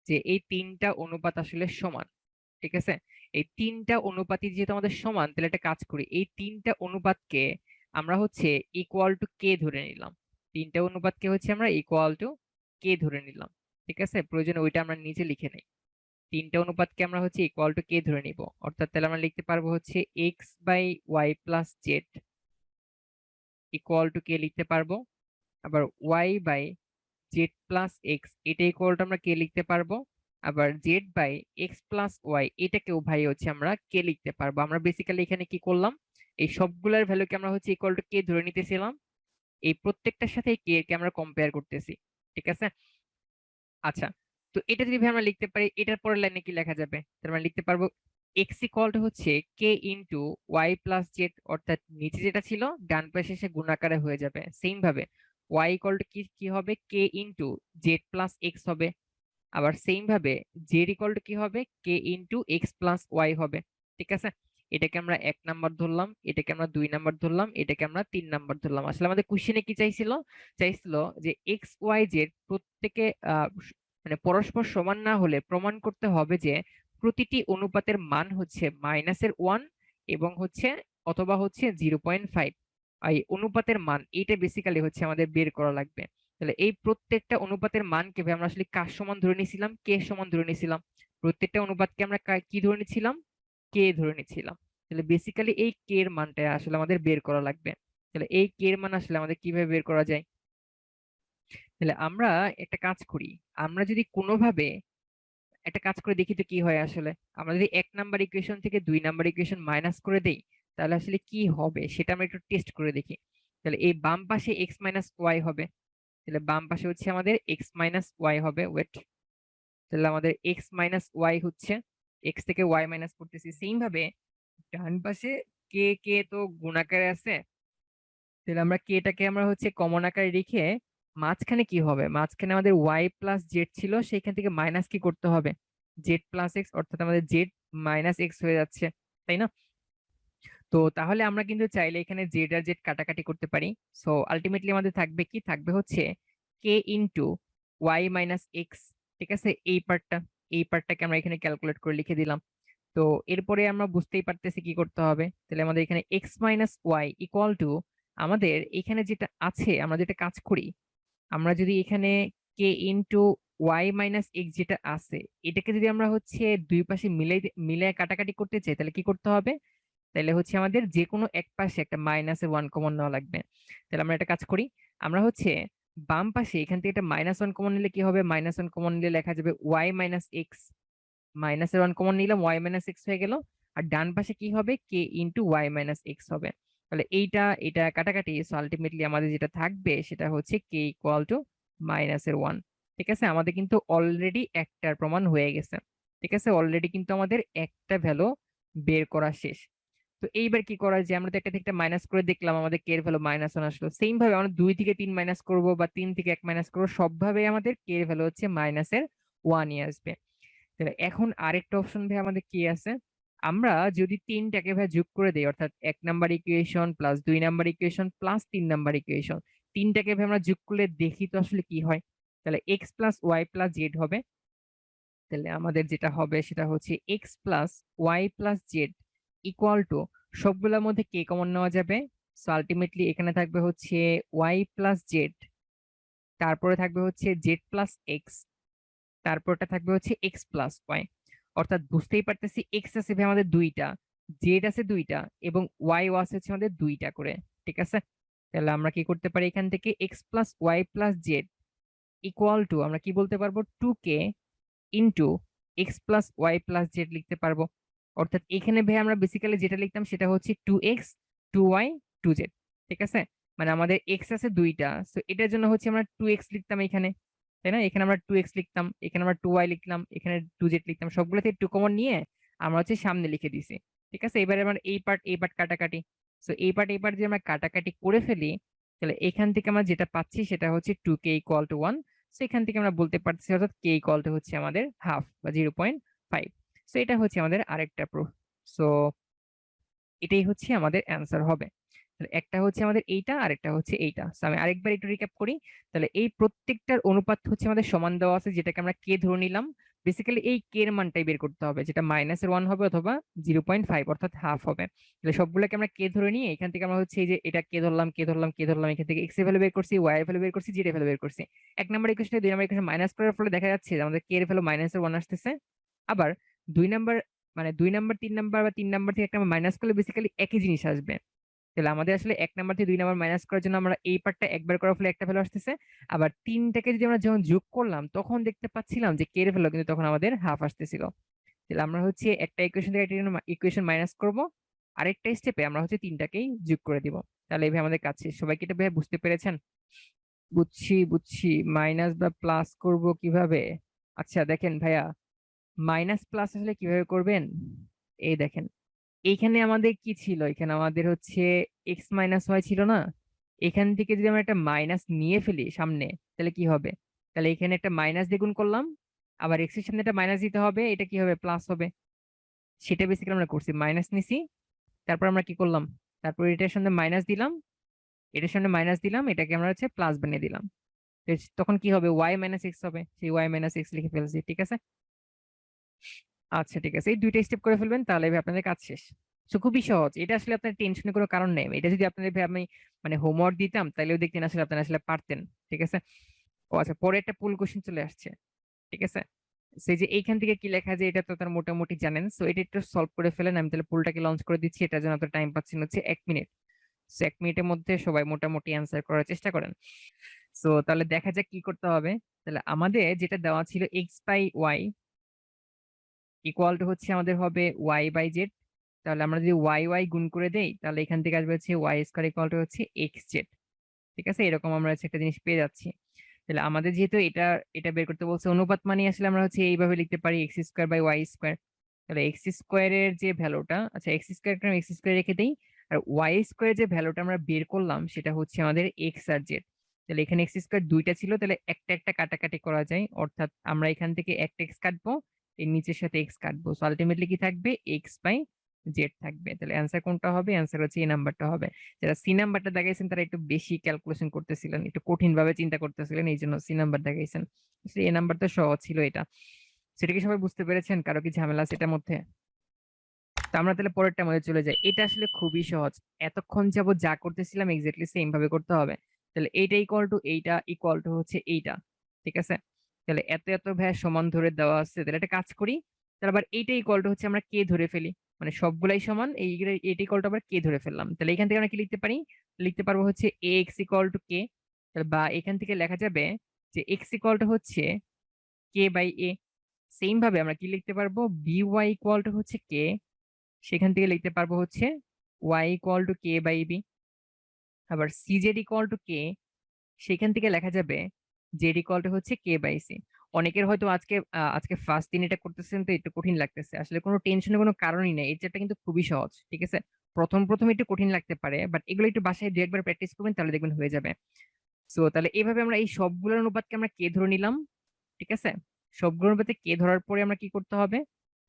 যে এই তিনটা অনুপাত আসলে সমান। ঠিক আছে, এই তিনটা অনুপাতই যেহেতু আমাদের সমান, তাহলে একটা কাজ করি, এই তিনটা অনুপাতকে আমরা হচ্ছে ইকুয়াল টু কে ধরে নিলাম, তিনটা অনুপাতকে হচ্ছে আমরা ইকুয়াল টু কে ধরে নিলাম। ঠিক আছে, প্রয়োজনে ওইটা আমরা নিচে লিখে নেই, তিনটা অনুপাতকে আমরা হচ্ছে ইকুয়াল টু কে ধরে নিব, অর্থাৎ তাহলে আমরা লিখতে পারবো হচ্ছে X by Y plus Z equal to কে লিখতে পারবো, আবার Y by Z plus X এটা ইকুয়াল টু আমরা কে লিখতে পারবো, আবার Z by X plus Y এটাকেও ভাই হচ্ছে আমরা কে লিখতে পারবো। আমরা বেসিক্যালি এখানে কি করলাম, এই সবগুলোর ভ্যালুকে আমরা হচ্ছে ইকুয়াল টু কে ধরে নিতেছিলাম, এই প্রত্যেকটার সাথে কে কে আমরা কম্পেয়ার করতেছি। ঠিক আছে, আচ্ছা, তো এটা যদি ভাই আমরা লিখতে পারি, এটার পরের লাইনে কি লেখা যাবে, তার মানে লিখতে পারবো এক্স ইকুয়াল টু হচ্ছে কে ইন্টু ওয়াই প্লাস জেড, অর্থাৎ নিচে যেটা ছিল ডান পাশে এসে গুণাকারে হয়ে যাবে। সেম ভাবে ওয়াই ইকুয়াল টু কি কি হবে, কে ইন্টু জেড প্লাস এক্স হবে, আবার সেম ভাবে জেড ইকুয়াল টু কি হবে, কে ইন্টু এক্স প্লাস ওয়াই হবে। ঠিক আছে, এটাকে আমরা 1 নাম্বার ধরলাম, এটাকে আমরা 2 নাম্বার ধরলাম, এটাকে আমরা 3 নাম্বার ধরলাম। আসলে আমাদের কোশ্চেনে কি চাইছিল, চাইছিল যে এক্স ওয়াই জেড প্রত্যেকে মানে পরস্পর সমান না হলে প্রমাণ করতে হবে যে প্রতিটি অনুপাতের মান হচ্ছে -1 এবং হচ্ছে অথবা হচ্ছে 0.5, এই অনুপাতের মান এইটা বেসিক্যালি হচ্ছে আমাদের বের করা লাগবে। তাহলে এই প্রত্যেকটা অনুপাতের মানকে আমরা আসলে কার সমান ধরে নিয়েছিলাম, কে সমান ধরে নিয়েছিলাম, প্রত্যেকটা অনুপাতকে আমরা কি ধরে নিয়েছিলাম, কে ধরে নিয়েছিলাম। তাহলে বেসিক্যালি এই কে এর মানটা আসলে আমাদের বের করা লাগবে। তাহলে এই কে এর মান আসলে আমাদের কিভাবে বের করা যায়, তাহলে আমরা একটা কাজ করি, আমরা যদি কোনোভাবে একটা কাজ করে দেখি তো কি হয় আসলে। আমরা যদি 1 নাম্বার ইকুয়েশন থেকে 2 নাম্বার ইকুয়েশন মাইনাস করে দেই, তাহলে আসলে কি হবে সেটা আমরা একটু টেস্ট করে দেখি। তাহলে এই বাম পাশে x মাইনাস ওয়াই হবে। তাহলে বাম পাশে হচ্ছে আমাদের x মাইনাস ওয়াই হবে। ওয়েট, তাহলে আমাদের x মাইনাস ওয়াই হচ্ছে, x থেকে y মাইনাস করতেছি। সেম ভাবে ডান পাশে কে কে তো গুণ আকারে আছে, তাহলে আমরা কেটাকে আমরা হচ্ছে কমন আকারে রেখে মাঝখানে কি হবে, মাঝখানে আমাদের ওয়াই প্লাস জেড ছিল, সেখান থেকে মাইনাস কি করতে হবে, জেড প্লাস এক্স, অর্থাৎ আমাদের জেড মাইনাস এক্স হয়ে যাচ্ছে, তাই না? তো তাহলে আমরা কিন্তু চাইলে এখানে জেড আর জেড কাটাকাটি করতে পারি। সো আলটিমেটলি আমাদের থাকবে কি, থাকবে হচ্ছে কে ইন্টু ওয়াই মাইনাস এক্স। ঠিক আছে, এই পার্টটাকে আমরা এখানে ক্যালকুলেট করে লিখে দিলাম। তো এরপরে আমরা বুঝতেই পারতেছি কি করতে হবে। তাহলে আমাদের এখানে X minus Y equal to, আমাদের এখানে যেটা আছে, আমরা যেটা কাজ করি, আমরা যদি এখানে কে ইন্টু ওয়াই মাইনাস এক্স যেটা আছে, এটাকে যদি আমরা হচ্ছে দুই পাশে মিলাই কাটাকাটি করতে চাই, তাহলে কি করতে হবে, তাহলে হচ্ছে আমাদের যে কোনো এক পাশে একটা মাইনাসের ওয়ান কমন নেওয়া লাগবে। তাহলে আমরা একটা কাজ করি, আমরা হচ্ছে বাম পাশে এখান থেকে একটা মাইনাস ওয়ান কমন নিলে কি হবে, মাইনাস ওয়ান কমন নিলে লেখা যাবে ওয়াই মাইনাস এক্স, মাইনাসের ওয়ান কমন নিলাম, ওয়াই মাইনাস এক্স হয়ে গেল। আর ডান পাশে কি হবে, কে ইন্টু ওয়াই মাইনাস এক্স হবে। তাহলে এটা কাটাকাটি, সো আলটিমেটলি আমাদের যেটা থাকবে সেটা হচ্ছে কে ইকুয়াল টু মাইনাসের ওয়ান। ঠিক আছে, আমাদের কিন্তু অলরেডি একটার প্রমাণ হয়ে গেছে। ঠিক আছে, অলরেডি কিন্তু আমাদের একটা ভ্যালু বের করা শেষ। তো এইবার কি করা যায়, আমরা তো একটা থেকে একটা মাইনাস করে দেখলাম, আমাদের কে এর ভ্যালু মাইনাস ওয়ান আসলো। সেম ভাবে আমরা 2 থেকে 3 মাইনাস করব বা 3 থেকে 1 মাইনাস করবো, সবভাবে আমাদের কে এর ভ্যালু হচ্ছে মাইনাসের ওয়ান নিয়ে আসবে। তাহলে এখন আরেকটা অপশন ভাই আমাদের কি আছে, আমরা যদি তিনটাকে ভাই যোগ করে দেই, অর্থাৎ 1 number equation plus 2 number equation plus 3 number equation, তিনটাকে ভাই আমরা যোগ করলে দেখি তো আসলে কি হয়। তাহলে X plus Y plus Z হবে। তাহলে আমাদের যেটা হবে সেটা হচ্ছে X plus Y plus Z equal to, সবগুলোর মধ্যে কে কমন নেওয়া যাবে, সো আলটিমেটলি এখানে থাকবে হচ্ছে ওয়াই প্লাস জেড, তারপরে থাকবে হচ্ছে জেড প্লাস এক্স, তারপরটা থাকবে হচ্ছে এক্স প্লাস ওয়াই। অর্থাৎ বুঝতেই পারতেছি এক্স আছে ভাই আমাদের দুইটা, জেড আছে দুইটা, এবং ওয়াই আছে হচ্ছে আমাদের দুইটা করে। ঠিক আছে, তাহলে আমরা কি করতে পারি, এখান থেকে X plus Y plus Z equal to আমরা কি বলতে পারবো, 2k into X plus Y plus Z লিখতে পারবো। অর্থাৎ এখানে ভাই আমরা বেসিক্যালি যেটা লিখতাম সেটা হচ্ছে 2x 2y 2z। ঠিক আছে, মানে আমাদের এক্স আছে দুইটা, সো এটার জন্য হচ্ছে আমরা 2x লিখতাম এখানে, তাই না? এখানে আমরা 2x লিখতাম, এখানে আমরা 2y লিখলাম, এখানে 2z লিখতাম, সবগুলোতে 2 কমন নিয়ে আমরা হচ্ছে সামনে লিখে দিছি। ঠিক আছে, এবারে আমরা এই পার্ট কাটাকাটি, সো এই পার্ট যদি আমরা কাটাকাটি করে ফেলি, তাহলে এখান থেকে আমরা যেটা পাচ্ছি সেটা হচ্ছে 2k ইকুয়াল টু 1। সো এখান থেকে আমরা বলতে পারছি, অর্থাৎ কে ইকুয়াল টু হচ্ছে আমাদের হাফ বা 0.5। সো এটা হচ্ছে আমাদের আরেকটা প্রুফ। সো এটাই হচ্ছে আমাদের অ্যান্সার হবে। তাহলে একটা হচ্ছে আমাদের এইটা, আরেকটা হচ্ছে এইটা। সো আমি আরেকবার একটু রিক্যাপ করি। তাহলে এই প্রত্যেকটার অনুপাত হচ্ছে আমাদের সমান দেওয়া আছে, যেটাকে আমরা কে ধরে নিলাম। বেসিক্যালি এই কে এর মানটাই বের করতে হবে, যেটা মাইনাসের ওয়ান হবে অথবা 0.5 অর্থাৎ হাফ হবে। তাহলে সবগুলোকে আমরা কে ধরে নিয়ে এখান থেকে আমরা হচ্ছে এই যে এটা কে ধরলাম, এখান থেকে এক্স এর ভ্যালু বের করছি, ওয়াই এর ভ্যালু বের করছি, জেড এর ভ্যালু বের করছি। 1 number equation 2 number equation minus করার ফলে দেখা যাচ্ছে যে আমাদের কে এর ভ্যালু মাইনাসের ওয়ান আসতেছে। আবার 2 নাম্বার, মানে 2 নাম্বার 3 নাম্বার বা 3 নাম্বার থেকে একটা মাইনাস করলে বেসিক্যালি একই জিনিস আসবে। তাহলে আমাদের আসলে 1 নাম্বার থেকে 2 নাম্বার মাইনাস করার জন্য আমরা এই পার্টটা একবার করার ফলে একটা ভ্যালু আসতেছে। আবার তিনটাকে যদি আমরা যখন যোগ করলাম তখন দেখতে পাচ্ছিলাম যে কে এর ভ্যালু কিন্তু তখন আমাদের হাফ আসতেছিল। তাহলে আমরা হচ্ছে একটা ইকুয়েশন থেকে একটা ইকুয়েশন মাইনাস করব, আরেকটা স্টেপে আমরা হচ্ছে তিনটাকেই যোগ করে দিব। তাহলে এইভাবে আমাদের কাজ শেষ। সবাই কি এটা ভাবে বুঝতে পেরেছেন? বুঝছি বুঝছি, মাইনাস বা প্লাস করব কিভাবে? আচ্ছা দেখেন ভাইয়া, মাইনাস প্লাস আসলে কিভাবে করবেন, এই দেখেন এইখানে আমাদের কি ছিল, এখানে আমাদের হচ্ছে এক্স মাইনাস ওয়াই ছিল না, এখান থেকে যদি আমরা একটা মাইনাস নিয়ে ফেলি সামনে, তাহলে কি হবে, তাহলে এখানে একটা মাইনাস দ্বিগুণ করলাম, আবার এক্স এর সামনে একটা মাইনাস দিতে হবে, এটা কি হবে, প্লাস হবে। সেটা বেসিক্যালি আমরা করছি, মাইনাস নিছি, তারপর আমরা কি করলাম, তারপর এটার সামনে মাইনাস দিলাম, এটার সামনে মাইনাস দিলাম, এটাকে আমরা হচ্ছে প্লাস বানিয়ে দিলাম। তো তখন কি হবে, ওয়াই মাইনাস এক্স হবে, সেই ওয়াই মাইনাস এক্স লিখে ফেলছি। ঠিক আছে, আচ্ছা ঠিক আছে, এই দুইটা স্টেপ করে ফেলবেন, তাহলে ভাই আপনাদের কাজ শেষ। তো খুবই সহজ, এটা আসলে আপনার টেনশনের কোনো কারণ নেই। এটা যদি আপনাদের ভাই আমি মানে হোমওয়ার্ক দিতাম তাহলেও দেখতেন আসলে আপনারা আসলে পারতেন। ঠিক আছে, ও আচ্ছা, পরে একটা পুল কোশ্চেন চলে আসছে। ঠিক আছে, সেই যে এইখান থেকে কি লেখা যায় এটা তো তার মোটামুটি জানেন, সো এটা একটু সলভ করে ফেলেন। আমি তাহলে পুলটাকে লঞ্চ করে দিচ্ছি, এটার জন্য আপনার টাইম পাচ্ছেন হচ্ছে 1 মিনিট। সো 1 মিনিটের মধ্যে সবাই মোটামুটি অ্যান্সার করার চেষ্টা করেন। সো তাহলে দেখা যাক কি করতে হবে। তাহলে আমাদের যেটা দেওয়া ছিল X by Y, equal to হচ্ছে আমাদের হবে ওয়াই বাই জেড। তাহলে আমরা যদি ওয়াই ওয়াই গুণ করে দেই তাহলে এখান থেকে আসবে হচ্ছে ওয়াই স্কোয়ার ইকুয়াল টু হচ্ছে এক্স জেড। ঠিক আছে, এরকম আমরা হচ্ছে একটা জিনিস পেয়ে যাচ্ছি। তাহলে আমাদের যেহেতু এটা এটা বের করতে বলছে, অনুপাত মানে আসলে আমরা হচ্ছে এইভাবে লিখতে পারি X square by Y square. তাহলে এক্স স্কোয়ারের যে ভ্যালুটা, আচ্ছা এক্স স্কোয়ার এক্স স্কোয়ার রেখে দেই, আর ওয়াই স্কোয়ারের যে ভ্যালুটা আমরা বের করলাম সেটা হচ্ছে আমাদের এক্স আর জেড। তাহলে এখানে এক্স স্কোয়ার দুইটা ছিল, তাহলে একটা একটা কাটাকাটি করা যায়, অর্থাৎ আমরা এখান থেকে একটা এক্স কাটবো, এর নিচের সাথে এক্স কাটবো, সো আলটিমেটলি কি থাকবে, এক্স বাই জেড থাকবে। তাহলে অ্যান্সার কোনটা হবে, অ্যান্সার হচ্ছে এই নাম্বারটা হবে। যারা সি নাম্বারটা দেখাইছেন তারা একটু বেশি ক্যালকুলেশন করতেছিলেন, একটু কঠিন ভাবে চিন্তা করতেছিলেন, এই জন্য সি নাম্বার দেখাইছেন। এই নাম্বার তো সহজ ছিল এটা। সেটা কি সবাই বুঝতে পেরেছেন? কারো কি ঝামেলা আছে এটার মধ্যে? তো আমরা তাহলে পরেরটা মধ্যে চলে যাই। এটা আসলে খুবই সহজ, এতক্ষণ যাবত যা করতেছিলাম এক্স্যাক্টলি সেম ভাবে করতে হবে। তাহলে এইটা ইকুয়াল টু এইটা ইকুয়াল টু হচ্ছে এইটা। ঠিক আছে, তাহলে এত এত ভ্যাস সমান ধরে দেওয়া আছে, তাহলে একটা কাজ করি, তাহলে আবার এইটা ইকুয়াল টু হচ্ছে আমরা কে ধরে ফেলি, মানে সবগুলাই সমান, এইটা ইকুয়াল টু আবার কে ধরে ফেললাম। তাহলে এখান থেকে আমরা কি লিখতে পারি, লিখতে পারবো হচ্ছে এ এক্স ইকুয়াল টু কে। বা এখান থেকে লেখা যাবে যে এক্স ইকুয়াল টু হচ্ছে কে বাই এ। সেম ভাবে আমরা কি লিখতে পারবো, বি ওয়াই ইকুয়াল টু হচ্ছে কে, সেখান থেকে লিখতে পারবো হচ্ছে Y equal to K by B. আবার C Z equal to K, সেখান থেকে লেখা যাবে জেড ইকুয়াল টু হচ্ছে কে বাই সি। অনেকের হয়তো আজকে ফার্স্ট দিন এটা করতেছেন তো একটু কঠিন লাগতেছে, আসলে কোনো টেনশনের কোনো কারণই নেই, এই চ্যাপ্টারটা কিন্তু খুবই সহজ। ঠিক আছে, প্রথম প্রথম একটু কঠিন লাগতে পারে, বাট এগুলো একটু বাসায় দু একবার প্র্যাকটিস করবেন তাহলে দেখবেন হয়ে যাবে। সো তাহলে এইভাবে আমরা এই সবগুলোর অনুপাতকে আমরা কে ধরে নিলাম। ঠিক আছে, সবগুলোর অনুপাতে কে ধরার পরে আমরা কি করতে হবে,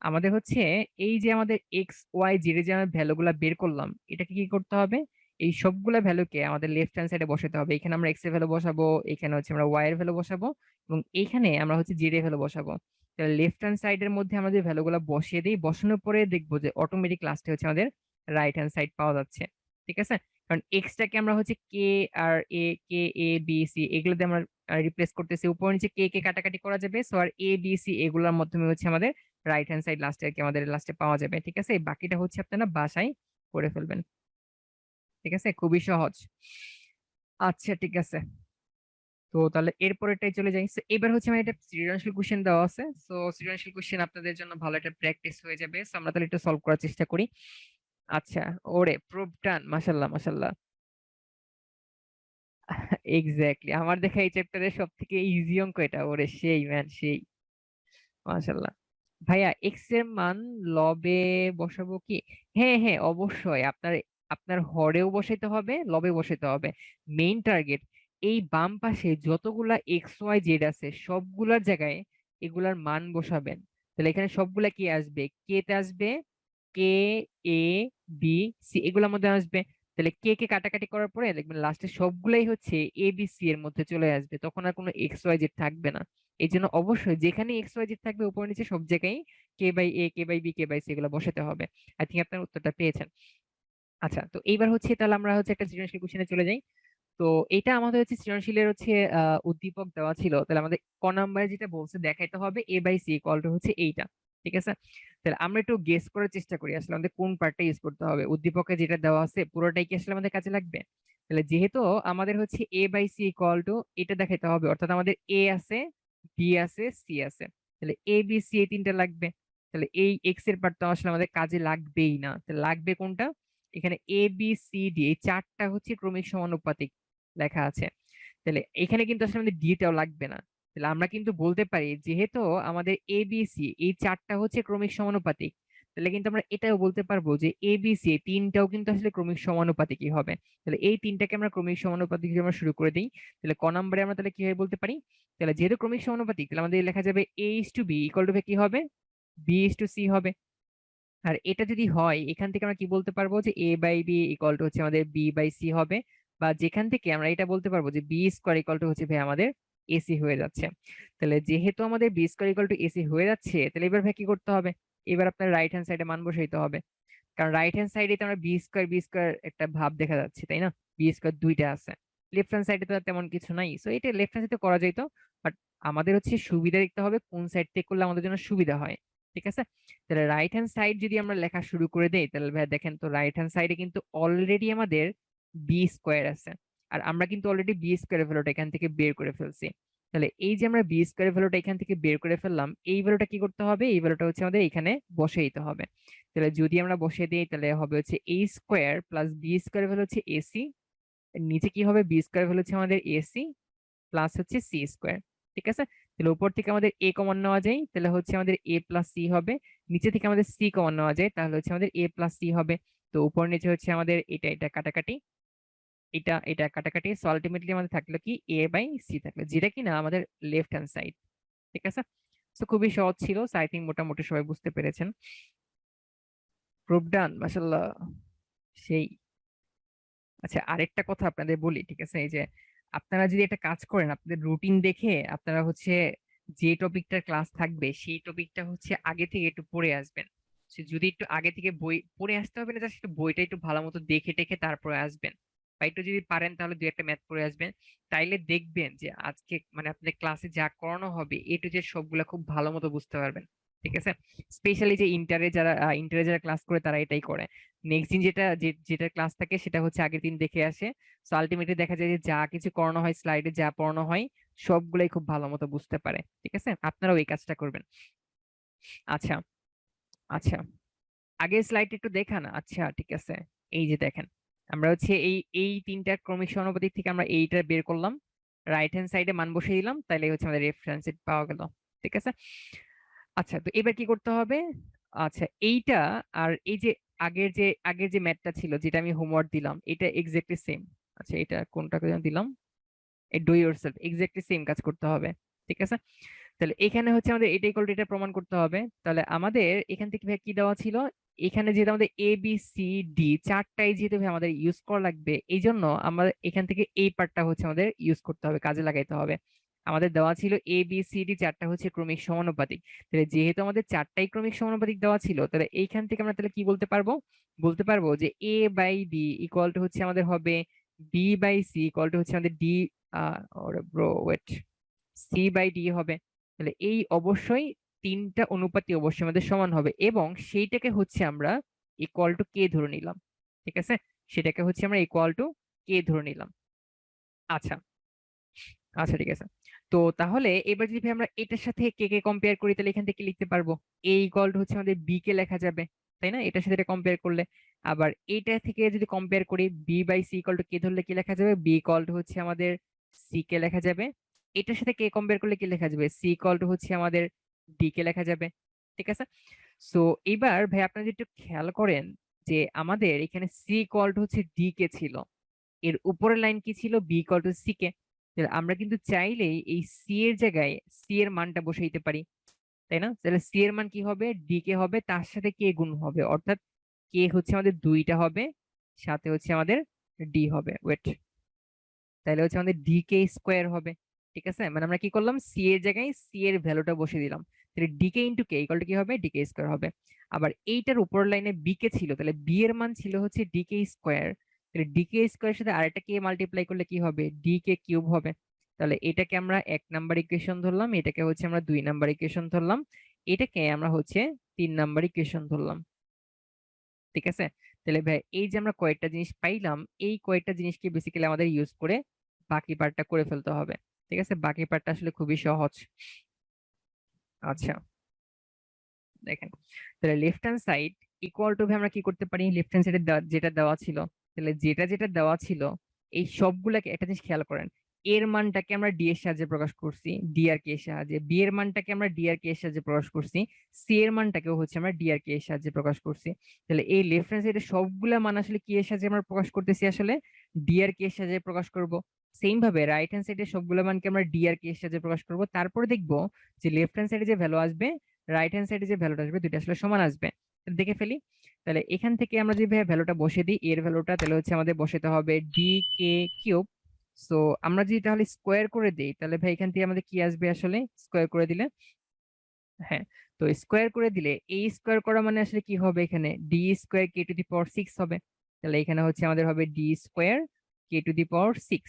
আমাদের হচ্ছে এই যে আমাদের এক্স ওয়াই জেড এর যে আমরা ভ্যালুগুলা বের করলাম, এটাকে কি করতে হবে, এই সবগুলা ভ্যালুকে আমাদের লেফট হ্যান্ড সাইডে বসাতে হবে। এখানে আমরা এক্স এর ভ্যালু বসাবো, এখানে হচ্ছে আমরা ওয়াই এর ভ্যালু বসাবো, এবং এইখানে আমরা হচ্ছে জেড এর ভ্যালু বসাবো। তাহলে লেফট হ্যান্ড সাইডের মধ্যে আমাদের ভ্যালুগুলা বসিয়ে দিই, বসানোর পরে দেখবো যে অটোমেটিক লাস্টে হচ্ছে আমাদের রাইট হ্যান্ড সাইড পাওয়া যাচ্ছে। ঠিক আছে, কারণ এক্সটাকে আমরা হচ্ছে কে আর এ, কে এ বি সি এগুলো দিয়ে আমরা রিপ্লেস করতেছি, উপর নিচে কে কে কাটাকাটি করা যাবে, সো আর এ বি সি এগুলোর মাধ্যমে হচ্ছে আমাদের রাইট হ্যান্ড সাইড লাস্টে আর কি আমাদের লাস্টে পাওয়া যাবে। ঠিক আছে, এই বাকিটা হচ্ছে আপনারা বাসায় করে ফেলবেন। ঠিক আছে, খুবই সহজ। আচ্ছা ঠিক আছে, তো তাহলে এরপরেরটাই চলে যাই। So, এবার হচ্ছে আমার একটা সৃজনশীল কোশ্চেন দেওয়া আছে, সো সৃজনশীল কোশ্চেন আপনাদের জন্য ভালো একটা প্র্যাকটিস হয়ে যাবে। সো আমরা তাহলে একটু সলভ করার চেষ্টা করি। আচ্ছা, ওরে প্রুফ ডান, মাশাল্লাহ মাশাল্লাহ। এক্স্যাক্টলি আমার দেখা এই চ্যাপ্টারের সব থেকে ইজি অঙ্ক এটা, ওরে সেই ম্যান সেই, মাশাল্লাহ। ভাইয়া এক্স এর মান লবে বসাবো কি? হ্যাঁ হ্যাঁ অবশ্যই, আপনার আপনার হরেও বসাইতে হবে, লবে বসাইতে হবে। মেইন টার্গেট এই বাম পাশে যতগুলা এক্স ওয়াই জেড আছে সবগুলার জায়গায় এগুলার মান বসাবেন। তাহলে এখানে সবগুলা কি আসবে, কে তে আসবে, কে এ বি সি এগুলোর মধ্যে আসবে। তাহলে কে কে কাটাকাটি করার পরে দেখবেন লাস্টে সবগুলাই হচ্ছে এ বি সি এর মধ্যে চলে আসবে, তখন আর কোনো এক্স ওয়াই জেড থাকবে না। এই জন্য অবশ্যই যেখানে এক্স ওয়াই জেড থাকবে উপর নিচে সব জায়গায় K by A, K by B, K by C এগুলো বসাতে হবে। আই থিঙ্ক আপনার উত্তরটা পেয়েছেন। আচ্ছা, তো এইবার হচ্ছে তাহলে আমরা হচ্ছে একটা সৃজনশীল কোশ্চেনে চলে যাই। তো এটা আমাদের হচ্ছে সৃজনশীলের হচ্ছে উদ্দীপক দেওয়া ছিল, তাহলে আমাদের ক নাম্বারে যেটা বলছে দেখাইতে হবে এ বাই সি ইকুয়াল টু হচ্ছে এইটা। ঠিক আছে, তাহলে আমরা একটু গেস করার চেষ্টা করি আসলে আমাদের কোন পার্টটা ইউজ করতে হবে, উদ্দীপকে যেটা দেওয়া আছে পুরোটাই কি আসলে আমাদের কাজে লাগবে। তাহলে যেহেতু আমাদের হচ্ছে A by C equal two এটা দেখাইতে হবে, অর্থাৎ আমাদের এ আছে, বি আছে, সি আছে, তাহলে এ বি সি এই তিনটা লাগবে। তাহলে এই এক্স এর পার্ট তো আসলে আমাদের কাজে লাগবেই না, তাহলে লাগবে কোনটা, এখানে এ বি সি ডি এই চারটা হচ্ছে ক্রমিক সমানুপাতিক লেখা আছে। তাহলে এখানে কিন্তু আসলে আমাদের ডিটাও লাগবে না। তাহলে আমরা কিন্তু বলতে পারি যেহেতু আমাদের এ বি সি এই চারটা হচ্ছে ক্রমিক সমানুপাতিক, তাহলে কিন্তু আমরা এটাও বলতে পারবো যে এ বি সি তিনটাও কিন্তু আসলে ক্রমিক সমানুপাতিকই হবে। তাহলে এই তিনটাকে আমরা ক্রমিক সমানুপাতিক হিসেবে আমরা শুরু করে দিই। তাহলে ক নম্বরে আমরা তাহলে কিভাবে বলতে পারি, তাহলে যেহেতু ক্রমিক সমানুপাতিক তাহলে আমাদের লেখা যাবে এ is to B equal to কি হবে, বি ইস টু সি হবে। আর এটা যদি হয় এখান থেকে আমরা কি বলতে পারবো যে A by B equal to হচ্ছে আমাদের বি বাই সি হবে। বা যেখান থেকে আমরা এটা বলতে পারবো যে বি স্কোয়ার ইকুয়াল টু হচ্ছে ভাই আমাদের এসি হয়ে যাচ্ছে। তাহলে যেহেতু আমাদের B square equal to AC হয়ে যাচ্ছে, তাহলে এবার ভাই কি করতে হবে, এবার আপনার রাইট হ্যান্ড সাইডে মান বসাইতে হবে। কারণ রাইট হ্যান্ড সাইডে তো আমরা বি স্কোয়ার একটা ভাব দেখা যাচ্ছে তাই না, বি স্কোয়ার দুইটা আছে, লেফট হ্যান্ড সাইডে তো আর তেমন কিছু নাই, সো এটা লেফট হ্যান্ড সাইডে করা যাইতো। বাট আমাদের হচ্ছে সুবিধা দেখতে হবে কোন সাইড থেকে করলে আমাদের জন্য সুবিধা হয়। ঠিক আছে, তাহলে রাইট হ্যান্ড সাইড যদি আমরা লেখা শুরু করে দেই তাহলে ভাই দেখেন তো রাইট হ্যান্ড সাইডে কিন্তু অলরেডি আমাদের বি স্কোয়ার আছে, আর আমরা কিন্তু অলরেডি বি স্কোয়ার ভ্যালুটা এখান থেকে বের করে ফেলছি। তাহলে এই যে আমরা বি স্কোয়ার ভ্যালুটা এখান থেকে বের করে ফেললাম, এই ভ্যালুটা কি করতে হবে, এই ভ্যালুটা হচ্ছে আমাদের এখানে বসিয়ে দিতে হবে। তাহলে যদি আমরা বসিয়ে দিই তাহলে হবে হচ্ছে A square plus B square value হচ্ছে এসি, নিচে কি হবে, বি স্কোয়ার ভ্যালু হচ্ছে আমাদের এসি প্লাস হচ্ছে সি স্কোয়ার। ঠিক আছে, তাহলে উপর থেকে আমাদের এ কমন নেওয়া যায়, তাহলে হচ্ছে আমাদের এ প্লাস সি হবে। নিচে থেকে আমাদের সি কমন নেওয়া যায়, তাহলে হচ্ছে আমাদের এ প্লাস সি হবে। তো উপর নিচে হচ্ছে আমাদের এটা এটা কাটাকাটি, এটা এটা কাটাকাটি, সো আলটিমেটলি আমাদের থাকলো কি এ বাই সি থাকলো, যেটা কিনা আমাদের লেফট হ্যান্ড সাইড। ঠিক আছে, তো খুবই সহজ ছিল, সো আই থিঙ্ক মোটামুটি সবাই বুঝতে পেরেছেন। প্রুফ ডান, মাশাআল্লাহ, সেই। আচ্ছা, আরেকটা কথা আপনাদের বলি, ঠিক আছে, এই যে আপনারা যদি একটা কাজ করেন, আপনাদের রুটিন দেখে আপনারা হচ্ছে যে টপিকটার ক্লাস থাকবে সেই টপিকটা হচ্ছে আগে থেকে একটু পড়ে আসবেন। যদি একটু আগে থেকে বই পড়ে আসতে হবে না, জাস্ট একটু বইটা একটু ভালো মতো দেখে টেখে তারপরে আসবেন, বা একটু যদি পারেন তাহলে দুই একটা ম্যাথ পড়ে আসবেন। তাইলে দেখবেন যে আজকে মানে আপনাদের ক্লাসে যা করানো হবে এ টু জেড সবগুলা খুব ভালো মতো বুঝতে পারবেন। ঠিক আছে, স্পেশালি যে ইন্টারে যারা ক্লাস করে তারা এটাই করে। নেক্সট দিন যেটা ক্লাস থাকে সেটা হচ্ছে আগের দিন দেখে আসে। সো আলটিমেটলি দেখা যায় যে যা কিছু করানো হয় স্লাইডে, যা পড়ানো হয় সবগুলাই খুব ভালো মতো বুঝতে পারে। ঠিক আছে, আপনারাও এই কাজটা করবেন। আচ্ছা, আচ্ছা, আগের স্লাইড একটু দেখান। আচ্ছা ঠিক আছে, এই যে দেখেন, আমরা হচ্ছে এই এই তিনটা ক্রমিক সমানুপাতিক থেকে আমরা এইটা বের করলাম, রাইট হ্যান্ড সাইডে মান বসিয়ে দিলাম, তাইলে হচ্ছে আমাদের রেফারেন্স পাওয়া গেল। ঠিক আছে, আচ্ছা, তো এবার কি করতে হবে, আচ্ছা এইটা আর এই যে আগের যে ম্যাথটা ছিল যেটা আমি হোমওয়ার্ক দিলাম, এটা এক্স্যাক্টলি সেম। আচ্ছা, এটা কোনটাকে যেন দিলাম, এই ডু ইয়োরসেলফ, এক্স্যাক্টলি সেম কাজ করতে হবে। ঠিক আছে, তাহলে এখানে হচ্ছে আমাদের এটা ইকুয়াল টু এটা প্রমাণ করতে হবে। তাহলে আমাদের এখান থেকে ভাই কি দেওয়া ছিল, এখানে যেহেতু আমাদের এ বি সি ডি চারটাই যেহেতু ভাই আমাদের ইউজ করা লাগবে, এই জন্য আমাদের এখান থেকে এই পার্টটা হচ্ছে আমাদের ইউজ করতে হবে, কাজে লাগাইতে হবে। আমাদের দেওয়া ছিল এ বি সি ডি চারটা হচ্ছে ক্রমিক সমানুপাতিক। তাহলে যেহেতু আমাদের চারটাই ক্রমিক সমানুপাতিক দেওয়া ছিল, তাহলে এইখান থেকে আমরা তাহলে কি বলতে পারবো যে A by B equal to হচ্ছে আমাদের হবে B by C equal to হচ্ছে আমাদের D, bro wait, C by D হবে। তাহলে এই অবশ্যই তিনটা অনুপাতই অবশ্যই আমাদের সমান হবে, এবং সেইটাকে হচ্ছে আমরা ইকুয়াল টু কে ধরে নিলাম। ঠিক আছে, সেটাকে হচ্ছে আমরা ইকুয়াল টু কে ধরে নিলাম। আচ্ছা, আচ্ছা ঠিক আছে। তো তাহলে এবার যদি আমরা এটার সাথে কে কে কম্পেয়ার করি, তাহলে এখান থেকে লিখতে পারবো এ ইকুয়াল টু হচ্ছে আমাদের বি কে লেখা যাবে, তাই না, এটার সাথে এটা কম্পেয়ার করলে। আবার এইটা থেকে যদি কম্পেয়ার করি, B by C equal to K ধরলে কি লেখা যাবে, বি ইকুয়াল টু হচ্ছে আমাদের সি কে লেখা যাবে। এটার সাথে কে কম্পেয়ার করলে কি লেখা যাবে, সি ইকুয়াল টু হচ্ছে আমাদের ডি কে লেখা যাবে। ঠিক আছে, সো এবার ভাই আপনারা যদি একটু খেয়াল করেন যে আমাদের এখানে সি ইকুয়াল টু হচ্ছে ডি কে ছিল, এর উপরের লাইন কি ছিল, B equal to C K. তাহলে আমরা কিন্তু চাইলেই এই সি এর জায়গায় সি এর মানটা বসে দিতে পারি, তাই না। তাহলে সি এর মান কি হবে, ডি কে হবে, তার সাথে কে গুণ হবে, অর্থাৎ কে হচ্ছে আমাদের দুইটা হবে, সাথে হচ্ছে আমাদের ডি হবে, ওয়েট, তাহলে হচ্ছে আমাদের ডি কে স্কোয়ার হবে। ঠিক আছে, মানে আমরা কি করলাম, সি এর জায়গায় সি এর ভ্যালুটা বসিয়ে দিলাম, তাহলে D K into K equal to কি হবে, ডি কে স্কোয়ার হবে। আবার এইটার উপর লাইনে বি কে ছিল, তাহলে বি এর মান ছিল হচ্ছে ডি কে স্কোয়ার, তাহলে ডি কে স্কোয়ারের সাথে আরেকটা কে মাল্টিপ্লাই করলে কি হবে, ডি কে কিউব হবে। তাহলে এটাকে আমরা 1 নাম্বার ইকুয়েশন ধরলাম, এটাকে হচ্ছে আমরা 2 নাম্বার ইকুয়েশন ধরলাম, এটাকে আমরা হচ্ছে 3 নাম্বার ইকুয়েশন ধরলাম। ঠিক আছে, তাহলে ভাই এই যে আমরা কয়েকটা জিনিস পাইলাম, এই কয়েকটা জিনিসকে বেসিক্যালি আমাদের ইউজ করে বাকি পার্টটা করে ফেলতে হবে। ঠিক আছে, বাকি পার্টটা আসলে খুবই সহজ। আচ্ছা, দেখেন, তাহলে left hand side equal to আমরা কি করতে পারি, লেফট হ্যান্ড সাইডে যেটা দেওয়া ছিল, তাহলে যেটা যেটা দেওয়া ছিল এই সবগুলাকে একটা জিনিস খেয়াল করেন, এর মানটাকে আমরা ডি এর সাহায্যে প্রকাশ করছি, ডি আর কে এর সাহায্যে, বি এর মানটাকে আমরা ডি আর কে এর সাহায্যে প্রকাশ করছি, সি এর মানটাকেও হচ্ছে আমরা ডি আর কে এর সাহায্যে প্রকাশ করছি। তাহলে এই লেফট হ্যান্ড সাইডে সবগুলা মান আসলে কি এর সাহায্যে আমরা প্রকাশ করতেছি, আসলে ডি আর কে এর সাহায্যে প্রকাশ করব। সেম ভাবে রাইট হ্যান্ড সাইডে সবগুলা মানকে আমরা ডি আর কে এর সাহায্যে প্রকাশ করব, তারপরে দেখবো যে লেফট হ্যান্ড সাইডে যে ভ্যালু আসবে, রাইট হ্যান্ড সাইডে যে ভ্যালুটা আসবে, দুইটা আসলে সমান আসবে। দেখে ফেলি, তাহলে এখান থেকে আমরা যে ভ্যালুটা বসিয়ে দিই, এর ভ্যালুটা তাহলে হচ্ছে আমাদের বসাতে হবে ডি কে কিউব। সো আমরা যদি তাহলে স্কোয়ার করে দিই, তাহলে ভাই এখান থেকে আমাদের কি আসবে, আসলে স্কোয়ার করে দিলে, হ্যাঁ, তো স্কোয়ার করে দিলে এই স্কোয়ার করা মানে আসলে কি হবে, এখানে D square K to the power 6 হবে। তাহলে এখানে হচ্ছে আমাদের হবে D square K to the power 6।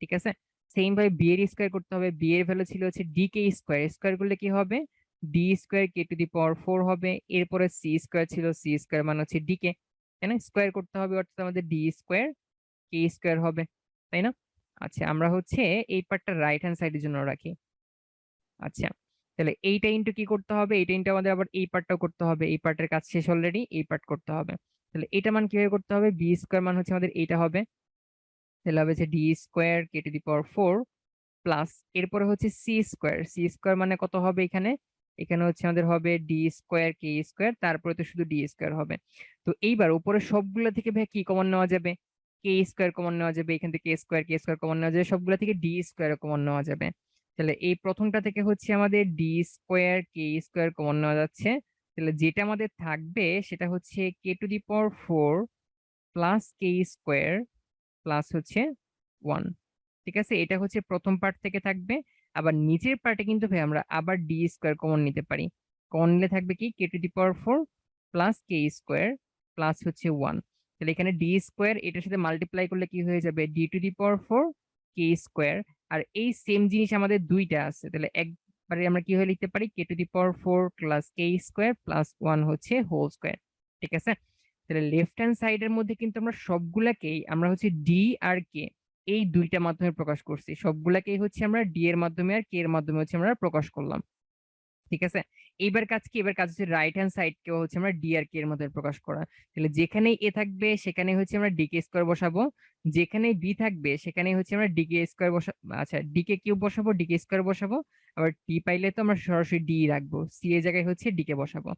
ঠিক আছে, সেম ভাবে বি এর স্কোয়ার করতে হবে, বি এর ভ্যালু ছিল হচ্ছে ডি কে স্কোয়ার, স্কোয়ার করলে কি হবে, D square K to the power 4 হবে। এরপরে সি স্কোয়ার ছিল, সি স্কোয়ার মানে হচ্ছে ডি কে, তাই না, স্কোয়ার করতে হবে, অর্থাৎ আমাদের ডি স্কোয়ার কে স্কোয়ার হবে, তাই না। আচ্ছা, আমরা হচ্ছে এই পার্টটা রাইট হ্যান্ড সাইডের জন্য রাখি। আচ্ছা, তাহলে এইটা ইন্টু কি করতে হবে, এইটা ইন্টু আমাদের আবার এই পার্টটাও করতে হবে, এই পার্টের কাজ শেষ অলরেডি, এই পার্ট করতে হবে। তাহলে এটা মান কিভাবে করতে হবে, বি স্কোয়ার মান হচ্ছে আমাদের এইটা হবে, তাহলে হবে যে D square K to the power 4 plus এরপরে হচ্ছে সি স্কোয়ার, সি স্কোয়ার মানে কত হবে এখানে, এখানে হচ্ছে আমাদের হবে ডি স্কোয়ার কে স্কোয়ার, তারপরে তো শুধু ডি স্কোয়ার হবে। তো এইবার উপরে সবগুলো থেকে ভাই কি কমন নেওয়া যাবে, কে স্কোয়ার কমন নেওয়া যাবে, এখান থেকে কে স্কোয়ার কমন নেওয়া যাবে, সবগুলো থেকে ডি স্কোয়ার কমন নেওয়া যাবে। তাহলে এই প্রথমটা থেকে হচ্ছে আমাদের D square K square common নেওয়া যাচ্ছে, তাহলে যেটা আমাদের থাকবে সেটা হচ্ছে K to the power 4 plus K square plus হচ্ছে 1। ঠিক আছে, এটা হচ্ছে প্রথম পার্ট থেকে থাকবে। আবার নিচের পার্টে কিন্তু ভাই আমরা আবার ডি স্কোয়ার কমন নিতে পারি, কমন নিলে থাকবে কি K to the power 4 plus K square plus হচ্ছে 1। তাহলে এখানে ডি স্কোয়ার এটার সাথে মাল্টিপ্লাই করলে কি হয়ে যাবে, D to the power 4 K square. আর এই সেম জিনিস আমাদের দুইটা আছে, তাহলে একবারে আমরা কি হয়ে লিখতে পারি, K to the power 4 plus K square plus 1 হচ্ছে হোল স্কোয়ার। ঠিক আছে, তাহলে লেফট হ্যান্ড সাইডের মধ্যে কিন্তু আমরা সবগুলাকেই আমরা হচ্ছে ডি আর কে এই দুইটা মাধ্যমে প্রকাশ করছি, সবগুলাকেই হচ্ছে আমরা ডি এর মাধ্যমে আর কে এর মাধ্যমে হচ্ছে আমরা প্রকাশ করলাম। ঠিক আছে, এইবার কাজ কি, এবার কাজ হচ্ছে রাইট হ্যান্ড সাইড কেও হচ্ছে আমরা ডি আর কে এর মধ্যে প্রকাশ করা। তাহলে যেখানে এ থাকবে সেখানে হচ্ছে আমরা ডি কে স্কোয়ার বসাবো, যেখানে বি থাকবে সেখানে হচ্ছে আমরা ডি কে স্কোয়ার আচ্ছা ডি কে কিউব বসাবো, ডি কে স্কোয়ার বসাবো। আবার টি পাইলে তো আমরা সরাসরি ডি রাখবো, সি এর জায়গায় হচ্ছে ডি কে বসাবো।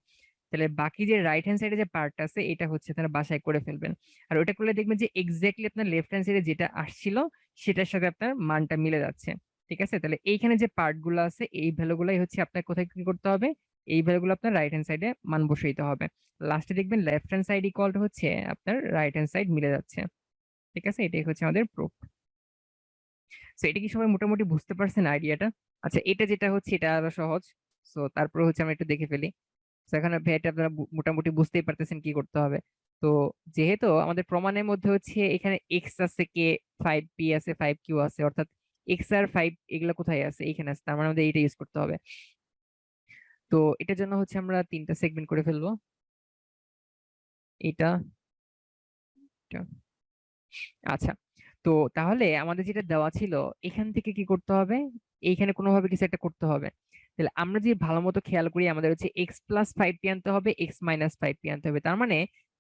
তাহলে বাকি যে রাইট হ্যান্ড সাইডে যে পার্টটা আছে এটা হচ্ছে আপনারা বাসায় করে ফেলবেন। আর ওটা করলে দেখবেন যে এক্স্যাক্টলি আপনার লেফট হ্যান্ড সাইডে যেটা আসছিল সেটার সাথে আপনার মানটা মিলে যাচ্ছে। ঠিক আছে, তাহলে এইখানে যে পার্ট গুলো আছে এই ভ্যালুগুলাই হচ্ছে আপনার কোথায় কি করতে হবে, এই ভ্যালুগুলো আপনার রাইট হ্যান্ড সাইডে মান বসাইতে হবে। লাস্টে দেখবেন left hand side equal to হচ্ছে আপনার রাইট হ্যান্ড সাইড মিলে যাচ্ছে। ঠিক আছে, এটাই হচ্ছে আমাদের প্রুফ। সো এটা কি সবাই মোটামুটি বুঝতে পারছেন আইডিয়াটা? আচ্ছা, এটা যেটা হচ্ছে এটা আরো সহজ। সো তারপরে হচ্ছে আমরা একটু দেখে ফেলি। তো এখানে এটা আপনারা মোটামুটি বুঝতেই পারতেছেন কি করতে হবে। তো যেহেতু আমাদের প্রমাণের মধ্যে হচ্ছে এখানে এক্স আছে, কে 5p আছে, 5q আছে, অর্থাৎ এক্স আর 5 এগুলো কোথায় আছে, এখানে আছে, তার মানে আমাদের এটা ইউজ করতে হবে। তো এটার জন্য হচ্ছে আমরা তিনটা সেগমেন্ট করে ফেলবো, এটা এটা। আচ্ছা, তো তাহলে আমাদের যেটা দেওয়া ছিল এখান থেকে কি করতে হবে, এইখানে কোনোভাবে কিছু একটা করতে হবে। তাহলে আমরা যে ভালো মতো খেয়াল করি আমাদের হচ্ছে এক্স প্লাস 5p আনতে হবে, এক্স মাইনাস 5p আনতে হবে। তার মানে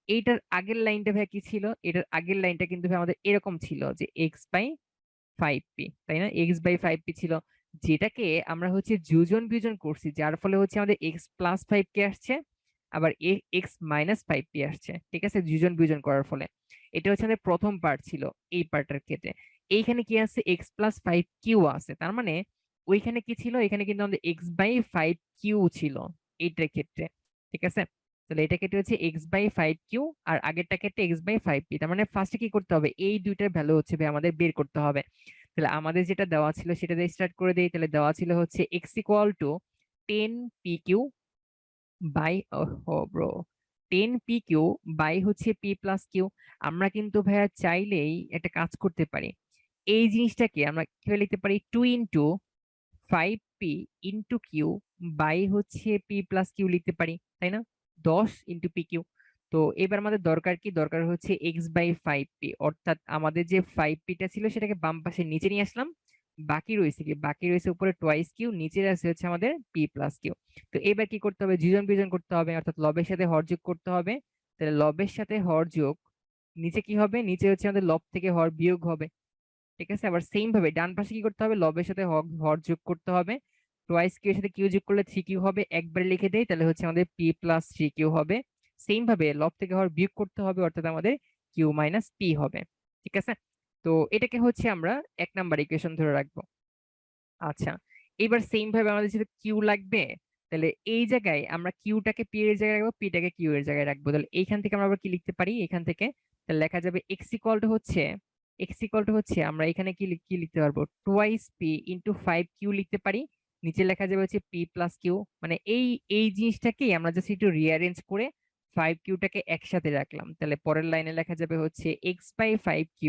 এইটার আগের লাইনটা ভাই কি ছিল, এটার আগের লাইনটা কিন্তু ভাই আমাদের এরকম ছিল যে এক্স বাই 5p, তাই না, এক্স বাই 5p ছিল, যেটাকে আমরা হচ্ছে যোজন বিয়োজন করছি, যার ফলে হচ্ছে আমাদের এক্স প্লাস 5k আসছে, আবার এক্স মাইনাস 5p আসছে। ঠিক আছে, যোজন বিয়োজন করার ফলে এটা হচ্ছে আমাদের প্রথম পার্ট ছিল। এই পার্টের ক্ষেত্রে এইখানে কি আছে, এক্স প্লাস 5q আছে, তার মানে ওইখানে কি ছিল, এখানে কিন্তু আমাদের এক্স বাই 5q ছিল এইটার ক্ষেত্রে। ঠিক আছে, তাহলে এটা কেটে হচ্ছে এক্স বাই 5q, আর আগেরটা কেটে এক্স বাই 5p। তার মানে ফার্স্টে কি করতে হবে, এই দুইটার ভ্যালু হচ্ছে ভাই আমাদের বের করতে হবে। তাহলে আমাদের যেটা দেওয়া ছিল সেটা দিয়ে স্টার্ট করে দেই। তাহলে দেওয়া ছিল হচ্ছে X equal to 10pq by, bro, 10pq by হচ্ছে p প্লাস কিউ। আমরা কিন্তু ভাইয়া চাইলেই একটা কাজ করতে পারি, এই জিনিসটাকে আমরা কিভাবে লিখতে পারি, 2 into 5p into Q by হচ্ছে p প্লাস কিউ লিখতে পারি, তাই না, 10 into pq। তো এবার আমাদের দরকার কি, দরকার হচ্ছে এক্স বাই 5p, অর্থাৎ আমাদের যে 5pটা ছিল সেটাকে বাম পাশে নিচে নিয়ে আসলাম, বাকি রয়েছে কি, বাকি রয়েছে উপরে টোয়াইস কিউ, নিচে আছে হচ্ছে আমাদের p প্লাস কিউ। তো এবার কি করতে হবে, যোজন বিয়োজন করতে হবে, অর্থাৎ লবের সাথে হর যোগ করতে হবে। তাহলে লবের সাথে হর যোগ, নিচে কি হবে, নিচে হচ্ছে আমাদের লব থেকে হর বিয়োগ হবে। ঠিক আছে, আবার সেম ভাবে ডান পাশে কি করতে হবে, লবের সাথে হর যোগ করতে হবে, টোয়াইস কিউ এর সাথে কিউ যোগ করলে 3q হবে, একবারে লিখে দেই, তাহলে হচ্ছে আমাদের p প্লাস 3q হবে। সেম ভাবে লব থেকে হর বিয়োগ করতে হবে, অর্থাৎ আমাদের q মাইনাস p হবে। ঠিক আছে, তো এটাকে হচ্ছে আমরা 1 নাম্বার ইকুয়েশন ধরে রাখবো। আচ্ছা, এবার সেম ভাবে আমাদের যেহেতু কিউ লাগবে, তাহলে এই জায়গায় আমরা কিউটাকে পি এর জায়গায় রাখবো, পিটাকে কিউ এর জায়গায় রাখবো। তাহলে এইখান থেকে আমরা আবার কি লিখতে পারি, এখান থেকে তাহলে লেখা যাবে এক্স ইকুয়াল টু হচ্ছে আমরা এখানে কি লিখতে পারবো, টোয়াইস পি ইন্টু 5q লিখতে পারি, নিচে লেখা যাবে হচ্ছে পি প্লাস কিউ। মানে এই এই জিনিসটাকেই আমরা জাস্ট একটু রিঅ্যারেঞ্জ করে 5qটাকে একসাথে রাখলাম। তাহলে পরের লাইনে লেখা যাবে হচ্ছে X by 5q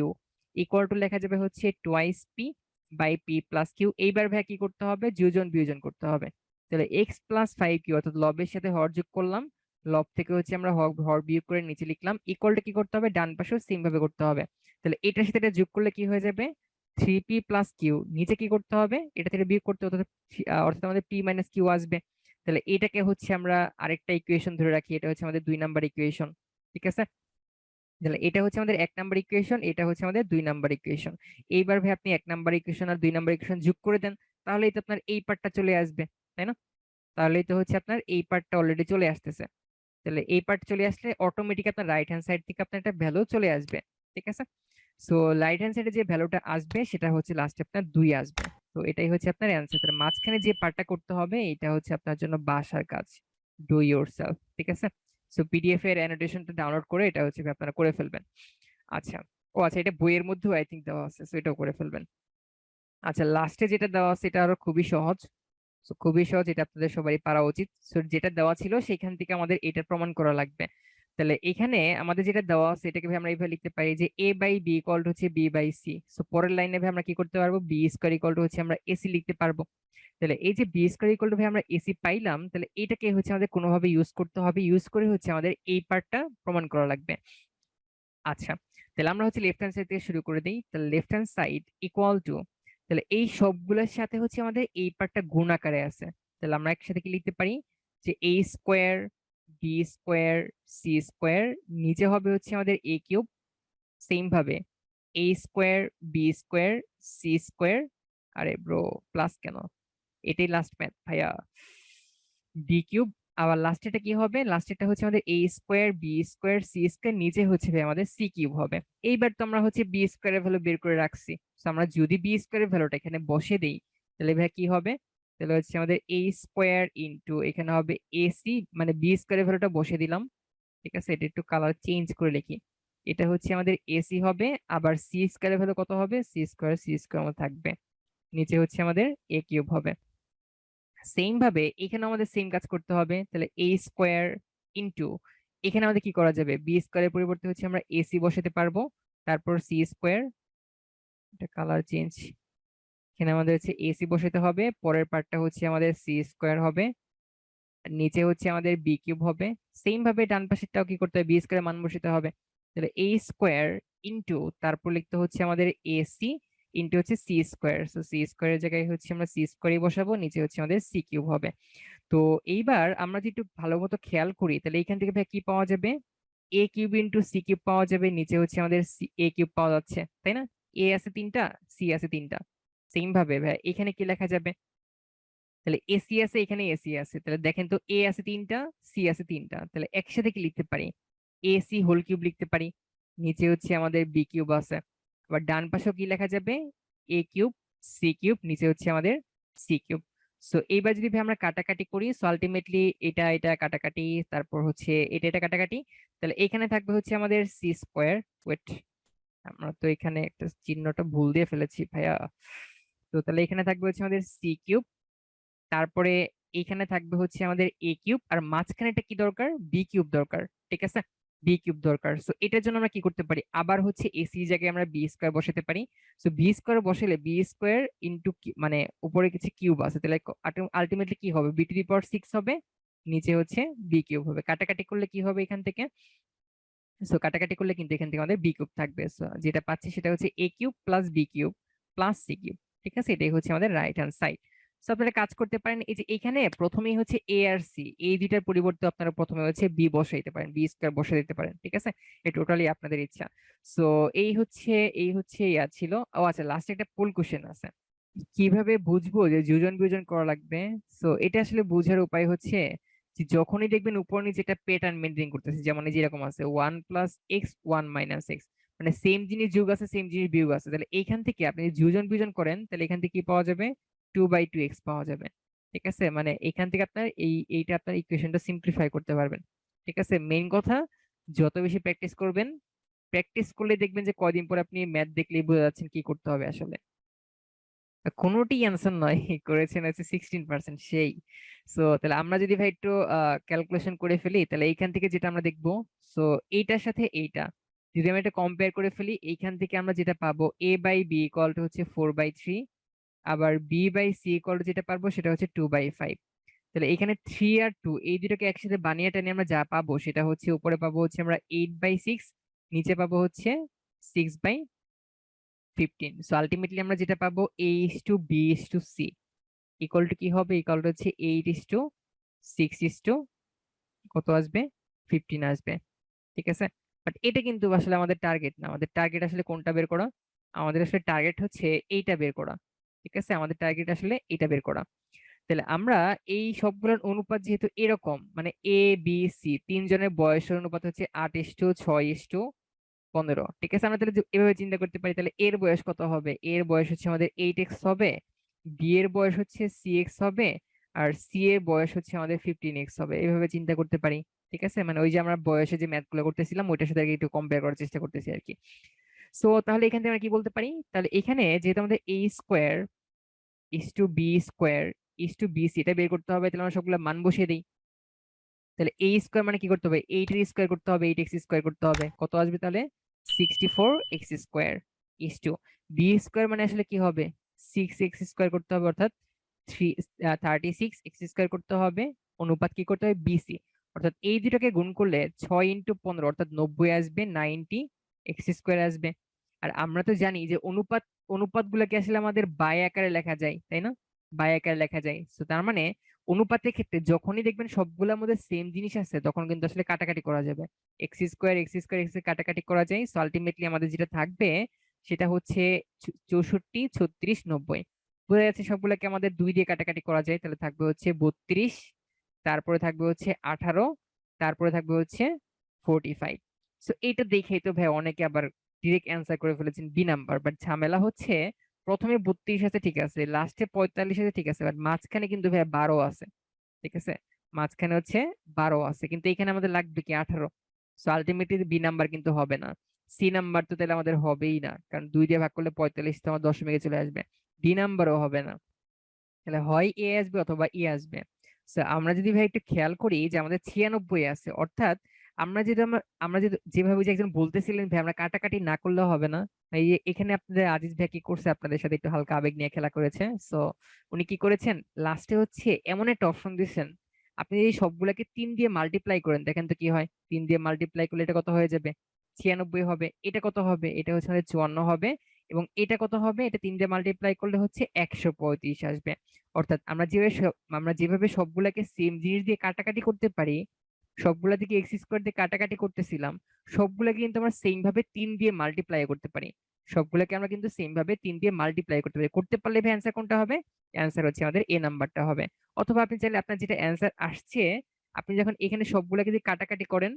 equal to লেখা যাবে হচ্ছে twice P by P plus Q. এইবার ভাই কি করতে হবে, যোজন বিয়োজন করতে হবে। তাহলে এক্স প্লাস 5q অর্থাৎ লবের সাথে হর যোগ করলাম, লব থেকে হচ্ছে আমরা হর বিয়োগ করে নিচে লিখলাম, ইকুয়ালটা কি করতে হবে, ডান পাশেও সেম ভাবে করতে হবে। তাহলে এটার সাথে এটা যোগ করলে কি হয়ে যাবে, 3p প্লাস কিউ নিচে কি করতে হবে, এটা থেকে বিয়োগ করতে হতে, অর্থাৎ আমাদের p মাইনাস কিউ আসবে। তাহলে এটাকে হচ্ছে আমরা আরেকটা ইকুয়েশন ধরে রাখি, এটা হচ্ছে আমাদের 2 নাম্বার ইকুয়েশন। ঠিক আছে, তাহলে এটা হচ্ছে আমাদের 1 নাম্বার ইকুয়েশন, এটা হচ্ছে আমাদের 2 নাম্বার ইকুয়েশন। এইবার ভাই আপনি 1 নাম্বার ইকুয়েশন আর 2 নাম্বার ইকুয়েশন যোগ করে দেন, তাহলেই তো আপনার এই পার্টটা চলে আসবে, তাই না? তাহলেই তো হচ্ছে আপনার এই পার্টটা অলরেডি চলে আসতেছে। তাহলে এই পার্ট চলে আসলে অটোমেটিক আপনার রাইট হ্যান্ড সাইড থেকে আপনার একটা ভ্যালু চলে আসবে। ঠিক আছে, সো রাইট হ্যান্ড সাইডে যে ভ্যালুটা আসবে সেটা হচ্ছে লাস্টে আপনার 2 আসবে। তো এটাই হচ্ছে আপনার অ্যান্সার। তাহলে মাঝখানে যে পার্টটা করতে হবে এটা হচ্ছে আপনার জন্য বাসার কাজ, ডু ইয়োরসেলফ। ঠিক আছে, সো পিডিএফ এর অ্যানোটেশনটা ডাউনলোড করে এটা হচ্ছে আপনারা করে ফেলবেন। আচ্ছা, ও আচ্ছা, এটা বইয়ের মধ্যেও আই থিঙ্ক দেওয়া আছে, সো এটাও করে ফেলবেন। আচ্ছা, লাস্টে যেটা দেওয়া আছে এটা আরো খুবই সহজ। সো খুবই সহজ, এটা আপনাদের সবারই পারা উচিত। সো যেটা দেওয়া ছিল সেখান থেকে আমাদের এটা প্রমাণ করা লাগবে। তাহলে এখানে আমাদের যেটা দেওয়া আছে এটাকে ভাই আমরা এইভাবে লিখতে পারি যে a by B equal to হচ্ছে b বাই সি। সো পরের লাইনে ভাই আমরা কি করতে পারবো, বি স্কয়ার ইকুয়াল টু হচ্ছে আমরা এসি লিখতে পারবো। তাহলে এই যে বি স্কয়ার ইকুয়াল টু ভাই আমরা এসি পাইলাম, তাহলে এটাকে হচ্ছে আমাদের কোনোভাবে ইউজ করতে হবে, ইউজ করে হচ্ছে আমাদের এই পার্টটা প্রমাণ করা লাগবে। আচ্ছা, তাহলে আমরা হচ্ছে লেফট হ্যান্ড সাইড থেকে শুরু করে দিই। তাহলে left hand side equal to, তাহলে এই সবগুলোর সাথে হচ্ছে আমাদের এই পার্টটা গুণ আকারে আছে। তাহলে আমরা একসাথে কি লিখতে পারি যে a square B square C square, নিচে হবে হচ্ছে আমাদের a কিউব। সেম ভাবে a square B square C square, আরে ব্রো প্লাস কেন, এটাই লাস্ট ম্যাথ ভাইয়া, ডি কিউব। আবার লাস্টেটা কি হবে, লাস্টেটা হচ্ছে আমাদের a square B square C square, নিচে হচ্ছে ভাই আমাদের সি কিউব হবে। এইবার তো আমরা হচ্ছে বি স্কোয়ারের ভ্যালু বের করে রাখছি। তো আমরা যদি বি স্কোয়ারের ভ্যালুটা এখানে বসে দেই তাহলে ভাই কি হবে, তাহলে হচ্ছে আমাদের a স্কোয়ার ইন্টু এখানে হবে এসি, মানে বি স্কোয়ারের ভ্যালুটা বসে দিলাম। ঠিক আছে, এটা একটু কালার চেঞ্জ করে লিখি। এটা হচ্ছে আমাদের এসি হবে, আবার সি স্কোয়ারের ভ্যালু কত হবে, সি স্কোয়ার মতো থাকবে, নিচে হচ্ছে আমাদের এ কিউব হবে। সেম ভাবে এখানে আমাদের সেম কাজ করতে হবে। তাহলে a স্কোয়ার ইন্টু এখানে আমাদের কি করা যাবে, বি স্কোয়ারের পরিবর্তে হচ্ছে আমরা এসি বসাতে পারবো, তারপর সি স্কোয়ার, এটা কালার চেঞ্জ, এখানে আমাদের হচ্ছে এসি বসাতে হবে, পরের পার্টটা হচ্ছে আমাদের সি স্কোয়ার হবে, আর নিচে হচ্ছে আমাদের বি কিউব হবে। সেম ভাবে ডান পাশেরটাও কি করতে হবে, বি স্কোয়ার মান বসাতে হবে। তাহলে a স্কোয়ার ইন্টু তারপর লিখতে হচ্ছে আমাদের এসি ইন্টু হচ্ছে সি স্কোয়ার। সো সি স্কোয়ারের জায়গায় হচ্ছে আমরা সি স্কোয়ারই বসাবো, নিচে হচ্ছে আমাদের সি কিউব হবে। তো এইবার আমরা যদি একটু ভালো মতো খেয়াল করি তাহলে এখান থেকে ভাই কি পাওয়া যাবে, এ কিউব ইন্টু সি কিউব পাওয়া যাবে, নিচে হচ্ছে আমাদের এ কিউব পাওয়া যাচ্ছে, তাই না? এ আছে 3টা, সি আছে 3টা। সেম ভাবে ভাই এখানে কি লেখা যাবে, তাহলে এসি আছে, এখানে এসি আছে, তাহলে দেখেন তো এ আছে 3টা, সি আছে 3টা, তাহলে একসাথে কি লিখতে পারি, এসি হোল কিউব লিখতে পারি, নিচে হচ্ছে আমাদের বি কিউব আছে। আবার ডান পাশেও কি লেখা যাবে, এ কিউব সি কিউব, নিচে হচ্ছে আমাদের সি কিউব। সো এইবার যদি ভাই আমরা কাটাকাটি করি, সো আলটিমেটলি এটা এটা কাটাকাটি, তারপর হচ্ছে এটা এটা কাটাকাটি, তাহলে এখানে থাকবে হচ্ছে আমাদের সি স্কোয়ার। ওয়েট, আমরা তো এখানে একটা চিহ্নটা ভুল দিয়ে ফেলেছি ভাইয়া। তো তাহলে এখানে থাকবে হচ্ছে আমাদের সি কিউব, তারপরে এখানে থাকবে হচ্ছে আমাদের এ কিউব, আর মাঝখানেটা কি দরকার, বি কিউব দরকার। ঠিক আছে, বি কিউব দরকার। সো এটার জন্য আমরা কি করতে পারি, আবার হচ্ছে এসি জায়গায় আমরা বি স্কোয়ার বসাতে পারি। সো বি স্কোয়ার বসালে বি স্কোয়ার ইন্টু মানে উপরে কিছু কিউব আছে, তাহলে আলটিমেটলি কি হবে, বি টু দি পাওয়ার 6 হবে, নিচে হচ্ছে বি কিউব হবে। কাটাকাটি করলে কি হবে এখান থেকে, সো কাটাকাটি করলে কিন্তু এখান থেকে আমাদের বি কিউব থাকবে। সো যেটা পাচ্ছি সেটা হচ্ছে A cube plus B cube plus C cube. ঠিক আছে, এটাই হচ্ছে আমাদের রাইট হ্যান্ড সাইড। সো আপনারা কাজ করতে পারেন, এই যে এখানে প্রথমেই হচ্ছে এ আর সি, এই দুইটার পরিবর্তে আপনারা প্রথমে হচ্ছে বি বসাই দিতে পারেন, বি স্কয়ার বসে দিতে পারেন। ঠিক আছে, এটা টোটালি আপনাদের ইচ্ছা। সো এই হচ্ছে ইয়া ছিল। ও আচ্ছা, লাস্টে একটা পোল কোশ্চেন আছে, কিভাবে বুঝবো যে যোজন বিয়োজন করা লাগবে। সো এটা আসলে বোঝার উপায় হচ্ছে যে যখনই দেখবেন উপর নিচে একটা প্যাটার্ন মেনটেন করতেছে, যেমন এই যে এরকম আছে 1 + x 1 - x, মানে সেম জিনিস যোগ আছে সেম জিনিস বিয়োগ আছে, তাহলে এইখান থেকে আপনি যদি যোজন বিয়োজন করেন তাহলে এখান থেকে কি পাওয়া যাবে, 2/2x পাওয়া যাবে। ঠিক আছে, মানে এখান থেকে আপনার এইটা আপনার ইকুয়েশনটা সিম্পলিফাই করতে পারবেন। ঠিক আছে, মেইন কথা যত বেশি প্র্যাকটিস করবেন, প্র্যাকটিস করলে দেখবেন যে কয়দিন পর আপনি ম্যাথ দেখলেই বুঝে যাচ্ছেন কি করতে হবে আসলে। কোনোটি অ্যান্সার নয়, করেছেন হচ্ছে 16%, সেই। সো তাহলে আমরা যদি ভাই একটু ক্যালকুলেশন করে ফেলি তাহলে এইখান থেকে যেটা আমরা দেখবো, সো এইটার সাথে এইটা যদি আমরা এটা কম্পেয়ার করে ফেলি, এইখান থেকে আমরা যেটা পাবো a by B equal to হচ্ছে 4/3, আবার b by C equal to যেটা পাবো সেটা হচ্ছে 2/5। তাহলে এখানে 3 আর 2 এই দুটোকে একসাথে বানিয়ে টানিয়ে আমরা যা পাবো সেটা হচ্ছে উপরে পাবো হচ্ছে আমরা 8/6, নিচে পাবো হচ্ছে 6/5। 15। সো আলটিমেটলি আমরা যেটা পাবো A:B:C ইকুয়াল টু কি হবে, ইকুয়াল টু হচ্ছে 8:6 কত আসবে, 15 আসবে। ঠিক আছে, বাট এটা কিন্তু আসলে আমাদের টার্গেট না। আমাদের টার্গেট আসলে কোনটা বের করা, আমাদের আসলে টার্গেট হচ্ছে এইটা বের করা। ঠিক আছে, আমাদের টার্গেট আসলে এটা বের করা। তাহলে আমরা এই সবগুলোর অনুপাত যেহেতু এরকম, মানে A B C তিনজনের বয়সের অনুপাত হচ্ছে 8:6:15। ঠিক আছে, আমরা তাহলে এভাবে চিন্তা করতে পারি, তাহলে এর বয়স কত হবে, এর বয়স হচ্ছে আমাদের 8x হবে, বি এর বয়স হচ্ছে 6x হবে, আর সি এর বয়স হচ্ছে আমাদের 15x হবে। এইভাবে চিন্তা করতে পারি। ঠিক আছে, মানে ওই যে আমরা বয়সে যে ম্যাথ গুলো করতেছিলাম ওইটার সাথে আর কি একটু কম্পেয়ার করার চেষ্টা করতেছি আর কি। সো তাহলে এখান থেকে আমরা কি বলতে পারি, তাহলে এখানে যেহেতু আমাদের A² = B² = BC এটা বের করতে হবে, তাহলে আমরা সবগুলো মান বসিয়ে দিই। তাহলে A² মানে কি করতে হবে, 8 এর স্কোয়ার করতে হবে, 8x² করতে হবে, কত আসবে তাহলে 64x²। B² মানে আসলে কি হবে, 6x² করতে হবে, অর্থাৎ 36x² করতে হবে। অনুপাত কি করতে হবে, BC, অর্থাৎ এই দুটাকে গুণ করলে 6 × 15 অর্থাৎ 90 আসবে, 90x² আসবে। আর আমরা তো জানি যে অনুপাত গুলাকে আসলে আমাদের বাই আকারে লেখা যায়, তাই না, বাই আকারে লেখা যায়। তো তার মানে অনুপাতের ক্ষেত্রে যখনই দেখবেন সবগুলোর মধ্যে সেম জিনিস আছে তখন কিন্তু আসলে কাটাকাটি করা যাবে, x² কাটাকাটি করা যায়। সো আলটিমেটলি আমাদের যেটা থাকবে সেটা হচ্ছে 64, 36, 90। বোঝা যাচ্ছে সবগুলোকে আমাদের 2 দিয়ে কাটাকাটি করা যায়, তাহলে থাকবে হচ্ছে 32, তারপরে থাকবে হচ্ছে 18, তারপরে থাকবে হচ্ছে 45। সো এইটা দেখেই তো ভাই অনেকে আবার ডিরেক্ট অ্যান্সার করে ফেলেছেন বি নাম্বার, বাট ঝামেলা হচ্ছে প্রথমে 32 আছে ঠিক আছে, লাস্টে 45 আছে ঠিক আছে, বাট মাঝখানে কিন্তু ভাই 12 আছে। ঠিক আছে, মাঝখানে হচ্ছে 12 আছে, কিন্তু এখানে আমাদের লাগবে কি 18। সো আলটিমেটলি বি নাম্বার কিন্তু হবে না। সি নাম্বার তো তাহলে আমাদের হবেই না, কারণ 2 দিয়ে ভাগ করলে 45 তো আমার দশমিকে চলে আসবে। ডি নাম্বারও হবে না, তাহলে হয় এ আসবে অথবা ই আসবে। So, আমরা যদি ভাই একটু খেয়াল করি যে আমাদের 96 আছে, অর্থাৎ আমরা যদি যেভাবে যে একজন বলতেছিলেন ভাই আমরা কাটাকাটি না করলেও হবে না। এই যে এখানে আপনাদের আজিজ ভাই কি করছে, আপনাদের সাথে একটু হালকা আবেগ নিয়ে খেলা করেছে। সো উনি কি করেছেন, লাস্টে হচ্ছে এমন একটা অপশন দিয়েছেন, আপনি এই সবগুলাকে 3 দিয়ে মাল্টিপ্লাই করেন, দেখেন তো কি হয়। 3 দিয়ে মাল্টিপ্লাই করলে এটা কত হয়ে যাবে, 96 হবে। এটা কত হবে, এটা হচ্ছে আমাদের 54 হবে। এবং এটা কত হবে, এটা 3 দিয়ে মাল্টিপ্লাই করলে হচ্ছে 135 আসবে। অর্থাৎ আমরা যেভাবে সবগুলাকে সেম জিনিস দিয়ে কাটাকাটি করতে পারি, সবগুলা দিকে x² দিয়ে কাটাকাটি করতেছিলাম, সবগুলাকে কিন্তু আমরা সেম ভাবে 3 দিয়ে মাল্টিপ্লাই করতে পারি। সবগুলাকে আমরা কিন্তু সেম ভাবে 3 দিয়ে মাল্টিপ্লাই করতে পারি। করতে পারলে ভাই অ্যান্সার কোনটা হবে, অ্যান্সার হচ্ছে আমাদের এ নাম্বারটা হবে। অথবা আপনি চাইলে আপনার যেটা অ্যান্সার আসছে, আপনি যখন এখানে সবগুলাকে যদি কাটাকাটি করেন,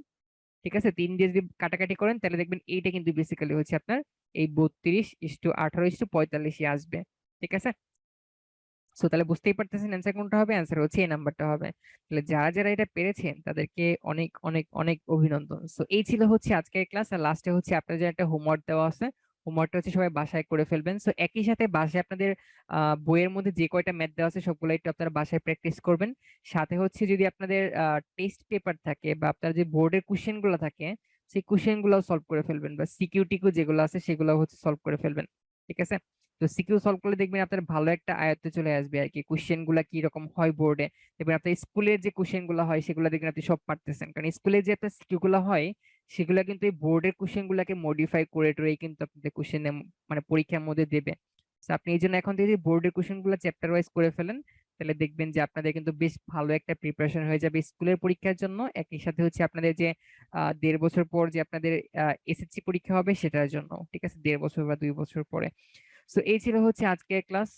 ঠিক আছে, 3 দিয়ে যদি কাটাকাটি করেন তাহলে দেখবেন এইটা কিন্তু বেসিক্যালি হচ্ছে আপনার এই 32:18:45 আসবে। ঠিক আছে, সো তাহলে বুঝতেই পারতেছেন অ্যান্সার কোনটা হবে, অ্যান্সার হচ্ছে এই নাম্বারটা হবে। তাহলে যারা যারা এটা পেরেছেন তাদেরকে অনেক অনেক অনেক অভিনন্দন। সো এই ছিল হচ্ছে আজকের ক্লাস। আর লাস্টে হচ্ছে আপনাদের যে একটা হোমওয়ার্ক দেওয়া আছে, হোমওয়ার্কটা হচ্ছে সবাই বাসায় করে ফেলবেন। সো একই সাথে বাসায় আপনাদের বইয়ের মধ্যে যে কয়টা ম্যাথ দেওয়া আছে সবগুলো একটু আপনারা বাসায় প্র্যাকটিস করবেন। সাথে হচ্ছে যদি আপনাদের টেস্ট পেপার থাকে বা আপনার যে বোর্ডের কোশ্চেন গুলো থাকে সেই কোশ্চেন গুলো সলভ করে ফেলবেন, বা সিকিউরিটি যেগুলো আছে সেগুলো হচ্ছে সলভ করে ফেলবেন। ঠিক আছে, তো সিকিউ সলভ করলে দেখবেন আপনার ভালো একটা আয়ত্তে চলে আসবে আর কি, কোশ্চেন গুলা কি রকম হয় বোর্ডে। দেখবেন আপনার স্কুলের যে কোশ্চেন গুলো হয় সেগুলো দেখবেন আপনি সব পারতেছেন, কারণ স্কুলে যে আপনার সিকিউ গুলো হয় সেগুলো কিন্তু এই বোর্ডের কোশ্চেন গুলাকে মডিফাই করে টোরে কিন্তু আপনাদের কোশ্চেন মানে পরীক্ষার মধ্যে দেবে। তো আপনি এই জন্য এখন থেকে যদি বোর্ডের কোশ্চেন গুলো চ্যাপ্টার ওয়াইজ করে ফেলেন, তাহলে দেখবেন যে আপনাদের কিন্তু বেশ ভালো একটা প্রিপারেশন হয়ে যাবে স্কুলের পরীক্ষার জন্য। একই সাথে হচ্ছে আপনাদের যে 1.5 বছর পর যে আপনাদের এসএসসি পরীক্ষা হবে সেটার জন্য। ঠিক আছে, 1.5 বছর বা 2 বছর পরে। সো এই ছিল হচ্ছে আজকের ক্লাস।